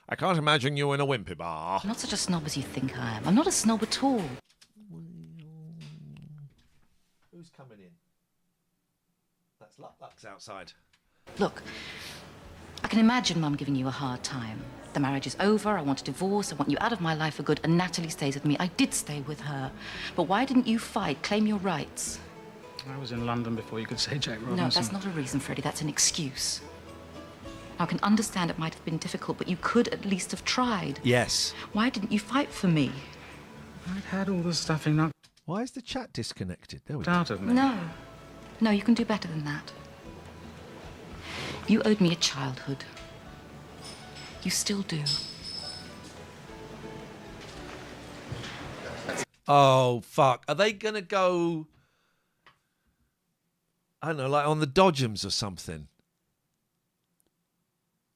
I can't imagine you in a wimpy bar. I'm not such a snob as you think I am. I'm not a snob at all. Who's coming in? That's Lux outside. Look, I can imagine Mum giving you a hard time. The marriage is over, I want a divorce, I want you out of my life for good, and Natalie stays with me. I did stay with her. But why didn't you fight, claim your rights? I was in London before you could say Jack Robinson. No, that's not a reason, Freddie. That's an excuse. I can understand it might have been difficult, but you could at least have tried. Yes. Why didn't you fight for me? I'd had all the stuffing knocked Why is the chat disconnected? There we go. out of me. No. No, you can do better than that. You owed me a childhood. You still do. Oh, fuck. Are they going to go, I don't know, like on the Dodgems or something?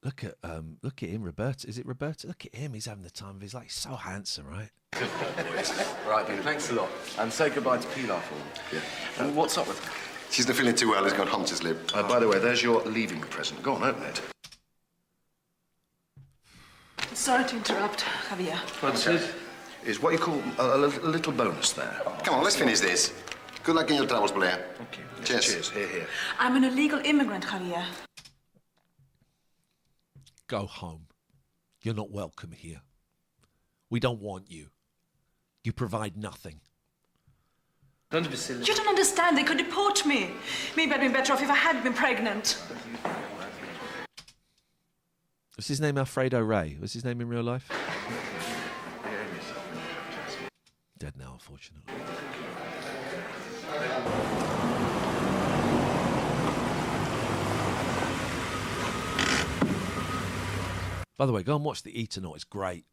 Look at him, Roberta. Is it Roberta? Look at him. He's having the time of his life. He's so handsome, right? Right, then, thanks a lot. And say goodbye to Pilar for me. Yeah. And what's up with her? She's not feeling too well. Has got Hunter's lip. By the way, there's your leaving present. Go on, open it. Sorry to interrupt, Javier. Well, this is what you call a little bonus there. Come on, let's finish this. Good luck in your travels, Blair. Okay. Cheers. Cheers. Here, here. I'm an illegal immigrant, Javier. Go home. You're not welcome here. We don't want you. You provide nothing. Don't be silly. You don't understand. They could deport me. Maybe I'd been better off if I had been pregnant. What's his name? Alfredo Ray. What's his name in real life? Dead now, unfortunately. By the way, go and watch The Eternaut. It's great.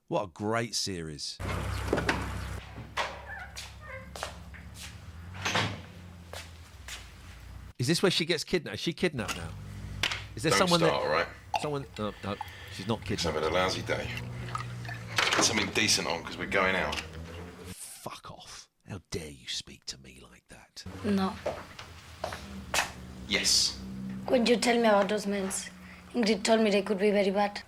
What a great series. Is this where she gets kidnapped? Is she kidnapped now? Is there Don't someone start, that... all right? Someone... No, no, she's not Just kidnapped. having a lousy day. Get something decent on, because we're going out. Fuck off. How dare you speak to me like that? No. Yes. Could you tell me about those men? Ingrid told me they could be very bad.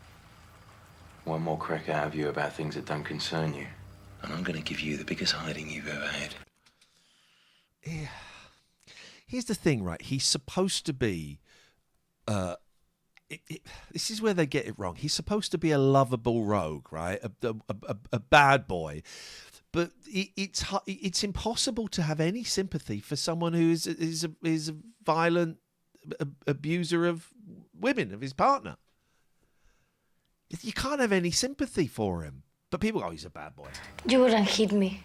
One more crack out of you about things that don't concern you, and I'm going to give you the biggest hiding you've ever had. Yeah. Here's the thing, right? He's supposed to be... this is where they get it wrong. He's supposed to be a lovable rogue, right? A bad boy. But it's impossible to have any sympathy for someone who is a violent abuser of women, of his partner. You can't have any sympathy for him. But people go, he's a bad boy. You wouldn't hit me.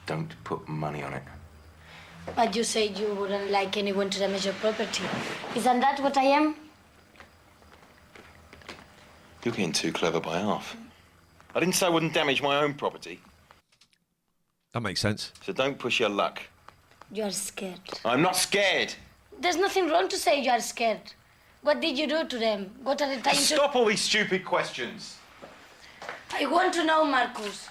Don't put money on it. But you said you wouldn't like anyone to damage your property. Isn't that what I am? You're getting too clever by half. I didn't say I wouldn't damage my own property. That makes sense. So don't push your luck. You are scared. I'm not scared. There's nothing wrong to say you are scared. What did you do to them? What are they trying to... Stop all these stupid questions. I want to know, Marcus.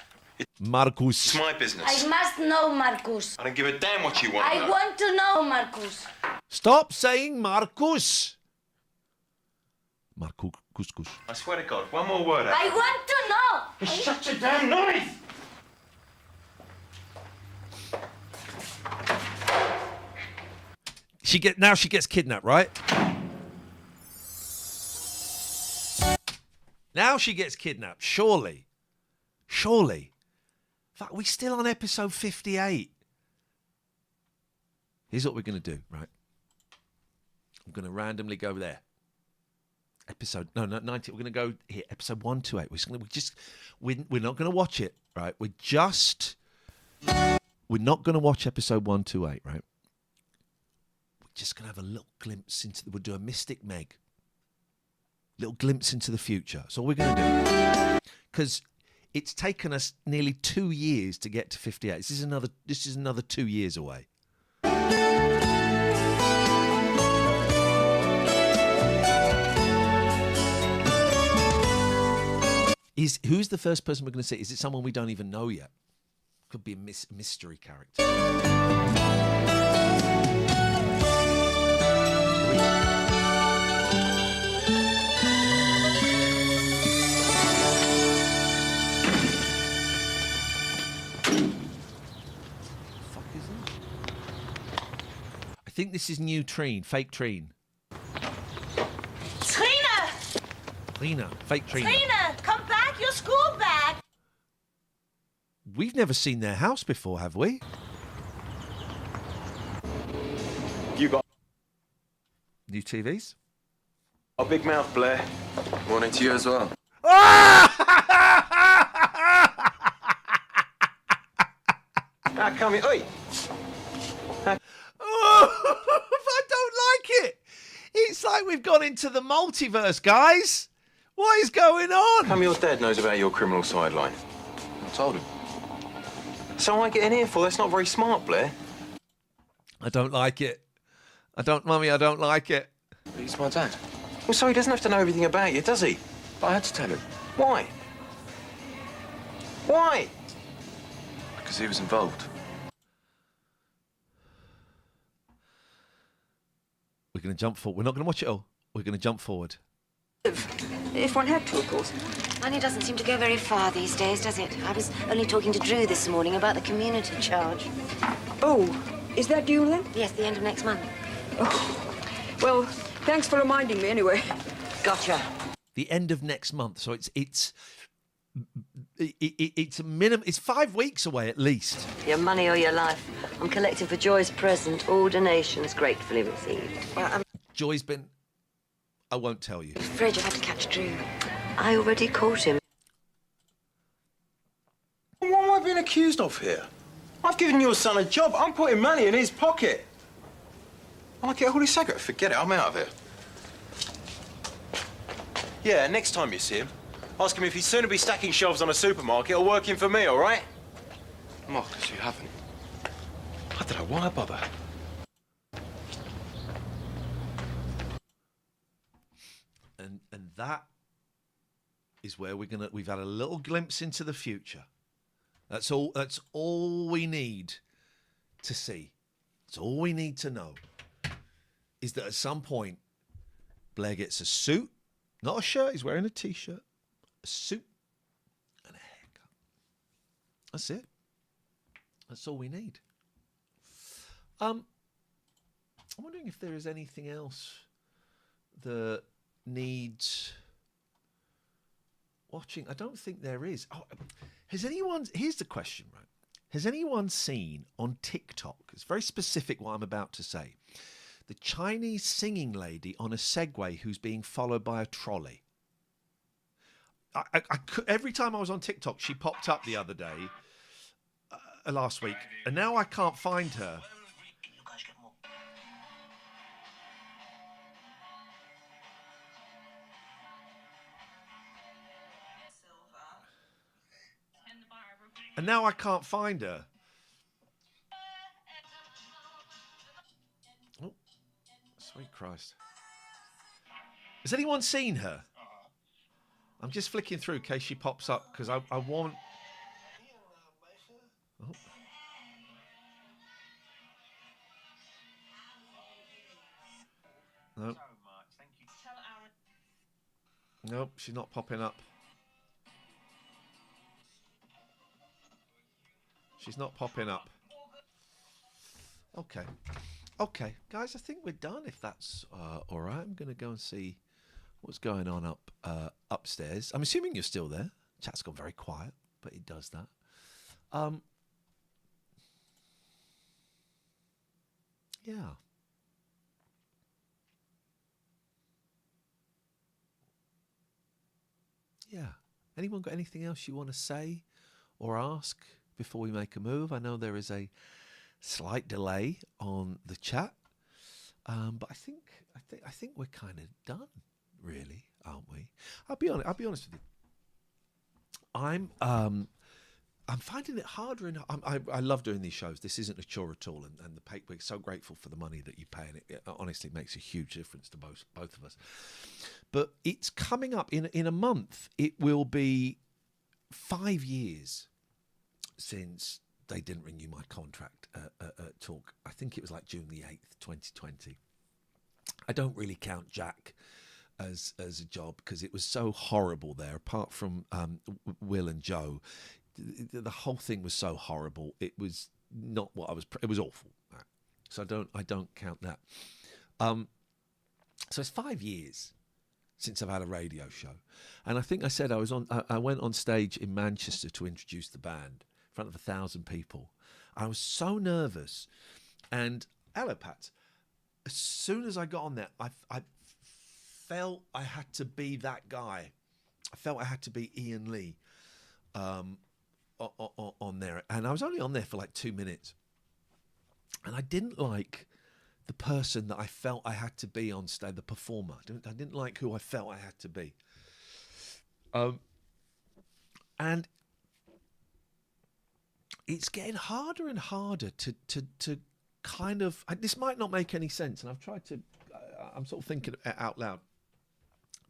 Marcus. It's my business. I must know, Marcus. I don't give a damn what you want to I know. want to know, Marcus. Stop saying Marcus. Marcus. I swear to God, one more word out. I want to know. Shut your damn noise! Now she gets kidnapped, right? Now she gets kidnapped. Surely. Fuck, we're still on episode 58. Here's what we're going to do, right? I'm going to randomly go there. Episode 90. We're going to go here. Episode 128. We're not going to watch it, right? We're not going to watch episode 128, right? We're just going to have a little glimpse into. We'll do a Mystic Meg. Little glimpse into the future. That's all we're going to do. Because it's taken us nearly 2 years to get to 58. This is another 2 years away. Who's the first person we're going to see? Is it someone we don't even know yet? Could be a mystery character. I think this is new Trine, fake Trine. Trina, fake Trina. Trina, come back, your school bag. We've never seen their house before, have we? You got new TVs? A big mouth, Blair. Morning to you as well. How come you... Oi! I don't like it. It's like we've gone into the multiverse, guys. What is going on? How come your dad knows about your criminal sideline? I told him. So I get in here for? That's not very smart, Blair. I don't like it. Mummy, I don't like it. But he's my dad. Well, so he doesn't have to know everything about you, does he? But I had to tell him. Why? Why? Because he was involved. We're going to jump forward. We're not going to watch it all. We're going to jump forward. If one had to, of course. Money doesn't seem to go very far these days, does it? I was only talking to Drew this morning about the community charge. Oh, is that due then? Yes, the end of next month. Oh. Well, thanks for reminding me anyway. Gotcha. The end of next month. So it's a minimum. It's 5 weeks away at least. Your money or your life. I'm collecting for Joy's present. All donations gratefully received. Well, Joy's been... I won't tell you. afraid you'll have to catch Drew. I already caught him. What am I being accused of here? I've given your son a job. I'm putting money in his pocket. I get all his secret. Forget it. I'm out of here. Yeah, next time you see him, ask him if he's soon to be stacking shelves on a supermarket or working for me, all right? Marcus, you haven't. I don't know why I bother. that is where we've had a little glimpse into the future. That's all we need to see. That's all we need to know. Is that at some point, Blair gets a suit, not a shirt, he's wearing a t-shirt, a suit and a haircut. That's it. That's all we need. I'm wondering if there is anything else that needs watching. I don't think there is. Oh, here's the question, right? Has anyone seen on TikTok, it's very specific what I'm about to say, the Chinese singing lady on a Segway who's being followed by a trolley? Every time I was on TikTok, she popped up the other day, last week, and now I can't find her. And now I can't find her. Oh, sweet Christ. Has anyone seen her? I'm just flicking through in case she pops up because I want... Oh. Nope. Nope, she's not popping up. She's not popping up. Okay. Okay, guys, I think we're done, if that's all right. I'm going to go and see what's going on upstairs. I'm assuming you're still there. Chat's gone very quiet, but it does that. Yeah. Yeah. Anyone got anything else you want to say or ask before we make a move? I know there is a slight delay on the chat, but I think we're kind of done, really, aren't we? I'll be honest with you. I'm finding it harder, and I love doing these shows. This isn't a chore at all, and we're so grateful for the money that you pay, and it honestly makes a huge difference to both of us. But it's coming up in a month. It will be 5 years since they didn't renew my contract at Talk. I think it was like June the 8th, 2020. I don't really count Jack as a job because it was so horrible there. Apart from Will and Joe, the whole thing was so horrible. It was not what I was. It was awful. So I don't count that. So it's 5 years since I've had a radio show, and I think I said I went on stage in Manchester to introduce the band in front of 1,000 people. I was so nervous, and hello, Pat. As soon as I got on there, I felt I had to be that guy. I felt I had to be Ian Lee on there, and I was only on there for like 2 minutes, and I didn't like the person that I felt I had to be on stage, the performer. I didn't like who I felt I had to be, and it's getting harder and harder to kind of... This might not make any sense, and I've tried to... I'm sort of thinking out loud.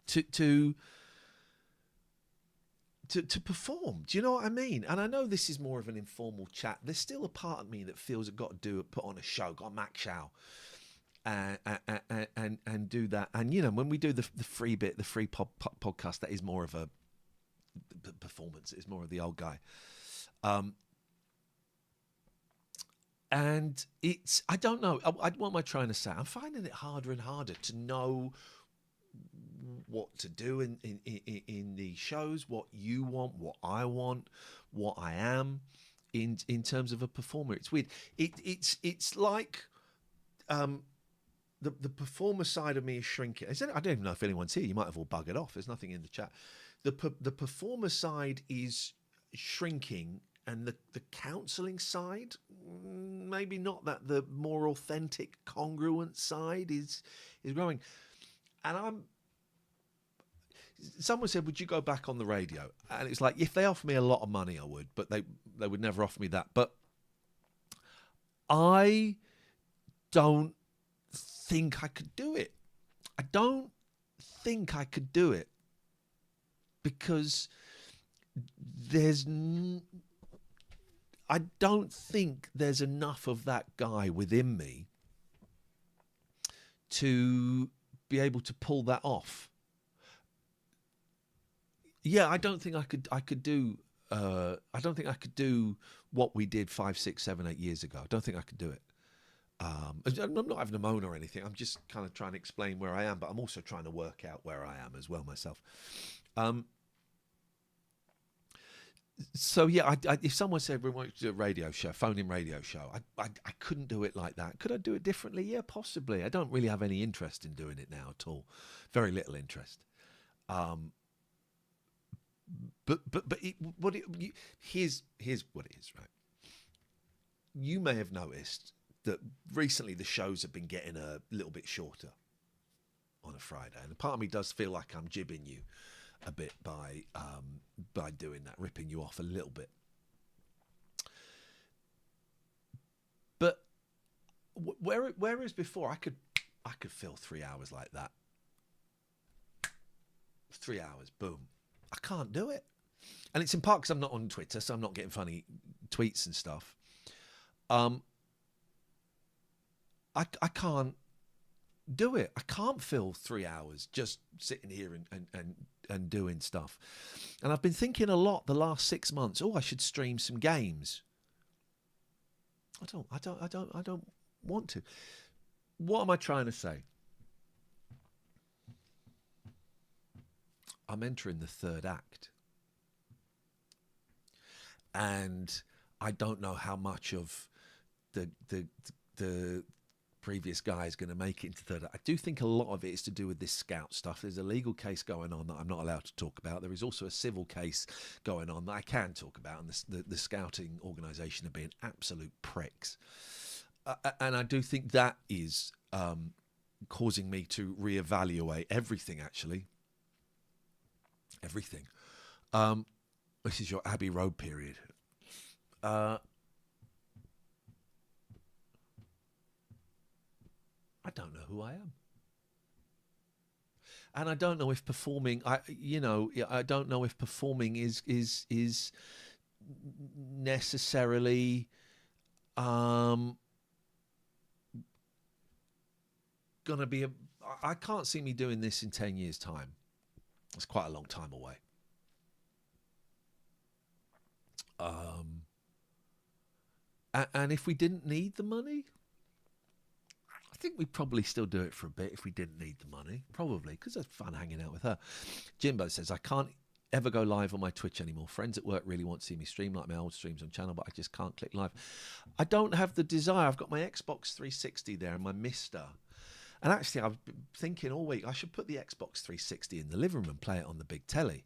To perform. Do you know what I mean? And I know this is more of an informal chat. There's still a part of me that feels I've got to put on a show, got a Mac show, and do that. And, you know, when we do the free bit, the free podcast, that is more of a performance. It's more of the old guy. And it's, I don't know, what am I trying to say? I'm finding it harder and harder to know what to do in the shows, what you want, what I want, what I am in terms of a performer. It's weird. It's like the performer side of me is shrinking. I don't even know if anyone's here. You might have all buggered off. There's nothing in the chat. The performer side is shrinking, and the counselling side, maybe not, that the more authentic, congruent side is growing. And someone said, would you go back on the radio? And it's like, if they offer me a lot of money, I would, but they would never offer me that. But I don't think I could do it. I don't think I could do it. because I don't think there's enough of that guy within me to be able to pull that off. Yeah, I don't think I could do. I don't think I could do what we did 5, 6, 7, 8 years ago. I don't think I could do it. I'm not having a moan or anything. I'm just kind of trying to explain where I am, but I'm also trying to work out where I am as well myself. So yeah, if someone said we want to do a radio show, phone-in radio show, I couldn't do it like that. Could I do it differently? Yeah, possibly. I don't really have any interest in doing it now at all. Very little interest. Here's what it is, right? You may have noticed that recently the shows have been getting a little bit shorter on a Friday, and part of me does feel like I'm jibbing you a bit by doing that, ripping you off a little bit. But whereas before I could fill 3 hours like that. 3 hours, boom. I can't do it. And it's in part because I'm not on Twitter, so I'm not getting funny tweets and stuff. I can't do it. I can't fill 3 hours just sitting here and doing stuff. And I've been thinking a lot the last 6 months, I should stream some games. I don't want to. What am I trying to say? I'm entering the third act. And I don't know how much of the previous guy is going to make it into third act. I do think a lot of it is to do with this scout stuff. There's a legal case going on that I'm not allowed to talk about. There is also a civil case going on that I can talk about, and the scouting organisation are being absolute pricks. And I do think that is causing me to reevaluate everything, actually. Everything. This is your Abbey Road period. I don't know who I am. And I don't know if performing, I don't know if performing is necessarily gonna be I can't see me doing this in 10 years' time. It's quite a long time away. And if we didn't need the money, I think we'd probably still do it for a bit if we didn't need the money. Probably, because it's fun hanging out with her. Jimbo says, I can't ever go live on my Twitch anymore. Friends at work really want to see me stream like my old streams on channel, but I just can't click live. I don't have the desire. I've got my Xbox 360 there and my Mister. And actually, I've been thinking all week, I should put the Xbox 360 in the living room and play it on the big telly.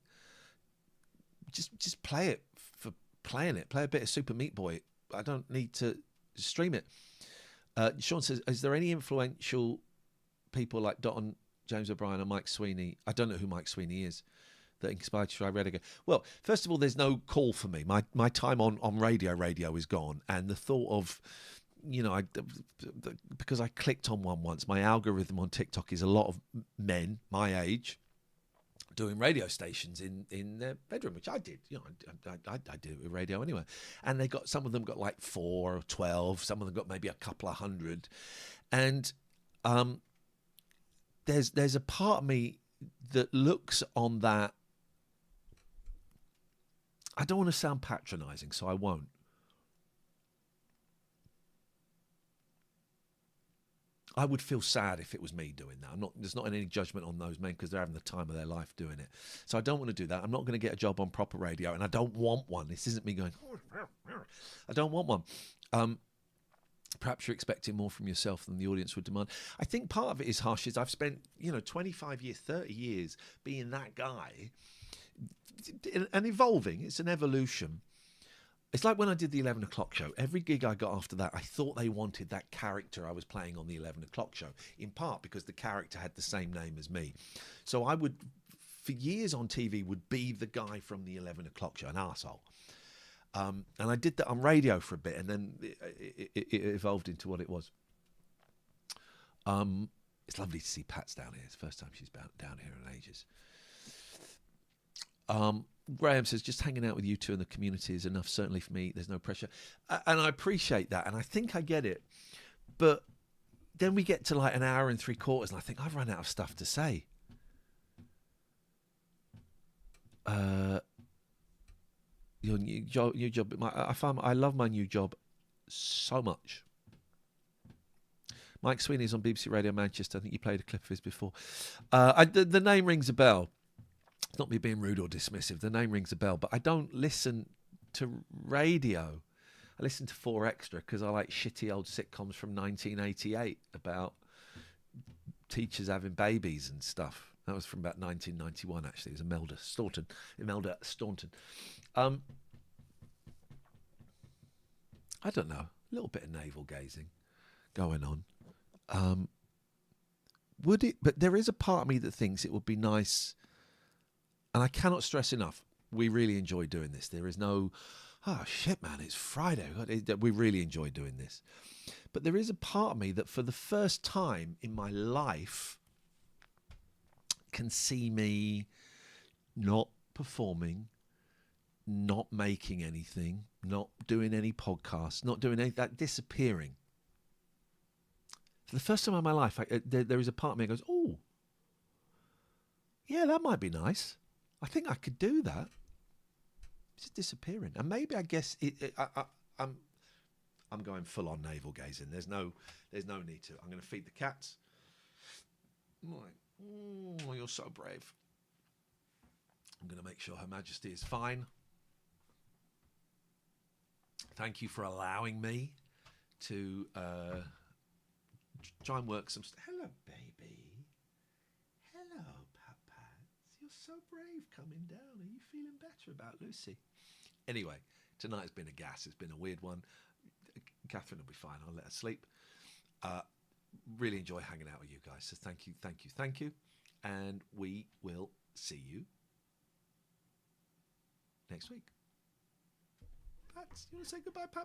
Just play it for playing it. Play a bit of Super Meat Boy. I don't need to stream it. Sean says, is there any influential people like Dotton, James O'Brien, or Mike Sweeney? I don't know who Mike Sweeney is. That inspired you to try radio? Well, first of all, there's no call for me. My time on radio is gone. And the thought of, because I clicked on one once, my algorithm on TikTok is a lot of men my age doing radio stations in their bedroom, which I did. I did it with radio anyway. And some of them got like 4 or 12. Some of them got maybe a couple of hundred. And there's a part of me that looks on that. I don't want to sound patronising, so I won't. I would feel sad if it was me doing that. There's not any judgment on those men because they're having the time of their life doing it. So I don't want to do that. I'm not going to get a job on proper radio, and I don't want one. This isn't me going, I don't want one. Perhaps you're expecting more from yourself than the audience would demand. I think part of it is harsh. I've spent 25 years, 30 years being that guy and evolving. It's an evolution. It's like when I did the 11 o'clock show. Every gig I got after that, I thought they wanted that character I was playing on the 11 o'clock show, in part because the character had the same name as me. So I would, for years on TV, would be the guy from the 11 o'clock show, an arsehole. And I did that on radio for a bit, and then it evolved into what it was. It's lovely to see Pat's down here. It's the first time she's down here in ages. Graham says, just hanging out with you two in the community is enough, certainly for me. There's no pressure. And I appreciate that, and I think I get it. But then we get to like an hour and 3/4, and I think I've run out of stuff to say. Your new job. I love my new job so much. Mike Sweeney's on BBC Radio Manchester. I think you played a clip of his before. The name rings a bell. It's not me being rude or dismissive. The name rings a bell, but I don't listen to radio. I listen to 4 Extra because I like shitty old sitcoms from 1988 about teachers having babies and stuff. That was from about 1991, actually. It was Imelda Staunton. I don't know. A little bit of navel gazing going on. Would it? But there is a part of me that thinks it would be nice, and I cannot stress enough, we really enjoy doing this. There is no, oh shit, man, it's Friday. We really enjoy doing this. But there is a part of me that for the first time in my life can see me not performing, not making anything, not doing any podcasts, not doing any that, disappearing. For the first time in my life, there is a part of me that goes, oh, yeah, that might be nice. I think I could do that. It's just disappearing. And maybe I guess I'm going full on navel gazing. There's no need to. I'm going to feed the cats. Oh, you're so brave. I'm going to make sure Her Majesty is fine. Thank you for allowing me to try and work some stuff. Hello, baby. Hello, Papas. You're so brave coming down. Are you feeling better about Lucy? Anyway, tonight has been a gas. It's been a weird one. Catherine will be fine. I'll let her sleep. Really enjoy hanging out with you guys. So thank you. And we will see you next week. Pat, you want to say goodbye, Pat?